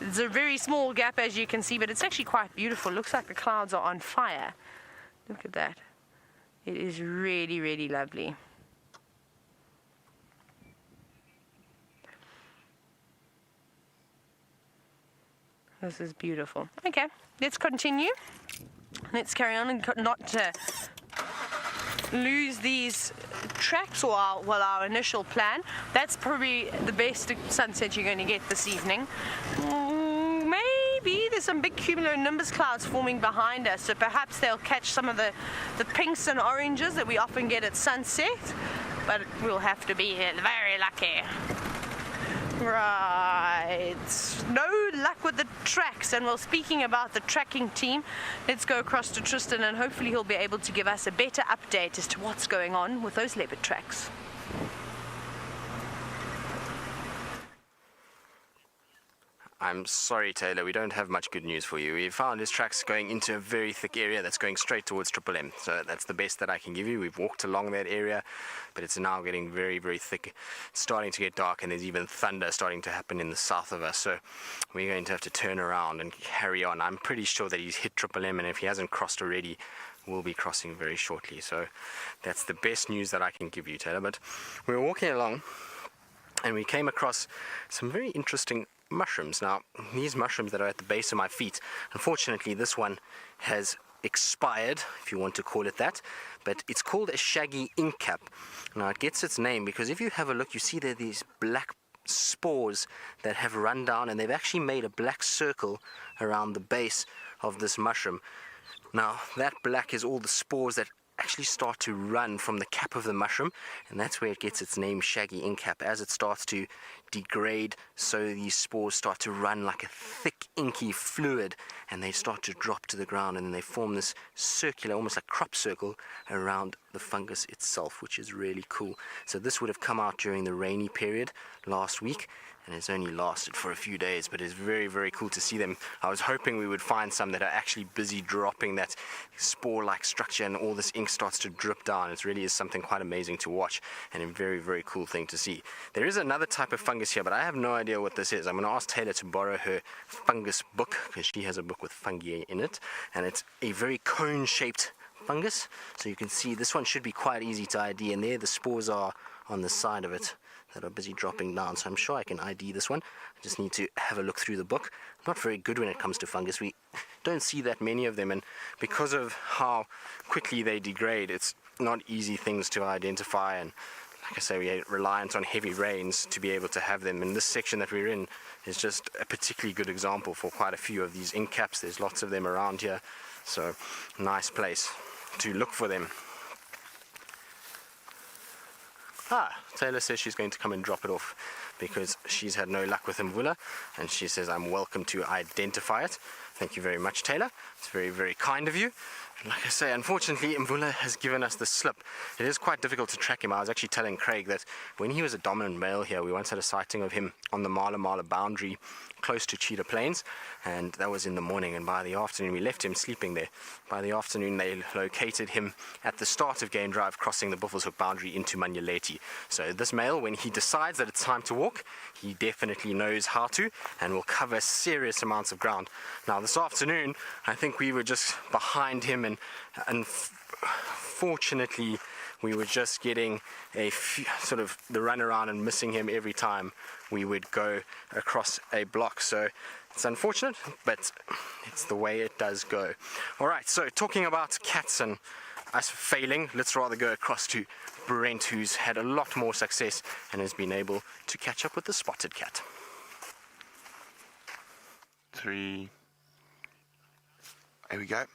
It's a very small gap, as you can see, but it's actually quite beautiful. Looks like the clouds are on fire. Look at that. It is really, really lovely. This is beautiful. Okay, let's continue. Let's carry on and not lose these tracks or our initial plan. That's probably the best sunset you're going to get this evening. Maybe there's some big cumulonimbus clouds forming behind us, so perhaps they'll catch some of the pinks and oranges that we often get at sunset, but we'll have to be very lucky. Right, no luck with the tracks. And well, speaking about the tracking team, let's go across to Tristan, and hopefully he'll be able to give us a better update as to what's going on with those leopard tracks. I'm sorry, Taylor, we don't have much good news for you. We found his tracks going into a very thick area that's going straight towards Triple M. So that's the best that I can give you. We've walked along that area, but it's now getting very, very thick. It's starting to get dark, and there's even thunder starting to happen in the south of us. So we're going to have to turn around and carry on. I'm pretty sure that he's hit Triple M, and if he hasn't crossed already, we'll be crossing very shortly. So that's the best news that I can give you, Taylor. But we were walking along, and we came across some very interesting mushrooms. Now, these mushrooms that are at the base of my feet, unfortunately this one has expired, if you want to call it that, but it's called a shaggy inkcap. Now, it gets its name because if you have a look, you see there are these black spores that have run down, and they've actually made a black circle around the base of this mushroom. Now, that black is all the spores that actually start to run from the cap of the mushroom, and that's where it gets its name, shaggy inkcap. As it starts to degrade, so these spores start to run like a thick inky fluid, and they start to drop to the ground, and then they form this circular, almost like crop circle around the fungus itself, which is really cool. So this would have come out during the rainy period last week, and it's only lasted for a few days, but it's very, very cool to see them. I was hoping we would find some that are actually busy dropping that spore-like structure, and all this ink starts to drip down. It really is something quite amazing to watch, and a very, very cool thing to see. There is another type of fungus here, but I have no idea what this is. I'm going to ask Taylor to borrow her fungus book, because she has a book with fungi in it, and it's a very cone-shaped fungus. So you can see this one should be quite easy to ID, and there the spores are on the side of it that are busy dropping down, so I'm sure I can ID this one. I just need to have a look through the book. I'm not very good when it comes to fungus. We don't see that many of them, and because of how quickly they degrade, it's not easy things to identify, and like I say, we're reliant on heavy rains to be able to have them. And this section that we're in is just a particularly good example for quite a few of these ink caps. There's lots of them around here, so nice place to look for them. Taylor says she's going to come and drop it off because she's had no luck with Mvula, and she says I'm welcome to identify it. Thank you very much, Taylor. It's very, very kind of you. Like I say, unfortunately, Mvula has given us the slip. It is quite difficult to track him. I was actually telling Craig that when he was a dominant male here, we once had a sighting of him on the Mala Mala boundary close to Cheetah Plains, and that was in the morning, and by the afternoon we left him sleeping there. By the afternoon they located him at the start of Game Drive, crossing the Buffelshoek boundary into Manyaleti. So this male, when he decides that it's time to walk, he definitely knows how to and will cover serious amounts of ground. Now this afternoon I think we were just behind him, and unfortunately we were just getting a sort of the run around and missing him every time we would go across a block. So it's unfortunate, but it's the way it does go. Alright, so talking about cats and us failing, let's rather go across to Brent, who's had a lot more success and has been able to catch up with the spotted cat. 3. There we go.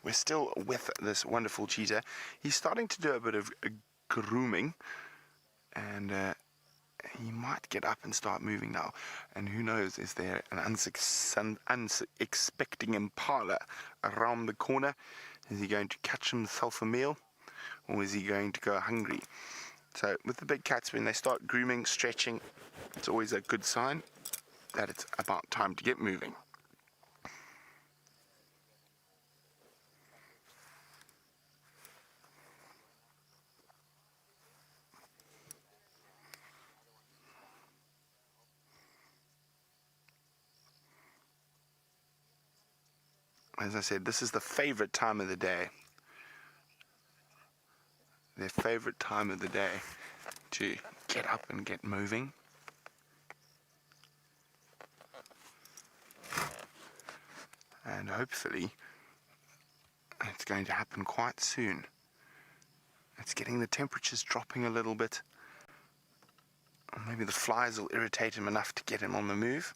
We're still with this wonderful cheetah. He's starting to do a bit of grooming, and he might get up and start moving now. And who knows, is there an unexpecting impala around the corner? Is he going to catch himself a meal, or is he going to go hungry? So with the big cats, when they start grooming, stretching, it's always a good sign that it's about time to get moving. As I said, this is the favorite time of the day. Their favorite time of the day to get up and get moving. And hopefully it's going to happen quite soon. It's getting the temperatures dropping a little bit. Or maybe the flies will irritate him enough to get him on the move.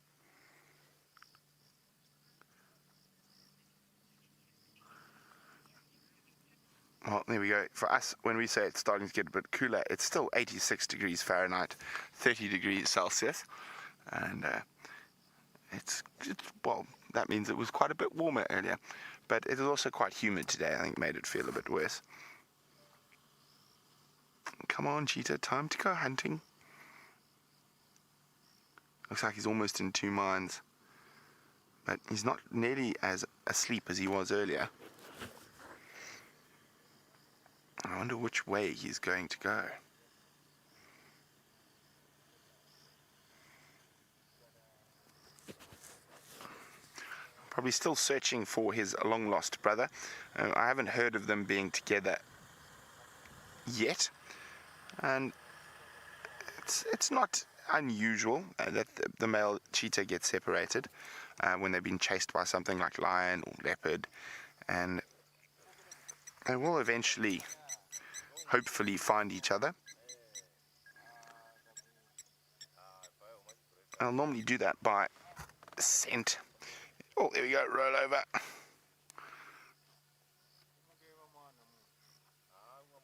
Well, there we go. For us, when we say it's starting to get a bit cooler, it's still 86 degrees Fahrenheit, 30 degrees Celsius. And well, that means it was quite a bit warmer earlier. But it was also quite humid today. I think made it feel a bit worse. Come on, cheetah, time to go hunting. Looks like he's almost in two minds. But he's not nearly as asleep as he was earlier. I wonder which way he's going to go. Probably still searching for his long-lost brother. I haven't heard of them being together yet, and it's not unusual that the male cheetah gets separated when they've been chased by something like lion or leopard, and they will eventually hopefully find each other. I'll normally do that by scent. Oh, there we go, roll over.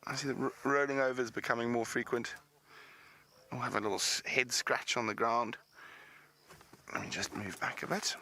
I see the rolling over is becoming more frequent. I'll have a little head scratch on the ground. Let me just move back a bit.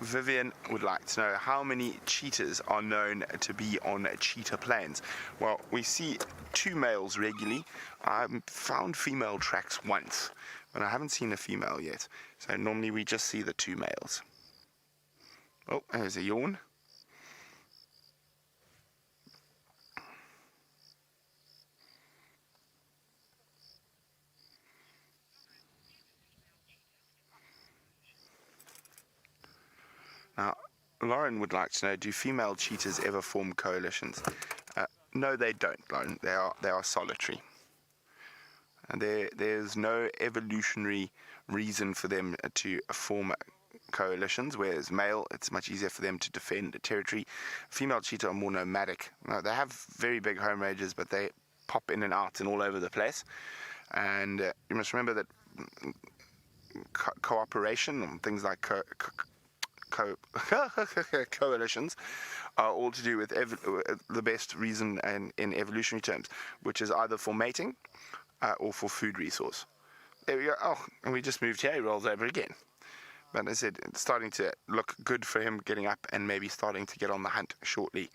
Vivian would like to know how many cheetahs are known to be on Cheetah Plains. Well, we see two males regularly. I've found female tracks once, but I haven't seen a female yet. So normally we just see the two males. Oh, there's a yawn. Now, Lauren would like to know, do female cheetahs ever form coalitions? No, they don't, Lauren. They are solitary. And there's no evolutionary reason for them to form coalitions, whereas male, it's much easier for them to defend a territory. Female cheetah are more nomadic. Now, they have very big home ranges, but they pop in and out and all over the place. And you must remember that cooperation, and things like coalitions, are all to do with the best reason in evolutionary terms, which is either for mating or for food resource. There we go. Oh, and we just moved here. He rolls over again. But as I said, it's starting to look good for him getting up and maybe starting to get on the hunt shortly.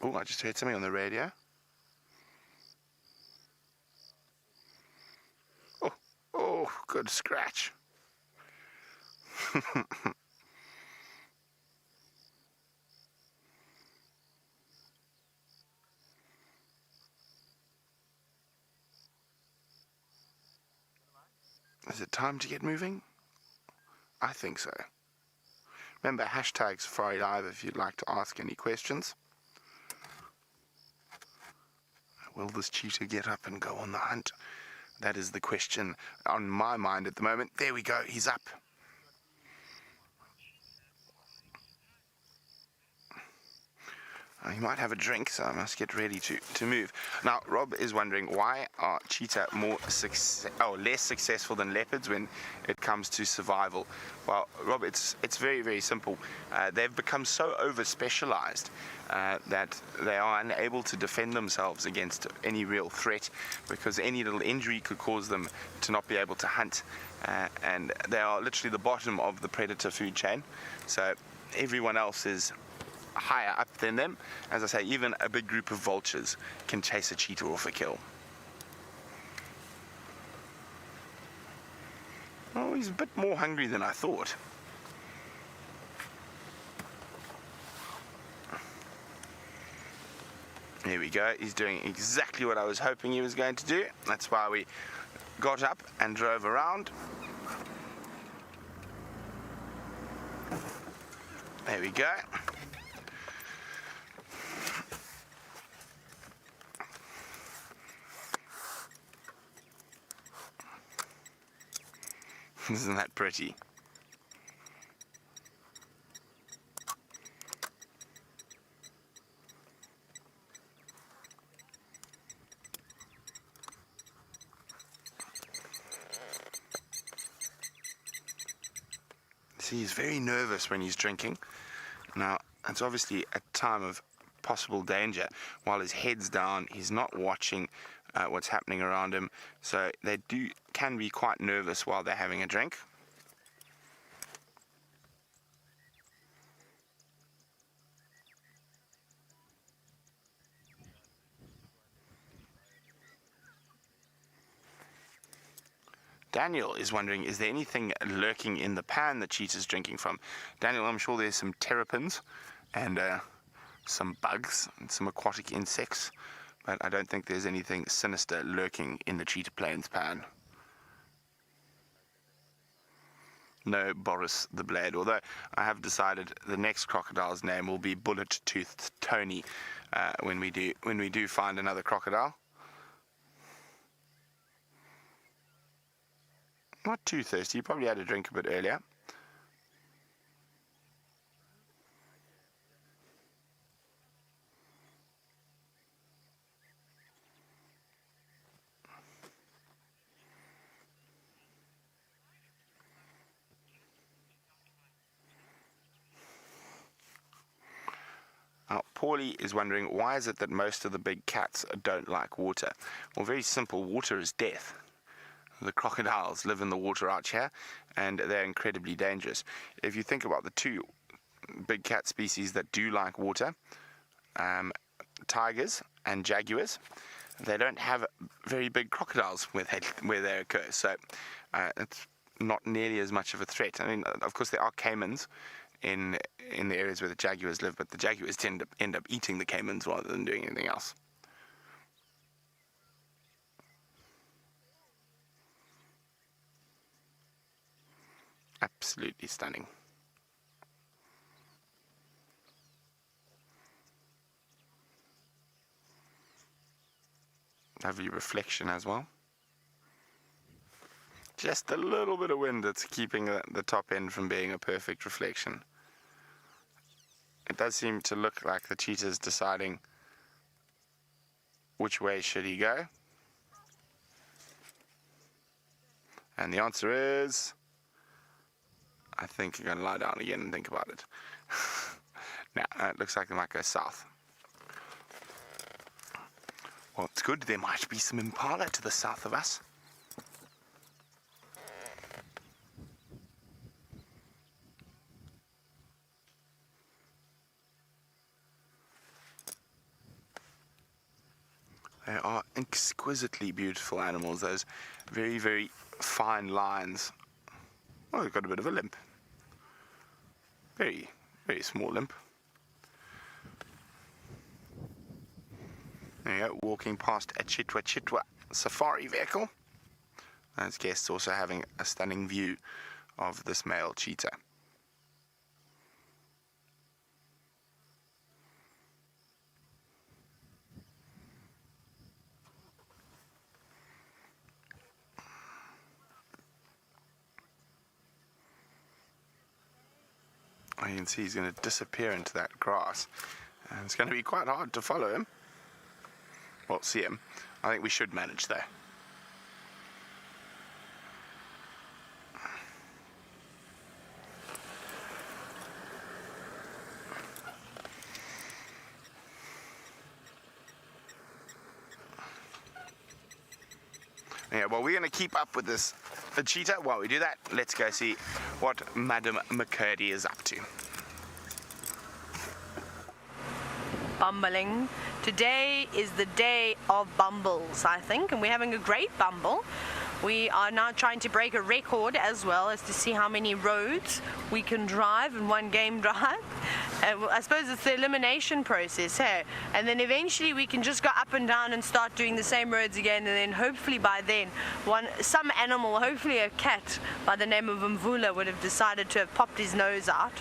Oh, I just heard something on the radio. Oh, good scratch. Is it time to get moving? I think so. Remember, hashtag safariLIVE if you'd like to ask any questions. Will this cheetah get up and go on the hunt? That is the question on my mind at the moment. There we go, he's up. He might have a drink, so I must get ready to move. Now, Rob is wondering, why are cheetah less successful than leopards when it comes to survival? Well, Rob, it's very, very simple. They've become so over-specialized that they are unable to defend themselves against any real threat, because any little injury could cause them to not be able to hunt. And they are literally the bottom of the predator food chain. So everyone else is higher up than them. As I say, even a big group of vultures can chase a cheetah off a kill. Oh, he's a bit more hungry than I thought. There we go. He's doing exactly what I was hoping he was going to do. That's why we got up and drove around. There we go. Isn't that pretty? See, he's very nervous when he's drinking. Now, it's obviously a time of possible danger. While his head's down, he's not watching what's happening around him, so they can be quite nervous while they're having a drink. Daniel is wondering, is there anything lurking in the pan that cheetah's drinking from? Daniel, I'm sure there's some terrapins and some bugs and some aquatic insects, but I don't think there's anything sinister lurking in the cheetah plains pan. No Boris the Blade, although I have decided the next crocodile's name will be Bullet-Toothed Tony when we do find another crocodile. Not too thirsty, you probably had a drink a bit earlier. Now, Paulie is wondering, why is it that most of the big cats don't like water? Well, very simple, water is death. The crocodiles live in the water out here, and they're incredibly dangerous. If you think about the two big cat species that do like water, tigers and jaguars, they don't have very big crocodiles where they occur, so it's not nearly as much of a threat. I mean, of course, there are caimans in the areas where the jaguars live, but the jaguars tend to end up eating the caimans rather than doing anything else. Absolutely stunning. Lovely reflection as well. just a little bit of wind that's keeping the top end from being a perfect reflection. It does seem to look like the cheetah's deciding which way should he go. And the answer is, I think you're going to lie down again and think about it. Now, it looks like they might go south. Well, it's good. There might be some impala to the south of us. They are exquisitely beautiful animals, those very, very fine lines. Oh, they've got a bit of a limp. Very, very small limp. There you go, walking past a Chitwa safari vehicle. As guests also having a stunning view of this male cheetah. You can see he's going to disappear into that grass, and it's going to be quite hard to follow him. Well, see him. I think we should manage though. Yeah, well, we're going to keep up with this cheetah. While we do that, let's go see what Madam McCurdy is up to. Bumbling. Today is the day of bumbles, I think, and we're having a great bumble. We are now trying to break a record as well as to see how many roads we can drive in one game drive. I suppose it's the elimination process, hey? And then eventually we can just go up and down and start doing the same roads again, and then hopefully by then some animal, hopefully a cat by the name of Mvula, would have decided to have popped his nose out.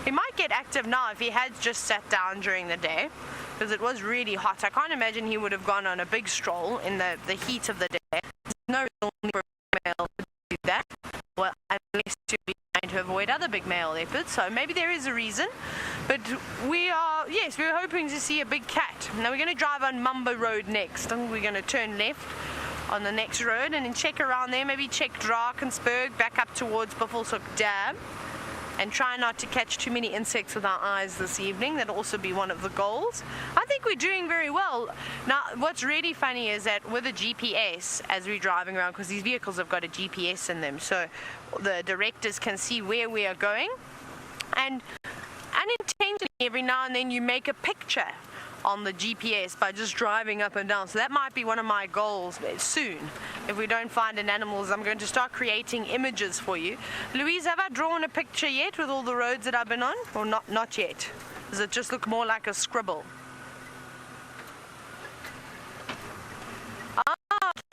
He might get active now if he had just sat down during the day, because it was really hot. I can't imagine he would have gone on a big stroll in the heat of the day. There's no real need for a male to do that, well, unless you're trying to avoid other big male leopards, so maybe there is a reason. But we're hoping to see a big cat. Now we're going to drive on Mumba Road next, and we're going to turn left on the next road and then check around there, maybe check Drakensberg back up towards Buffelshoek Dam, and try not to catch too many insects with our eyes this evening. That'll also be one of the goals. I think we're doing very well. Now, what's really funny is that with a GPS, as we're driving around, because these vehicles have got a GPS in them, so the directors can see where we are going, and unintentionally every now and then you make a picture on the GPS by just driving up and down. So that might be one of my goals soon. If we don't find an animal, I'm going to start creating images for you. Louise, have I drawn a picture yet with all the roads that I've been on? Or not yet? Does it just look more like a scribble?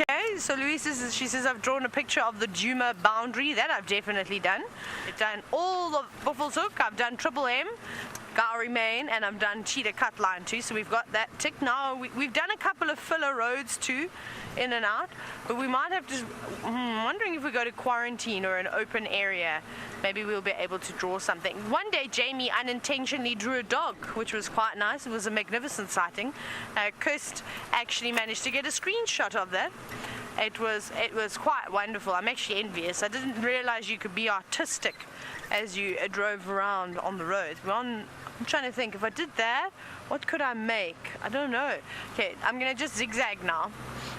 Okay, so Louise she says I've drawn a picture of the Djuma boundary. That I've definitely done. I've done all of Buffelshoek. I've done Triple M, Gowrie Main, and I've done Cheetah Cut Line too. So we've got that tick. Now we've done a couple of filler roads too, in and out. But we might have to. Wondering if we go to quarantine or an open area, maybe we'll be able to draw something. One day Jamie unintentionally drew a dog, which was quite nice. It was a magnificent sighting. Kirst actually managed to get a screenshot of that. It was quite wonderful. I'm actually envious. I didn't realize you could be artistic as you drove around on the roads. I'm trying to think, if I did that, what could I make? I don't know. Okay, I'm gonna just zigzag now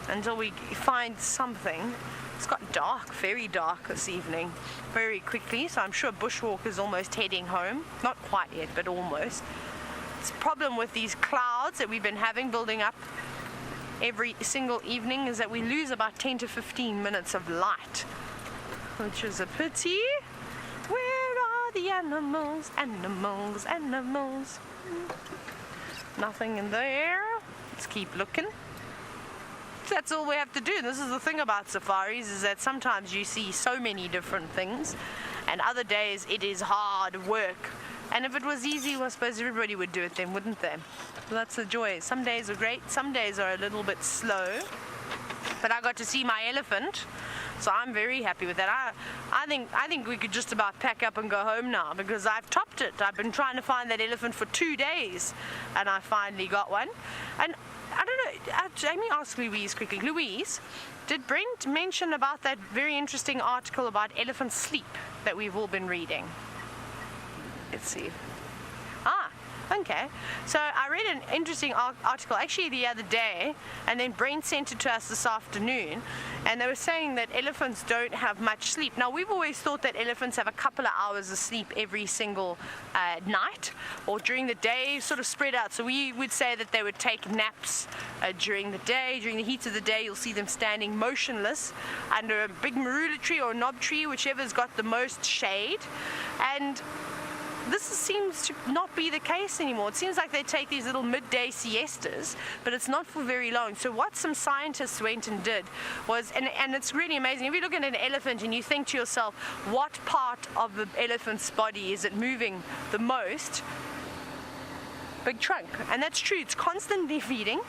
until we find something. It's got dark, very dark this evening, very quickly, so I'm sure Bushwalk is almost heading home. Not quite yet, but almost. It's a problem with these clouds that we've been having building up every single evening is that we lose about 10 to 15 minutes of light, which is a pity. Where are the animals? Animals, animals. Nothing in there. Let's keep looking. That's all we have to do. This is the thing about safaris, is that sometimes you see so many different things, and other days it is hard work. And if it was easy, well, I suppose everybody would do it then, wouldn't they? Well, that's the joy. Some days are great, some days are a little bit slow. But I got to see my elephant, So I'm very happy with that. I think we could just about pack up and go home now, because I've topped it. I've been trying to find that elephant for 2 days, and I finally got one. And I don't know, let me ask Louise quickly. Louise, did Brent mention about that very interesting article about elephant sleep that we've all been reading? Let's see. Okay, so I read an interesting article actually the other day, and then Brent sent it to us this afternoon, and they were saying that elephants don't have much sleep. Now, we've always thought that elephants have a couple of hours of sleep every single night, or during the day, sort of spread out. So we would say that they would take naps during the day. During the heat of the day, you'll see them standing motionless under a big marula tree or a knob tree, whichever's got the most shade. And this seems to not be the case anymore. It seems like they take these little midday siestas, but it's not for very long. So what some scientists went and did was, and it's really amazing, if you look at an elephant and you think to yourself, what part of the elephant's body is it moving the most? Big trunk. And that's true, it's constantly feeding.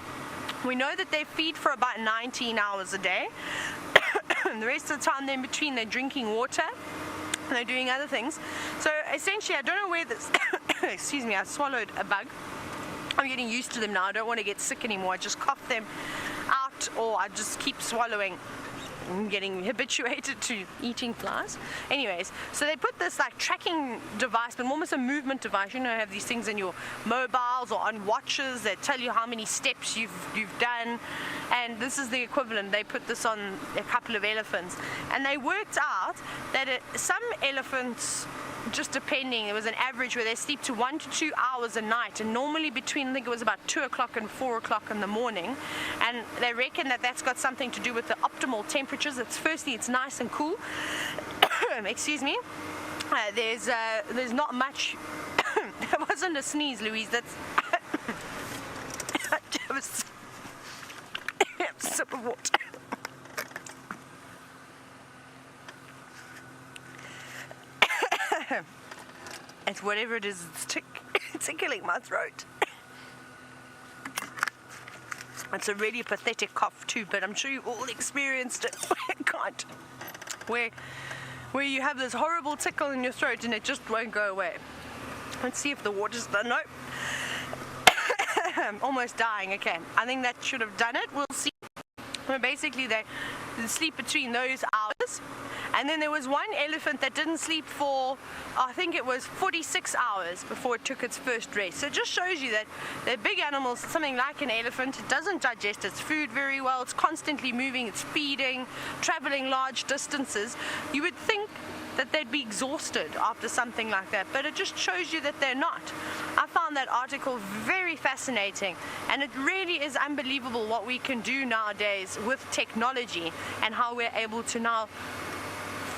We know that they feed for about 19 hours a day. And the rest of the time they're in between, they're drinking water. They're doing other things. So essentially, I don't know where this excuse me, I swallowed a bug. I'm getting used to them now. I don't want to get sick anymore. I just cough them out, or I just keep swallowing. I'm getting habituated to eating flies. Anyways, so they put this like tracking device, but almost a movement device. You know, have these things in your mobiles or on watches that tell you how many steps you've done, and this is the equivalent. They put this on a couple of elephants, and they worked out that some elephants, just depending, it was an average where they sleep to 1 to 2 hours a night, and normally between, I think it was about 2 o'clock and 4 o'clock in the morning. And they reckon that that's got something to do with the optimal temperatures. Firstly, it's nice and cool. Excuse me. There's not much. That wasn't a sneeze, Louise. That's have a sip of water. It's whatever it is, it's tickling my throat. It's a really pathetic cough too, but I'm sure you've all experienced it. Where you have this horrible tickle in your throat and it just won't go away. Let's see if the water's done. Nope. I'm almost dying. Okay, I think that should have done it. We'll see. Basically, they sleep between those hours. And then there was one elephant that didn't sleep for, I think it was 46 hours before it took its first rest. So it just shows you that they're big animals, something like an elephant. It doesn't digest its food very well. It's constantly moving, it's feeding, traveling large distances. You would think that they'd be exhausted after something like that, but it just shows you that they're not. I found that article very fascinating, and it really is unbelievable what we can do nowadays with technology and how we're able to now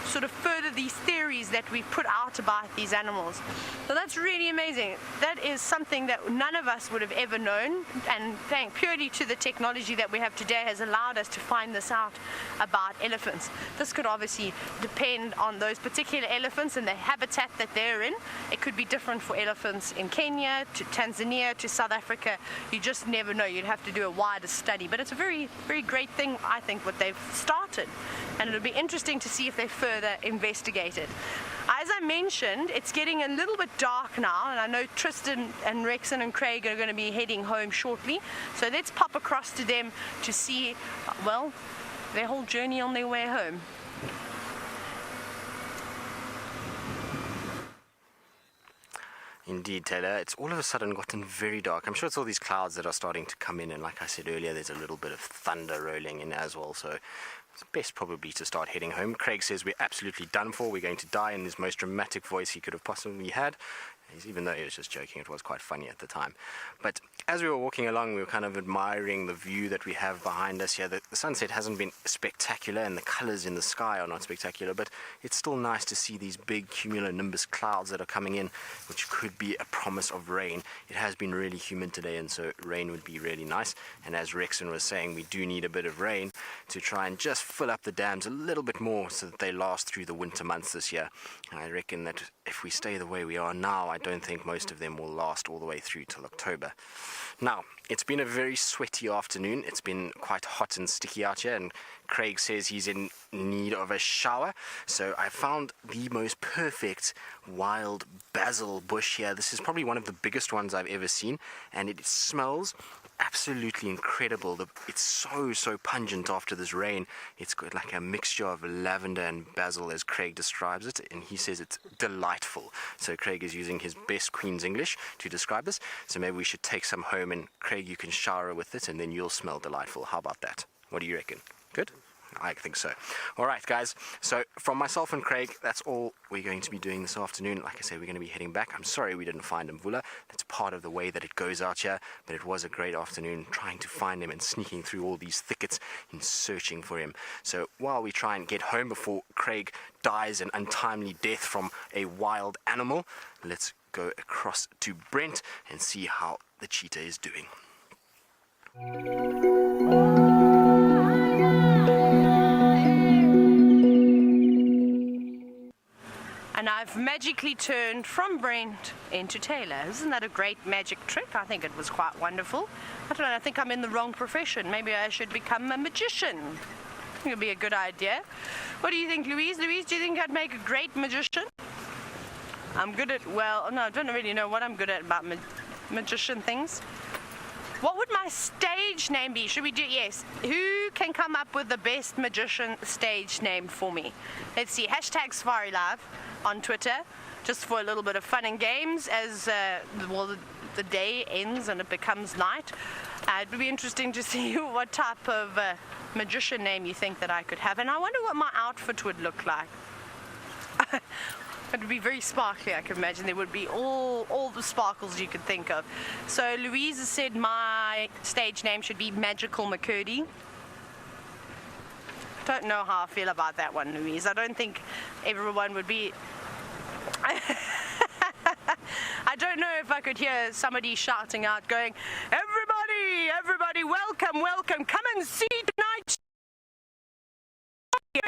sort of further these theories that we've put out about these animals. So that's really amazing. That is something that none of us would have ever known, and thanks purely to the technology that we have today has allowed us to find this out about elephants. This could obviously depend on those particular elephants and the habitat that they're in. It could be different for elephants in Kenya, to Tanzania, to South Africa. You just never know. You'd have to do a wider study. But it's a very, very great thing, I think, what they've started. And it'll be interesting to see if they further investigate it. As I mentioned, it's getting a little bit dark now, and I know Tristan and Rexon and Craig are going to be heading home shortly. So let's pop across to them to see, well, their whole journey on their way home. Indeed, Taylor. It's all of a sudden gotten very dark. I'm sure it's all these clouds that are starting to come in, and like I said earlier, there's a little bit of thunder rolling in as well, so it's best probably to start heading home. Craig says we're absolutely done for. We're going to die, in his most dramatic voice he could have possibly had. Even though he was just joking, it was quite funny at the time. But as we were walking along, we were kind of admiring the view that we have behind us here. The sunset hasn't been spectacular, and the colors in the sky are not spectacular, but it's still nice to see these big cumulonimbus clouds that are coming in, which could be a promise of rain. It has been really humid today, and so rain would be really nice. And as Rexon was saying, we do need a bit of rain to try and just fill up the dams a little bit more so that they last through the winter months this year. And I reckon that if we stay the way we are now, I don't think most of them will last all the way through till October. Now, it's been a very sweaty afternoon. It's been quite hot and sticky out here, and Craig says he's in need of a shower. So I found the most perfect wild basil bush here. This is probably one of the biggest ones I've ever seen, and it smells absolutely incredible. It's so pungent after this rain. It's got like a mixture of lavender and basil, as Craig describes it, and he says it's delightful. So Craig is using his best Queen's English to describe this. So maybe we should take some home, and Craig, you can shower with it, and then you'll smell delightful. How about that? What do you reckon? Good? I think so. All right, guys. So from myself and Craig, that's all we're going to be doing this afternoon. Like I said, we're going to be heading back. I'm sorry we didn't find Mvula. That's part of the way that it goes out here. But it was a great afternoon trying to find him and sneaking through all these thickets and searching for him. So while we try and get home before Craig dies an untimely death from a wild animal, let's go across to Brent and see how the cheetah is doing. And I've magically turned from Brent into Taylor. Isn't that a great magic trick? I think it was quite wonderful. I don't know, I think I'm in the wrong profession. Maybe I should become a magician. I think it'd be a good idea. What do you think, Louise? Louise, do you think I'd make a great magician? I'm good at, well, no, I don't really know what I'm good at about magician things. What would my stage name be? Should we do, yes. Who can come up with the best magician stage name for me? Let's see, hashtag safariLIVE on Twitter, just for a little bit of fun and games as the day ends and it becomes night. It would be interesting to see what type of magician name you think that I could have, and I wonder what my outfit would look like. It would be very sparkly, I can imagine. There would be all the sparkles you could think of. So Louise has said my stage name should be Magical McCurdy. Don't know how I feel about that one, Louise. I don't think everyone would be... I don't know if I could hear somebody shouting out, going, everybody, welcome, come and see tonight's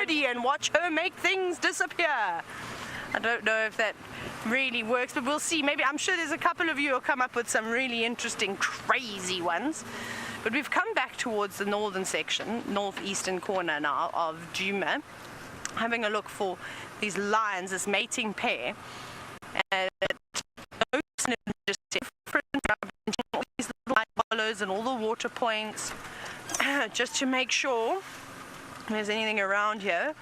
and watch her make things disappear. I don't know if that really works, but we'll see. Maybe, I'm sure there's a couple of you who'll come up with some really interesting, crazy ones. But we've come back towards the northern section, northeastern corner now of Djuma, having a look for these lions, this mating pair. And just different, all these little light hollows and all the water points, just to make sure there's anything around here.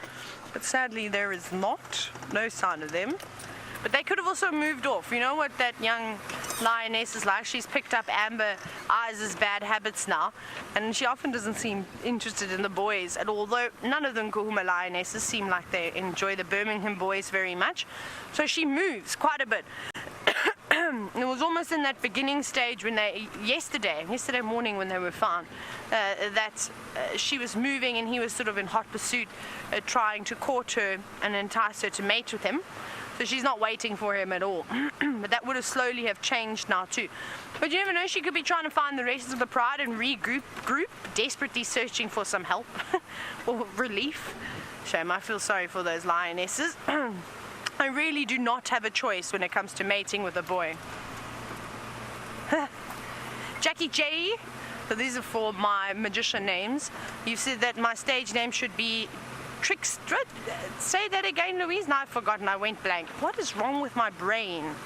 But sadly there is not, no sign of them. But they could have also moved off. You know what that young lioness is like? She's picked up Amber Eyes' bad habits now, and she often doesn't seem interested in the boys at all, though none of them Kuhuma lionesses seem like they enjoy the Birmingham boys very much. So she moves quite a bit. It was almost in that beginning stage when yesterday morning when they were found, that she was moving and he was sort of in hot pursuit, trying to court her and entice her to mate with him. So she's not waiting for him at all. But that would have slowly have changed now too. But you never know, she could be trying to find the rest of the pride and regroup, desperately searching for some help or relief. Shame, I feel sorry for those lionesses. I really do not have a choice when it comes to mating with a boy. Jackie J, so these are for my magician names. You said that my stage name should be Trickster. Say that again, Louise. No, I've forgotten. I went blank. What is wrong with my brain?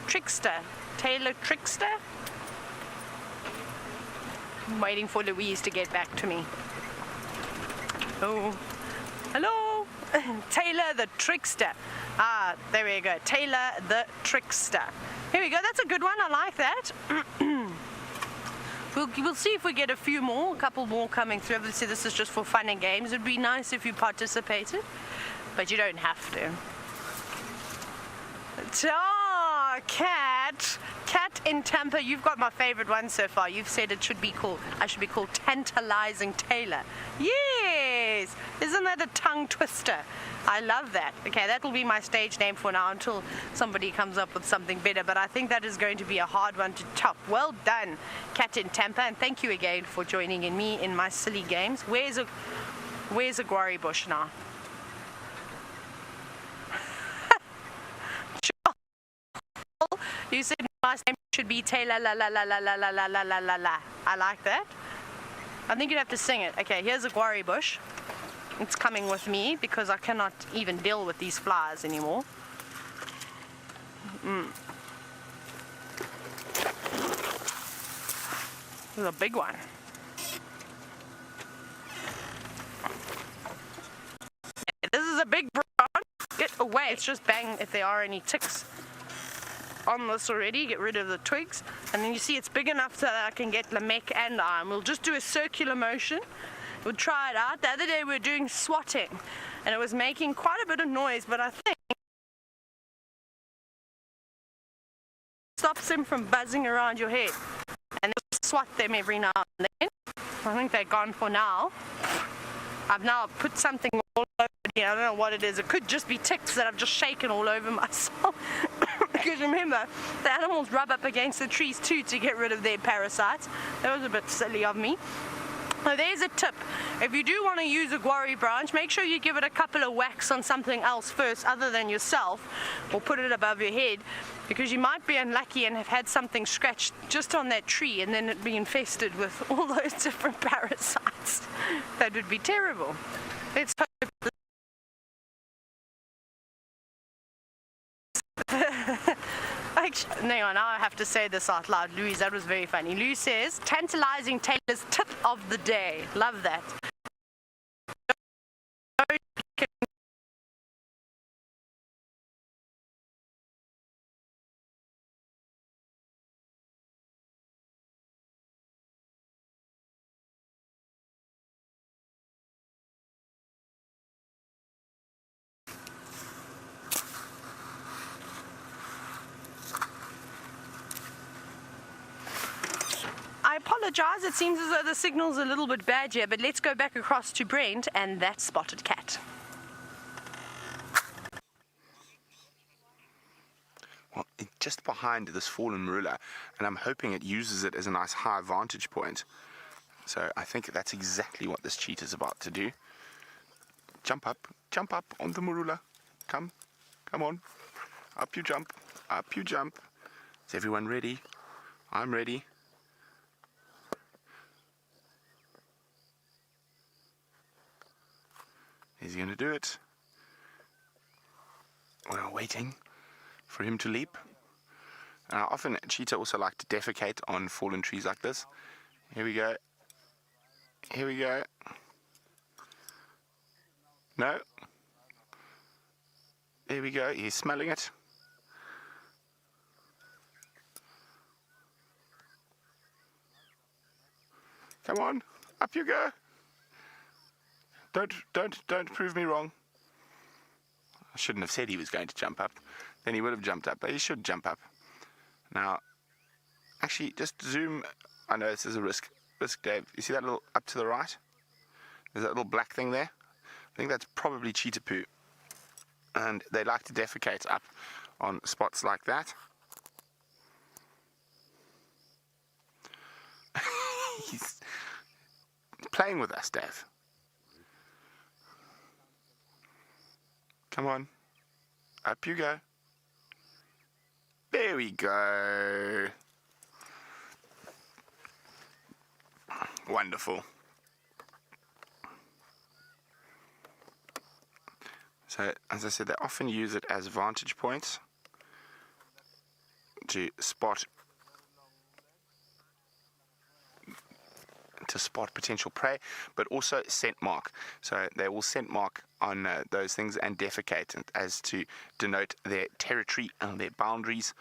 Trickster. Taylor Trickster? I'm waiting for Louise to get back to me. Oh, hello. Taylor the Trickster. Ah, there we go. Taylor the Trickster. Here we go. That's a good one. I like that. We'll see if we get a couple more coming through. Obviously, this is just for fun and games. It'd be nice if you participated, but you don't have to. Oh, Cat in Tampa. You've got my favorite one so far. You've said I should be called Tantalizing Taylor. Yes, isn't that a tongue twister? I love that. Okay, that will be my stage name for now until somebody comes up with something better, but I think that is going to be a hard one to top. Well done, Cat in Tampa, and thank you again for joining in me in my silly games. Where's a guarri bush now? You said my name should be Taylor la la la la la la la la la la la. I like that. I think you'd have to sing it. Okay, here's a guarri bush. It's coming with me because I cannot even deal with these flies anymore. This is a big one. This is a big branch. Get away. It's just bang if there are any ticks on this already. Get rid of the twigs. And then you see it's big enough so that I can get Lamech and I. And we'll just do a circular motion. We'll try it out. The other day we were doing swatting and it was making quite a bit of noise, but I think it stops him from buzzing around your head. And then swat them every now and then. I think they're gone for now. I've now put something all over me. I don't know what it is. It could just be ticks that I've just shaken all over myself. Because remember, the animals rub up against the trees too to get rid of their parasites. That was a bit silly of me. So there's a tip. If you do want to use a guarri branch, make sure you give it a couple of whacks on something else first other than yourself, or put it above your head, because you might be unlucky and have had something scratched just on that tree and then it be infested with all those different parasites. That would be terrible. Let's hope hang on, now I have to say this out loud. Louise, that was very funny. Lou says, tantalizing Taylor's tip of the day. Love that. I apologize, it seems as though the signal's a little bit bad here, but let's go back across to Brent and that spotted cat. Well, it's just behind this fallen marula, and I'm hoping it uses it as a nice high vantage point. So I think that's exactly what this cheetah's about to do. Jump up on the marula. Come on. Up you jump. Is everyone ready? I'm ready. Is he going to do it? We're waiting for him to leap. Often cheetah also like to defecate on fallen trees like this. Here we go. No. There we go. He's smelling it. Come on, up you go. Don't prove me wrong. I shouldn't have said he was going to jump up. Then he would have jumped up, but he should jump up. Now, actually, just zoom. I know this is a risk, Dave. You see that little up to the right? There's that little black thing there? I think that's probably cheetah poo. And they like to defecate up on spots like that. He's playing with us, Dave. Come on. Up you go. There we go. Wonderful. So, as I said, they often use it as vantage points to spot potential prey, but also scent mark. So they will scent mark on those things and defecate as to denote their territory and their boundaries.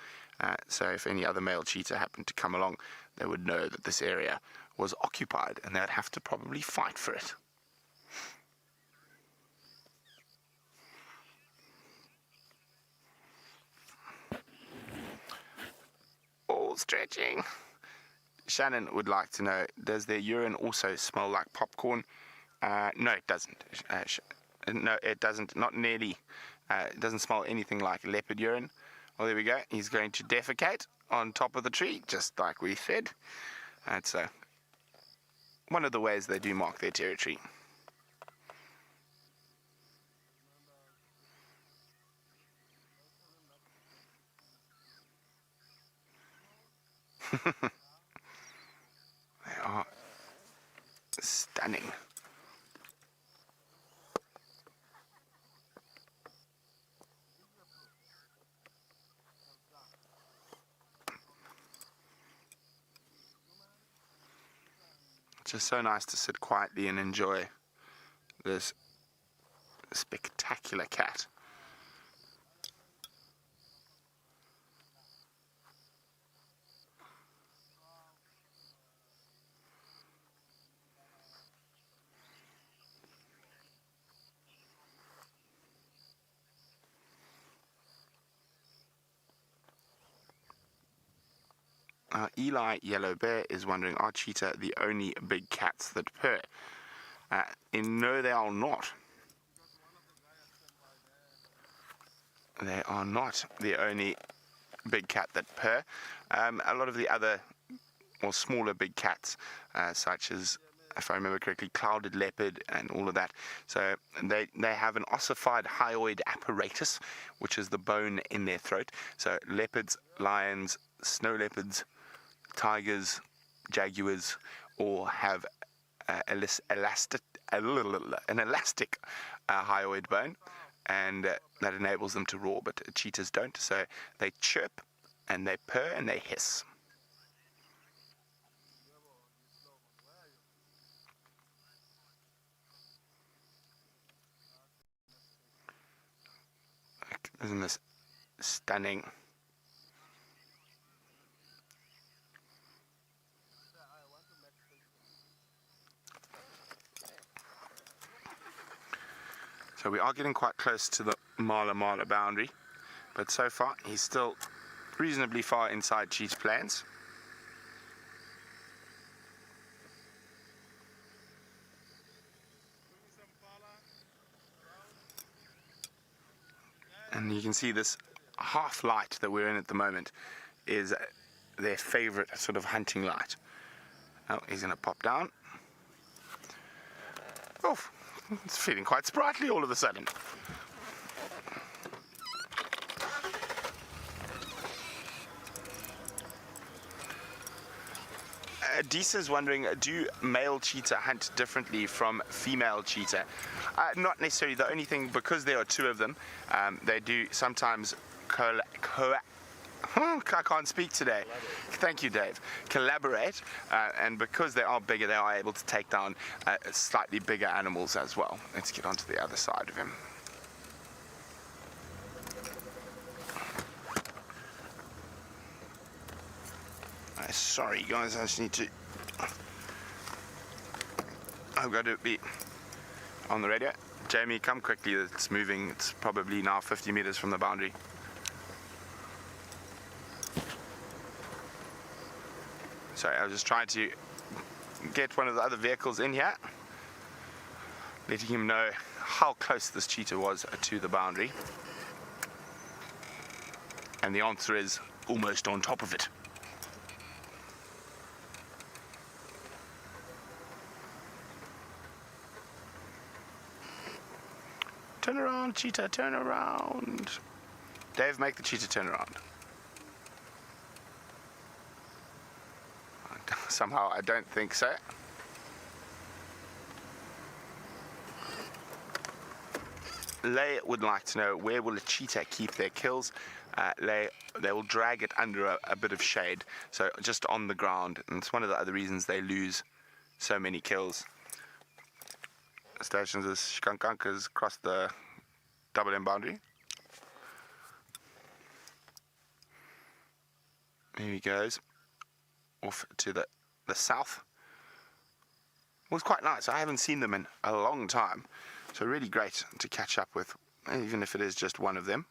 So if any other male cheetah happened to come along, they would know that this area was occupied and they'd have to probably fight for it. All stretching. Shannon would like to know, does their urine also smell like popcorn? No, it doesn't. No, it doesn't. Not nearly. It doesn't smell anything like leopard urine. Well, there we go. He's going to defecate on top of the tree, just like we said. That's one of the ways they do mark their territory. They are stunning. It's just so nice to sit quietly and enjoy this spectacular cat. Eli Yellow Bear is wondering, are cheetah the only big cats that purr? No, they are not. They are not the only big cat that purr. A lot of the other, or smaller big cats, such as, if I remember correctly, clouded leopard and all of that. So they have an ossified hyoid apparatus, which is the bone in their throat. So leopards, lions, snow leopards, tigers, jaguars, all have an elastic hyoid bone, and that enables them to roar, but cheetahs don't. So they chirp and they purr and they hiss. Isn't this stunning? So we are getting quite close to the Mala boundary, but so far he's still reasonably far inside cheetah plans. And you can see this half light that we're in at the moment is their favorite sort of hunting light. Oh, he's going to pop down. Oh, it's feeling quite sprightly all of a sudden. Deesa's wondering, do male cheetah hunt differently from female cheetah? Not necessarily. The only thing, because there are two of them, they do sometimes I can't speak today. Thank you, Dave. Collaborate, and because they are bigger, they are able to take down slightly bigger animals as well. Let's get onto the other side of him. Sorry, guys, I just need to. I've got to be on the radio. Jamie, come quickly. It's moving. It's probably now 50 meters from the boundary. Sorry, I was just trying to get one of the other vehicles in here, letting him know how close this cheetah was to the boundary. And the answer is almost on top of it. Turn around, cheetah, turn around. Dave, make the cheetah turn around. Somehow, I don't think so. Lay would like to know, where will a cheetah keep their kills? They will drag it under a bit of shade, so just on the ground. And it's one of the other reasons they lose so many kills. Stations as Skankankas cross the double M boundary. Here he goes, off to the south. It was quite nice. I haven't seen them in a long time, so really great to catch up with, even if it is just one of them.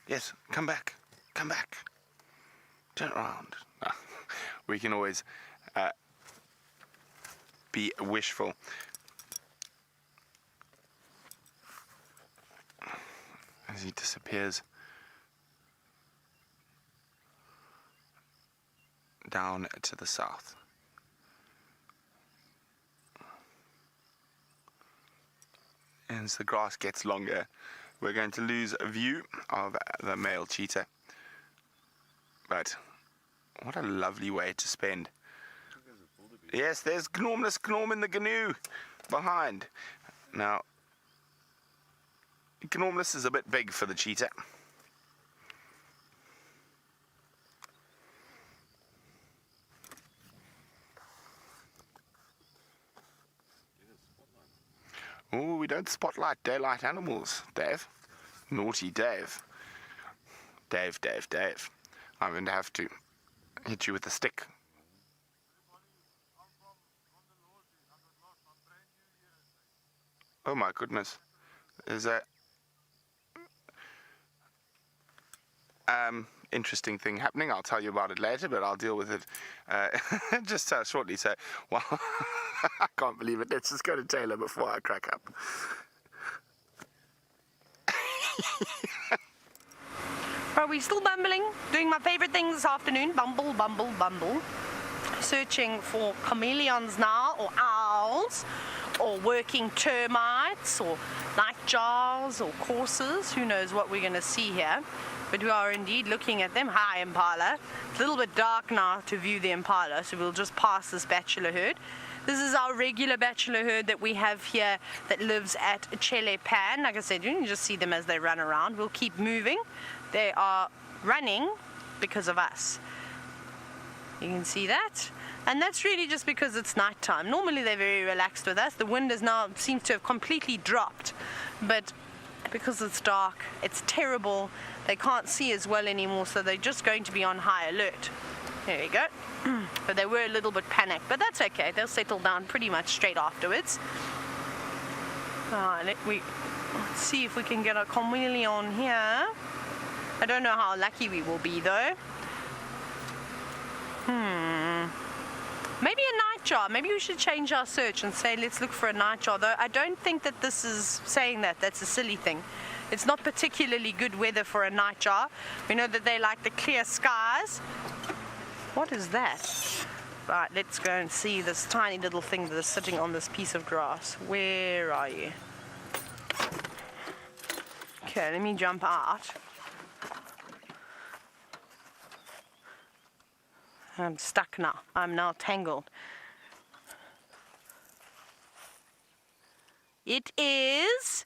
Yes, come back. Come back. Turn around. We can always be wishful. As he disappears down to the south. And as the grass gets longer, we're going to lose a view of the male cheetah. But what a lovely way to spend. Yes, there's Gnorm in the canoe behind. Now, Gnormless is a bit big for the cheetah. Oh, we don't spotlight daylight animals, Dave. Naughty Dave. Dave. I'm going to have to hit you with a stick. Oh my goodness. There's a interesting thing happening. I'll tell you about it later, but I'll deal with it just shortly. So, well, I can't believe it. Let's just go to Taylor before I crack up. Are we still bumbling? Doing my favorite thing this afternoon. Bumble. Searching for chameleons now, or owls, or working termites, or nightjars, or coursers. Who knows what we're going to see here. But we are indeed looking at them. Hi, impala. It's a little bit dark now to view the impala, so we'll just pass this bachelor herd. This is our regular bachelor herd that we have here that lives at Chele Pan. Like I said, you can just see them as they run around. We'll keep moving. They are running because of us. You can see that. And that's really just because it's nighttime. Normally they're very relaxed with us. The wind is now seems to have completely dropped. But because it's dark, it's terrible. They can't see as well anymore, so they're just going to be on high alert. There we go. But they were a little bit panicked, but that's okay. They'll settle down pretty much straight afterwards. Let's see if we can get a chameleon here. I don't know how lucky we will be though. Maybe a nightjar. Maybe we should change our search and say let's look for a nightjar, though I don't think that this is saying that. That's a silly thing. It's not particularly good weather for a nightjar. We know that they like the clear skies. What is that? Right, let's go and see this tiny little thing that is sitting on this piece of grass. Where are you? Okay, let me jump out. I'm stuck now. I'm now tangled. It is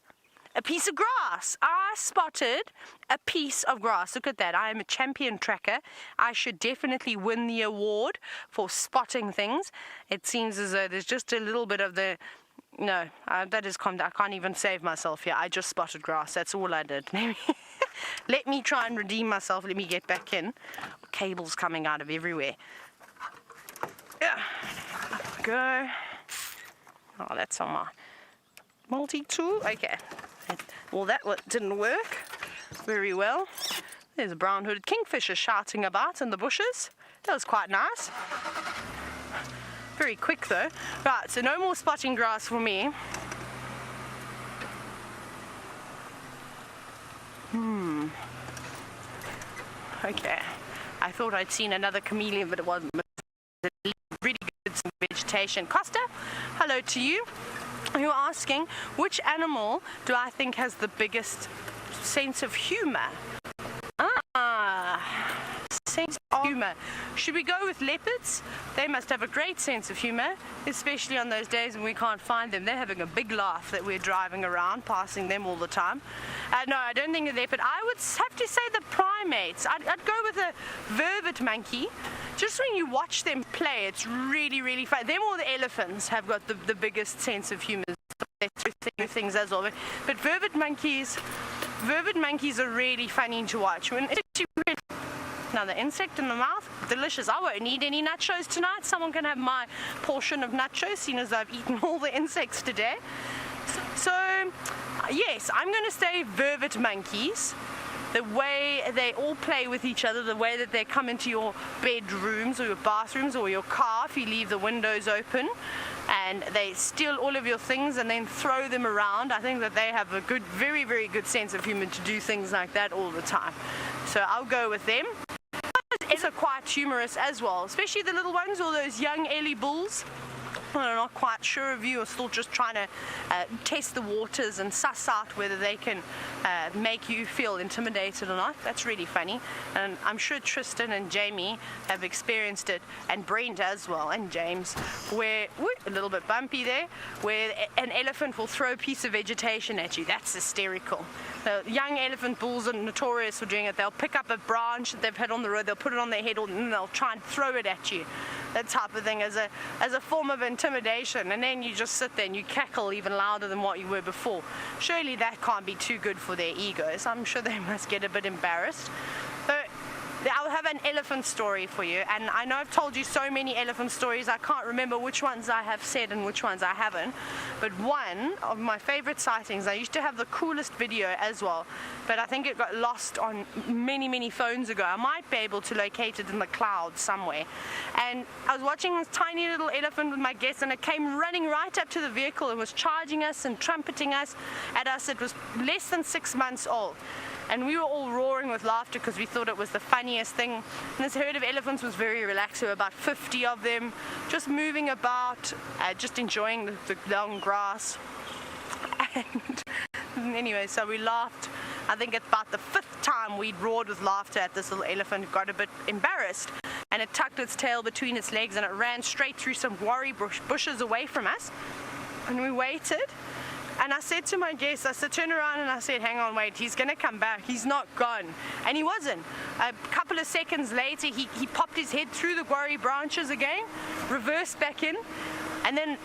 a piece of grass. I spotted a piece of grass. Look at that. I am a champion tracker. I should definitely win the award for spotting things. It seems as though there's just a little bit of the... No, that is... I can't even save myself here. I just spotted grass. That's all I did. Let me try and redeem myself. Let me get back in. Cables coming out of everywhere. Yeah. Up we go. Oh, that's on my multi-tool. Okay. Well, that didn't work very well. There's a brown-hooded kingfisher shouting about in the bushes. That was quite nice. Very quick, though. Right, so no more spotting grass for me. Okay. I thought I'd seen another chameleon, but it wasn't. Really good some vegetation. Costa, hello to you. You're asking, which animal do I think has the biggest sense of humor? Sense of humor. Should we go with leopards? They must have a great sense of humor, especially on those days when we can't find them. They're having a big laugh that we're driving around, passing them all the time. No, I don't think a leopard. I would have to say the primates. I'd go with a vervet monkey. Just when you watch them play, it's really, really fun. Them or the elephants have got the biggest sense of humor. Things as well. But vervet monkeys are really funny to watch. Another insect in the mouth, delicious. I won't need any nachos tonight. Someone can have my portion of nachos, seeing as I've eaten all the insects today. So yes, I'm going to say vervet monkeys. the way they all play with each other, the way that they come into your bedrooms or your bathrooms or your car if you leave the windows open, and they steal all of your things and then throw them around. I think that they have a good, very, very good sense of humor to do things like that all the time. So I'll go with them. It's quite humorous as well, especially the little ones, all those young Ellie bulls. I'm not quite sure of you, or still just trying to test the waters and suss out whether they can make you feel intimidated or not. That's really funny, and I'm sure Tristan and Jamie have experienced it, and Brent as well, and James, where, a little bit bumpy there, where an elephant will throw a piece of vegetation at you. That's hysterical. The young elephant bulls are notorious for doing it. They'll pick up a branch that they've had on the road, they'll put it on their head, and they'll try and throw it at you. That type of thing as a form of intimidation, and then you just sit there and you cackle even louder than what you were before. Surely that can't be too good for their egos. I'm sure they must get a bit embarrassed. But I'll have an elephant story for you, and I know I've told you so many elephant stories, I can't remember which ones I have said and which ones I haven't, but one of my favorite sightings, I used to have the coolest video as well, but I think it got lost on many phones ago. I might be able to locate it in the clouds somewhere. And I was watching this tiny little elephant with my guests, and it came running right up to the vehicle and was charging us and trumpeting us at us. It was less than 6 months old. And we were all roaring with laughter because we thought it was the funniest thing. And this herd of elephants was very relaxed. There were about 50 of them, just moving about, just enjoying the long grass. And anyway, so we laughed. I think it's about the 5th time we'd roared with laughter at this little elephant. It got a bit embarrassed, and it tucked its tail between its legs, and it ran straight through some worry bushes away from us. And we waited. And I said to my guests, I said, turn around, and I said, hang on, wait, he's going to come back. He's not gone. And he wasn't. A couple of seconds later, he popped his head through the guarri branches again, reversed back in, and then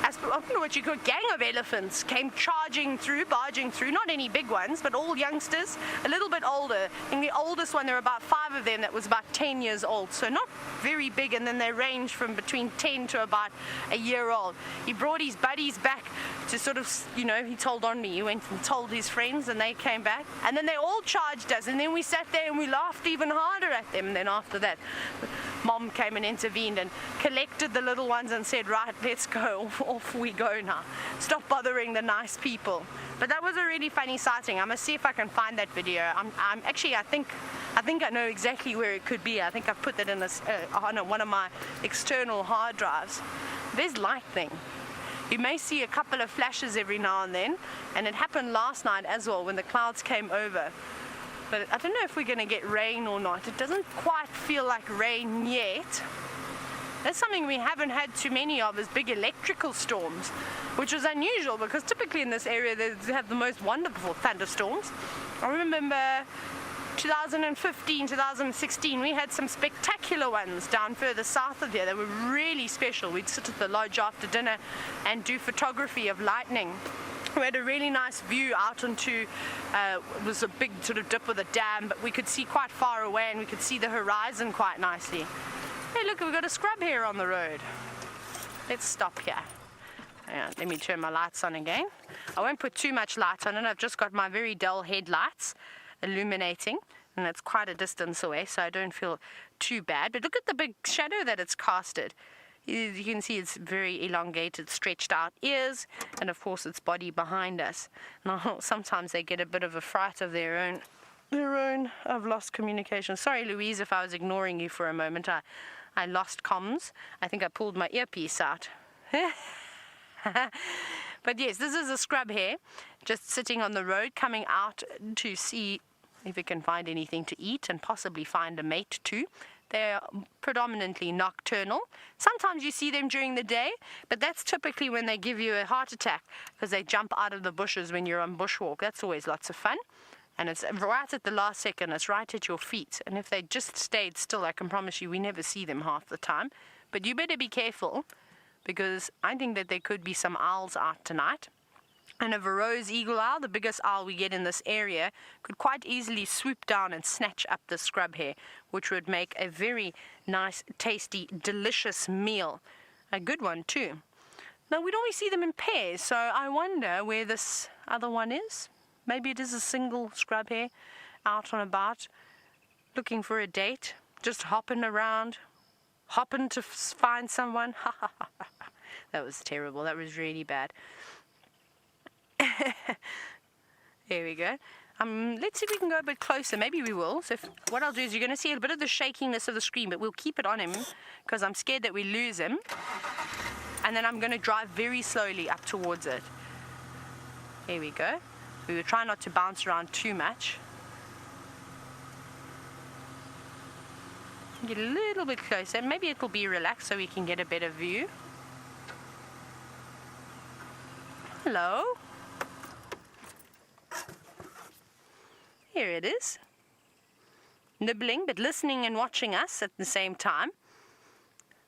I don't know what you call, gang of elephants came charging through, barging through, not any big ones, but all youngsters, a little bit older. In the oldest one, there were about 5 of them that was about 10 years old, so not very big, and then they ranged from between 10 to about a year old. He brought his buddies back to sort of, you know, he told on me, he went and told his friends, and they came back, and then they all charged us, and then we sat there and we laughed even harder at them. And then after that, Mom came and intervened and collected the little ones and said, right, let's go, off we go now. Stop bothering the nice people. But that was a really funny sighting. I must see if I can find that video. I think I know exactly where it could be. I think I've put that in on one of my external hard drives. There's lightning. You may see a couple of flashes every now and then, and it happened last night as well when the clouds came over. But I don't know if we're going to get rain or not. It doesn't quite feel like rain yet. That's something we haven't had too many of, is big electrical storms, which was unusual because typically in this area they have the most wonderful thunderstorms. I remember 2015, 2016, we had some spectacular ones down further south of here. They were really special. We'd sit at the lodge after dinner and do photography of lightning. We had a really nice view out onto, it was a big sort of dip with a dam, but we could see quite far away and we could see the horizon quite nicely. Hey, look, we've got a scrub here on the road. Let's stop here. Let me turn my lights on again. I won't put too much light on it. I've just got my very dull headlights illuminating, and it's quite a distance away, so I don't feel too bad. But look at the big shadow that it's casted. You can see it's very elongated, stretched out ears, and of course its body behind us. Now, sometimes they get a bit of a fright of their own. I've lost communication. Sorry, Louise, if I was ignoring you for a moment. I lost comms. I think I pulled my earpiece out. But yes, this is a scrub hare, just sitting on the road, coming out to see if it can find anything to eat and possibly find a mate too. They're predominantly nocturnal. Sometimes you see them during the day, but that's typically when they give you a heart attack because they jump out of the bushes when you're on bushwalk. That's always lots of fun. And it's right at the last second, it's right at your feet. And if they just stayed still, I can promise you we never see them half the time. But you better be careful, because I think that there could be some owls out tonight. And a Verreaux's eagle owl, the biggest owl we get in this area, could quite easily swoop down and snatch up the scrub hare, which would make a very nice, tasty, delicious meal. A good one too. Now, we'd always see them in pairs, so I wonder where this other one is. Maybe it is a single scrub hare out and about looking for a date, just hopping around, hopping to find someone. That was terrible. That was really bad. There we go. Let's see if we can go a bit closer. Maybe we will. So what I'll do is you're going to see a bit of the shakiness of the screen, but we'll keep it on him because I'm scared that we lose him. And then I'm going to drive very slowly up towards it. There we go. We will try not to bounce around too much. Get a little bit closer. Maybe it'll be relaxed so we can get a better view. Hello. Here it is. Nibbling, but listening and watching us at the same time.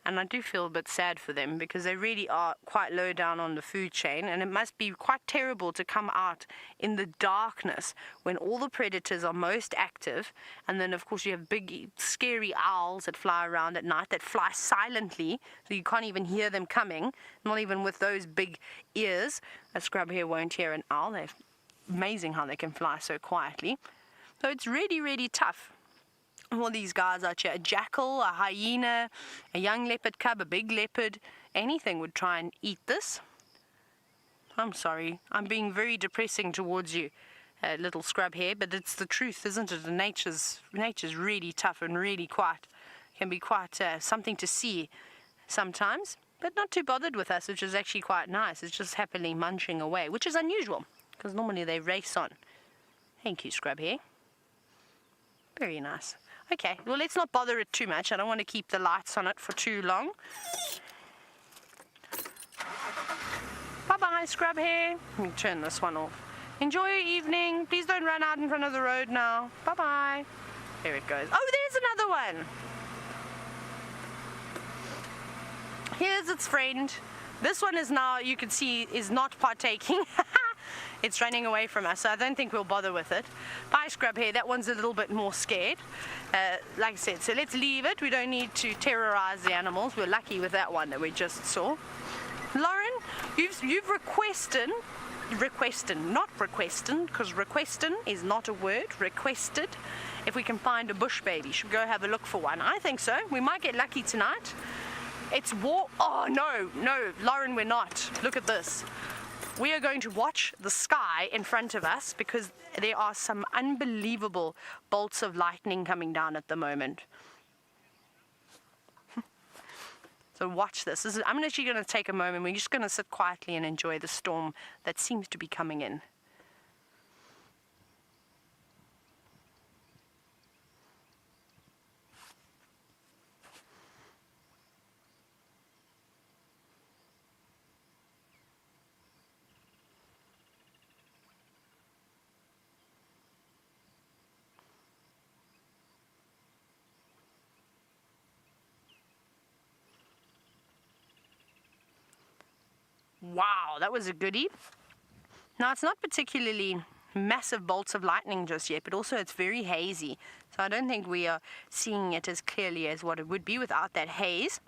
And I do feel a bit sad for them because they really are quite low down on the food chain, and it must be quite terrible to come out in the darkness when all the predators are most active, and then of course you have big scary owls that fly around at night that fly silently so you can't even hear them coming, not even with those big ears. A scrub hare won't hear an owl. They're amazing how they can fly so quietly. So it's really, really tough. All these guys out here, a jackal, a hyena, a young leopard cub, a big leopard, anything would try and eat this. I'm sorry, I'm being very depressing towards you, little scrub hare, but it's the truth, isn't it? Nature's really tough and really can be quite something to see sometimes, but not too bothered with us, which is actually quite nice. It's just happily munching away, which is unusual, because normally they race on. Thank you, scrub hare. Very nice. Okay, well, let's not bother it too much. I don't want to keep the lights on it for too long. Bye-bye, scrub hare. Let me turn this one off. Enjoy your evening. Please don't run out in front of the road now. Bye-bye. There it goes. Oh, there's another one. Here's its friend. This one is now, you can see, is not partaking. It's running away from us, so I don't think we'll bother with it. Bye, scrub hare. That one's a little bit more scared. Like I said, so let's leave it. We don't need to terrorize the animals. We're lucky with that one that we just saw. Lauren, you've requested, not requesting, because requesting is not a word, requested, if we can find a bush baby. Should we go have a look for one? I think so. We might get lucky tonight. It's war. Oh, no, Lauren, we're not. Look at this. We are going to watch the sky in front of us because there are some unbelievable bolts of lightning coming down at the moment. So watch this. I'm actually going to take a moment. We're just going to sit quietly and enjoy the storm that seems to be coming in. Wow, that was a goodie. Now, it's not particularly massive bolts of lightning just yet, but also it's very hazy. So I don't think we are seeing it as clearly as what it would be without that haze.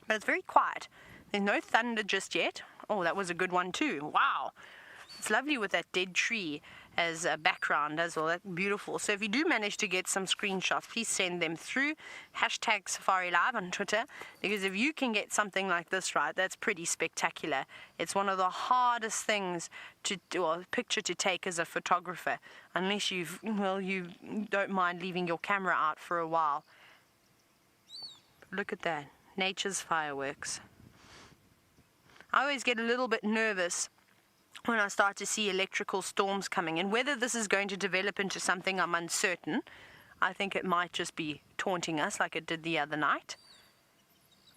But it's very quiet. There's no thunder just yet. Oh, that was a good one too. Wow. It's lovely with that dead tree as a background as well. That's beautiful. So if you do manage to get some screenshots, please send them through. Hashtag safariLIVE on Twitter. Because if you can get something like this right, that's pretty spectacular. It's one of the hardest things to do, or picture to take as a photographer. Unless you don't mind leaving your camera out for a while. Look at that. Nature's fireworks. I always get a little bit nervous when I start to see electrical storms coming in. Whether this is going to develop into something, I'm uncertain. I think it might just be taunting us like it did the other night.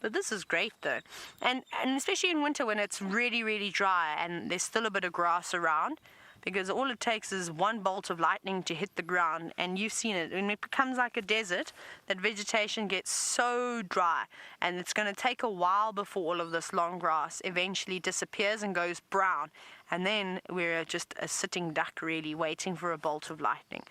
But this is great though. And especially in winter when it's really, really dry and there's still a bit of grass around, because all it takes is one bolt of lightning to hit the ground, and you've seen it. When it becomes like a desert, that vegetation gets so dry, and it's going to take a while before all of this long grass eventually disappears and goes brown, and then we're just a sitting duck really waiting for a bolt of lightning.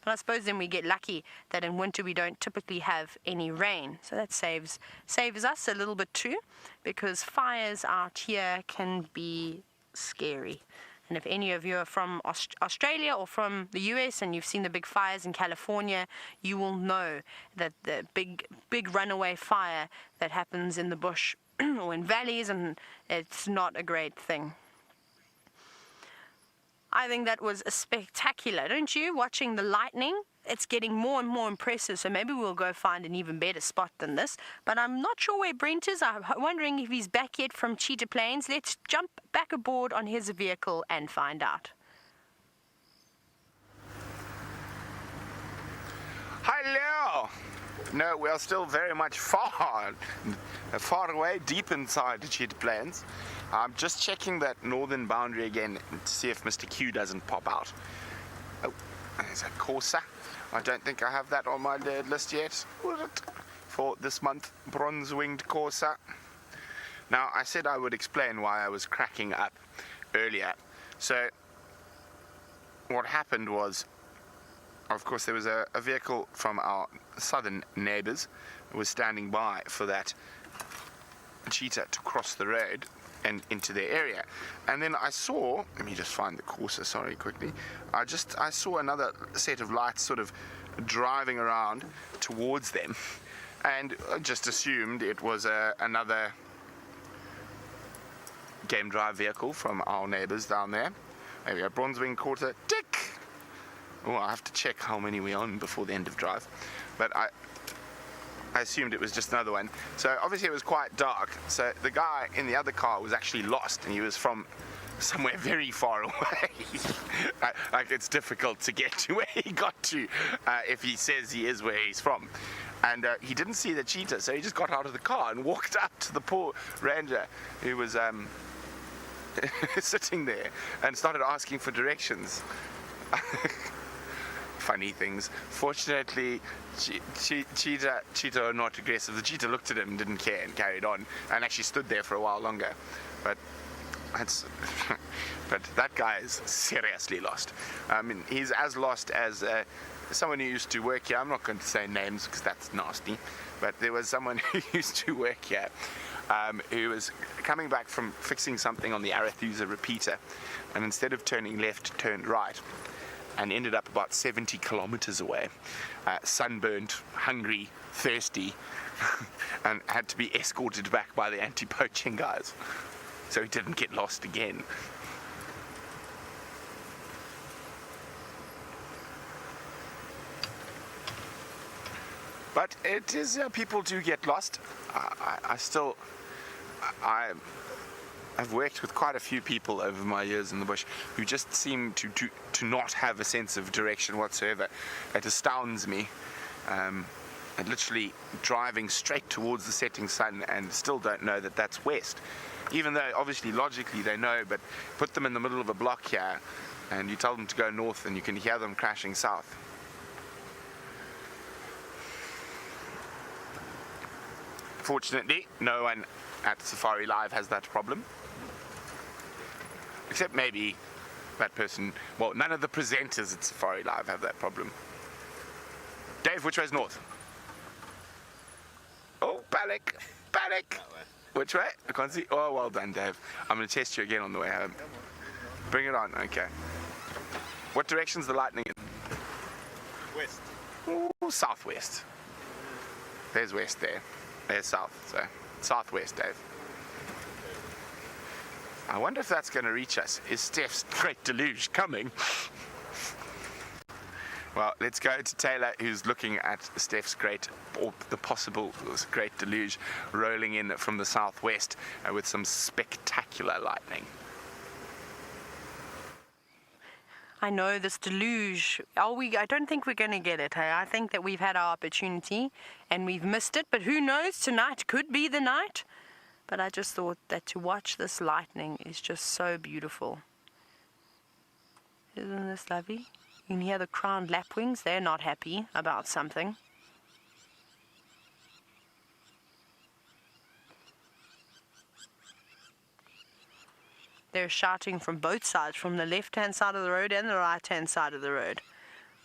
But I suppose then we get lucky that in winter we don't typically have any rain, so that saves us a little bit too, because fires out here can be scary. And if any of you are from Australia or from the US and you've seen the big fires in California, you will know that the big runaway fire that happens in the bush or in valleys, and it's not a great thing. I think that was spectacular, don't you? Watching the lightning, it's getting more and more impressive, so maybe we'll go find an even better spot than this. But I'm not sure where Brent is. I'm wondering if he's back yet from Cheetah Plains. Let's jump back aboard on his vehicle and find out. Hello! No, we are still very much far away, deep inside the Cheetah Plains. I'm just checking that northern boundary again to see if Mr. Q doesn't pop out. Oh, there's a Corsa. I don't think I have that on my list yet for this month. Bronze-winged Corsa. Now, I said I would explain why I was cracking up earlier. So, what happened was, of course, there was a vehicle from our southern neighbours who was standing by for that cheetah to cross the road and into their area. And then I saw, let me just find the Corsa, sorry, quickly. I saw another set of lights sort of driving around towards them, and I just assumed it was another game drive vehicle from our neighbours down there. There we go, Bronze-winged Corsa, tick! Oh, I have to check how many we're on before the end of drive. But I assumed it was just another one. So obviously it was quite dark. So the guy in the other car was actually lost, and he was from somewhere very far away. Like, it's difficult to get to where he got to if he says he is where he's from. And he didn't see the cheetah, so he just got out of the car and walked up to the poor ranger who was sitting there and started asking for directions. Funny things. Fortunately, cheetah are not aggressive. The cheetah looked at him and didn't care and carried on, and actually stood there for a while longer. But that guy is seriously lost. I mean, he's as lost as someone who used to work here. I'm not going to say names because that's nasty, but there was someone who used to work here who was coming back from fixing something on the Arethusa repeater, and instead of turning left, turned right, and ended up about 70 kilometers away, sunburned, hungry, thirsty, and had to be escorted back by the anti-poaching guys, so he didn't get lost again. But it is, people do get lost. I've worked with quite a few people over my years in the bush who just seem to not have a sense of direction whatsoever. It astounds me. And literally driving straight towards the setting sun and still don't know that that's west. Even though obviously logically they know, but put them in the middle of a block here and you tell them to go north and you can hear them crashing south. Fortunately, no one at safariLIVE has that problem. Except maybe that person, well, none of the presenters at safariLIVE have that problem. Dave, which way's north? Oh, panic. Which way? I can't see. Oh, well done, Dave. I'm going to test you again on the way home. Bring it on, okay. What direction's the lightning in? West. Oh, southwest. There's west there. There's south, so southwest, Dave. I wonder if that's going to reach us. Is Steph's great deluge coming? Well, let's go to Taylor, who's looking at Steph's great, or the possible great deluge, rolling in from the southwest with some spectacular lightning. I know this deluge. I don't think we're going to get it. Hey? I think that we've had our opportunity and we've missed it. But who knows? Tonight could be the night. But I just thought that to watch this lightning is just so beautiful. Isn't this lovely? You can hear the crowned lapwings. They're not happy about something. They're shouting from both sides, from the left-hand side of the road and the right-hand side of the road.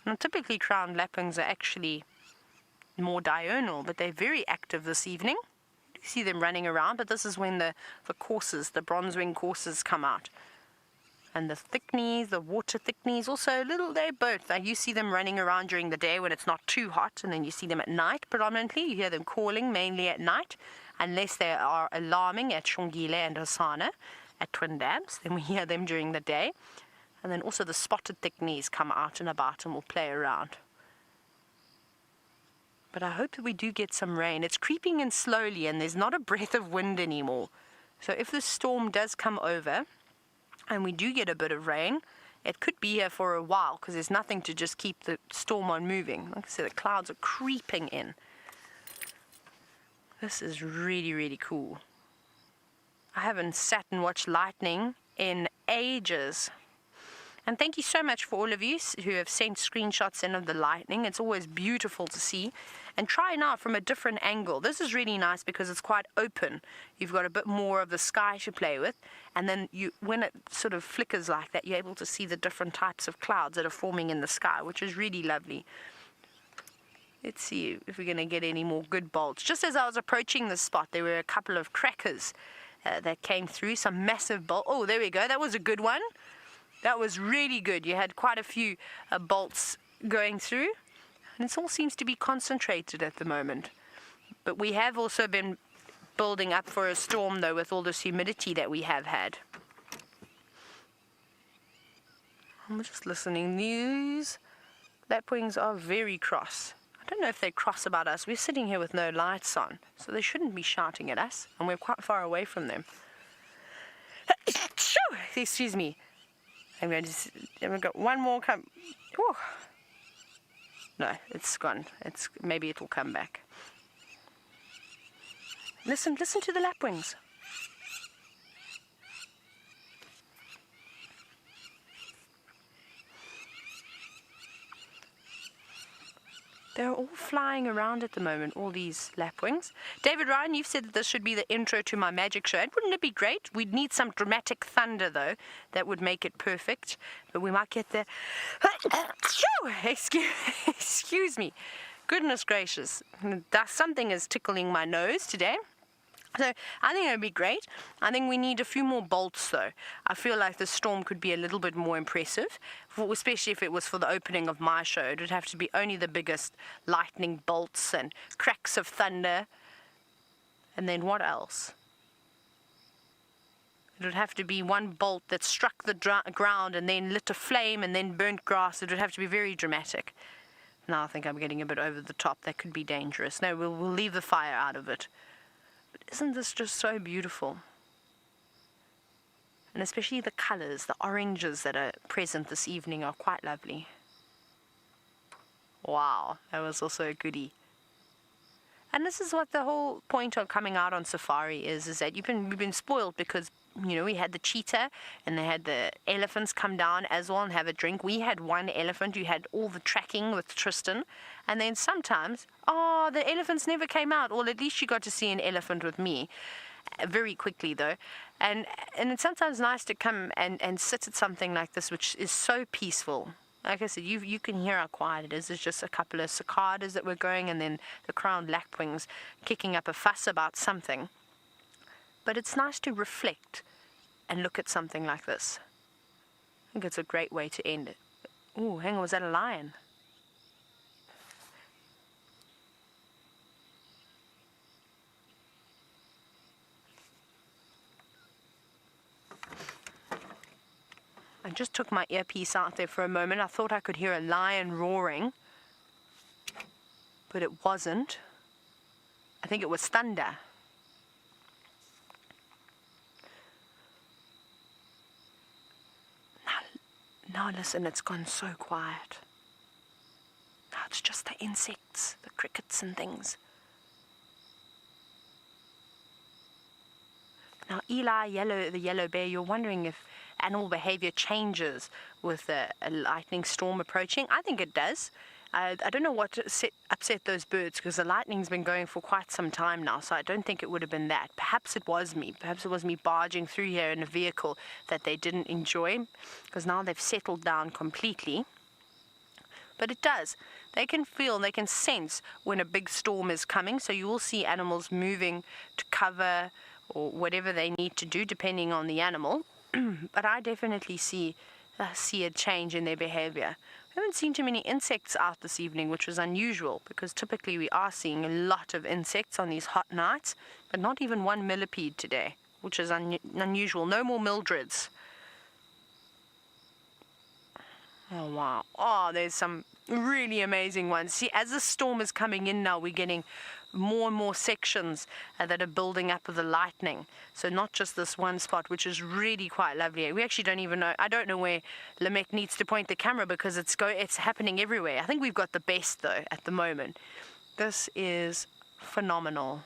Now, typically crowned lapwings are actually more diurnal, but they're very active this evening. You see them running around, but this is when the coursers, the bronze-wing coursers, come out. And the thickneys, the water thickneys, also they're both. You see them running around during the day when it's not too hot, and then you see them at night predominantly. You hear them calling mainly at night, unless they are alarming at Shongile and Hasana at Twin Dams. Then we hear them during the day. And then also the spotted thickneys come out and about and will play around. But I hope that we do get some rain. It's creeping in slowly, and there's not a breath of wind anymore. So if the storm does come over, and we do get a bit of rain, it could be here for a while, because there's nothing to just keep the storm on moving. Like I said, the clouds are creeping in. This is really, really cool. I haven't sat and watched lightning in ages. And thank you so much for all of you who have sent screenshots in of the lightning. It's always beautiful to see. And try now from a different angle. This is really nice because it's quite open. You've got a bit more of the sky to play with. And then when it sort of flickers like that, you're able to see the different types of clouds that are forming in the sky, which is really lovely. Let's see if we're going to get any more good bolts. Just as I was approaching this spot, there were a couple of crackers that came through. Some massive bolt. Oh, there we go. That was a good one. That was really good. You had quite a few bolts going through. And it all seems to be concentrated at the moment. But we have also been building up for a storm, though, with all this humidity that we have had. I'm just listening. These lapwings are very cross. I don't know if they're cross about us. We're sitting here with no lights on, so they shouldn't be shouting at us. And we're quite far away from them. Excuse me. I've got one more come. Whew. No, it's gone. Maybe it will come back. Listen to the lapwings. They're all flying around at the moment, all these lapwings. David Ryan, you've said that this should be the intro to my magic show. Wouldn't it be great? We'd need some dramatic thunder, though. That would make it perfect. But we might get there. Excuse me. Goodness gracious. Something is tickling my nose today. So I think it would be great. I think we need a few more bolts, though. I feel like the storm could be a little bit more impressive, especially if it was for the opening of my show. It would have to be only the biggest lightning bolts and cracks of thunder. And then what else? It would have to be one bolt that struck the ground and then lit a flame and then burnt grass. It would have to be very dramatic. Now I think I'm getting a bit over the top. That could be dangerous. No, we'll leave the fire out of it. But isn't this just so beautiful? And especially the colors, the oranges that are present this evening are quite lovely. Wow, that was also a goodie. And this is what the whole point of coming out on safari is that we've been spoiled because, we had the cheetah and they had the elephants come down as well and have a drink. We had one elephant. You had all the tracking with Tristan. And then sometimes, the elephants never came out. Or at least you got to see an elephant with me. Very quickly, though. And it's sometimes nice to come and sit at something like this, which is so peaceful. Like I said, you can hear how quiet it is. It's just a couple of cicadas that were going and then the crowned lapwings kicking up a fuss about something. But it's nice to reflect and look at something like this. I think it's a great way to end it. Oh, hang on, was that a lion? I just took my earpiece out there for a moment. I thought I could hear a lion roaring, but it wasn't. I think it was thunder. Now listen, it's gone so quiet. Now it's just the insects, the crickets and things. Now Eli, the yellow bear, you're wondering if animal behavior changes with a lightning storm approaching. I think it does. I don't know what upset those birds because the lightning's been going for quite some time now, so I don't think it would have been that. Perhaps it was me. Perhaps it was me barging through here in a vehicle that they didn't enjoy because now they've settled down completely. But it does. They can feel, they can sense when a big storm is coming, so you will see animals moving to cover or whatever they need to do depending on the animal. but I definitely see a change in their behavior. I haven't seen too many insects out this evening, which was unusual because typically we are seeing a lot of insects on these hot nights, but not even one millipede today, which is unusual. No more mildreds. Oh, wow. Oh, there's some really amazing ones. See, as the storm is coming in now, we're getting more and more sections that are building up with the lightning. So not just this one spot, which is really quite lovely. We actually don't even know. I don't know where Lamech needs to point the camera because it's happening everywhere. I think we've got the best, though, at the moment. This is phenomenal.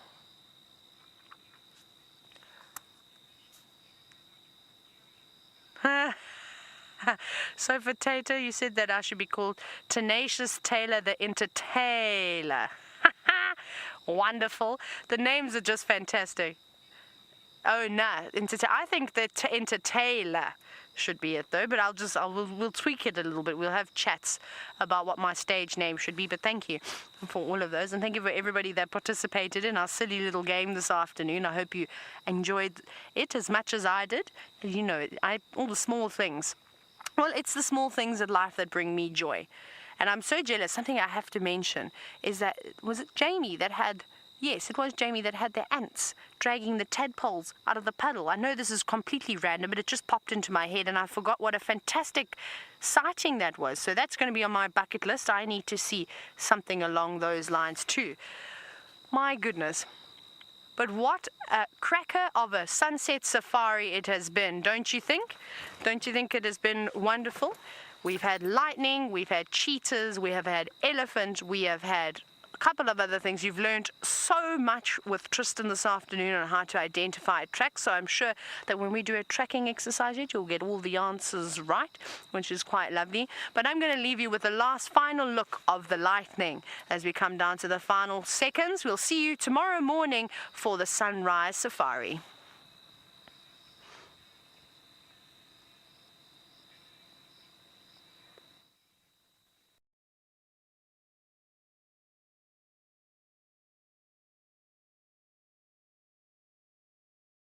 So for Tato, you said that I should be called Tenacious Taylor the Entertainer. Wonderful. The names are just fantastic. Oh, no. I think that Entertainer should be it, though, but we'll tweak it a little bit. We'll have chats about what my stage name should be, but thank you for all of those, and thank you for everybody that participated in our silly little game this afternoon. I hope you enjoyed it as much as I did. You know, all the small things. Well, it's the small things in life that bring me joy. And I'm so jealous. Something I have to mention is that, was it Jamie that had, yes, it was Jamie that had the ants dragging the tadpoles out of the puddle. I know this is completely random, but it just popped into my head and I forgot what a fantastic sighting that was. So that's going to be on my bucket list. I need to see something along those lines too. My goodness. But what a cracker of a sunset safari it has been, don't you think? Don't you think it has been wonderful? We've had lightning, we've had cheetahs, we have had elephant, we have had a couple of other things. You've learned so much with Tristan this afternoon on how to identify tracks, so I'm sure that when we do a tracking exercise, you'll get all the answers right, which is quite lovely. But I'm going to leave you with the final look of the lightning as we come down to the final seconds. We'll see you tomorrow morning for the sunrise safari.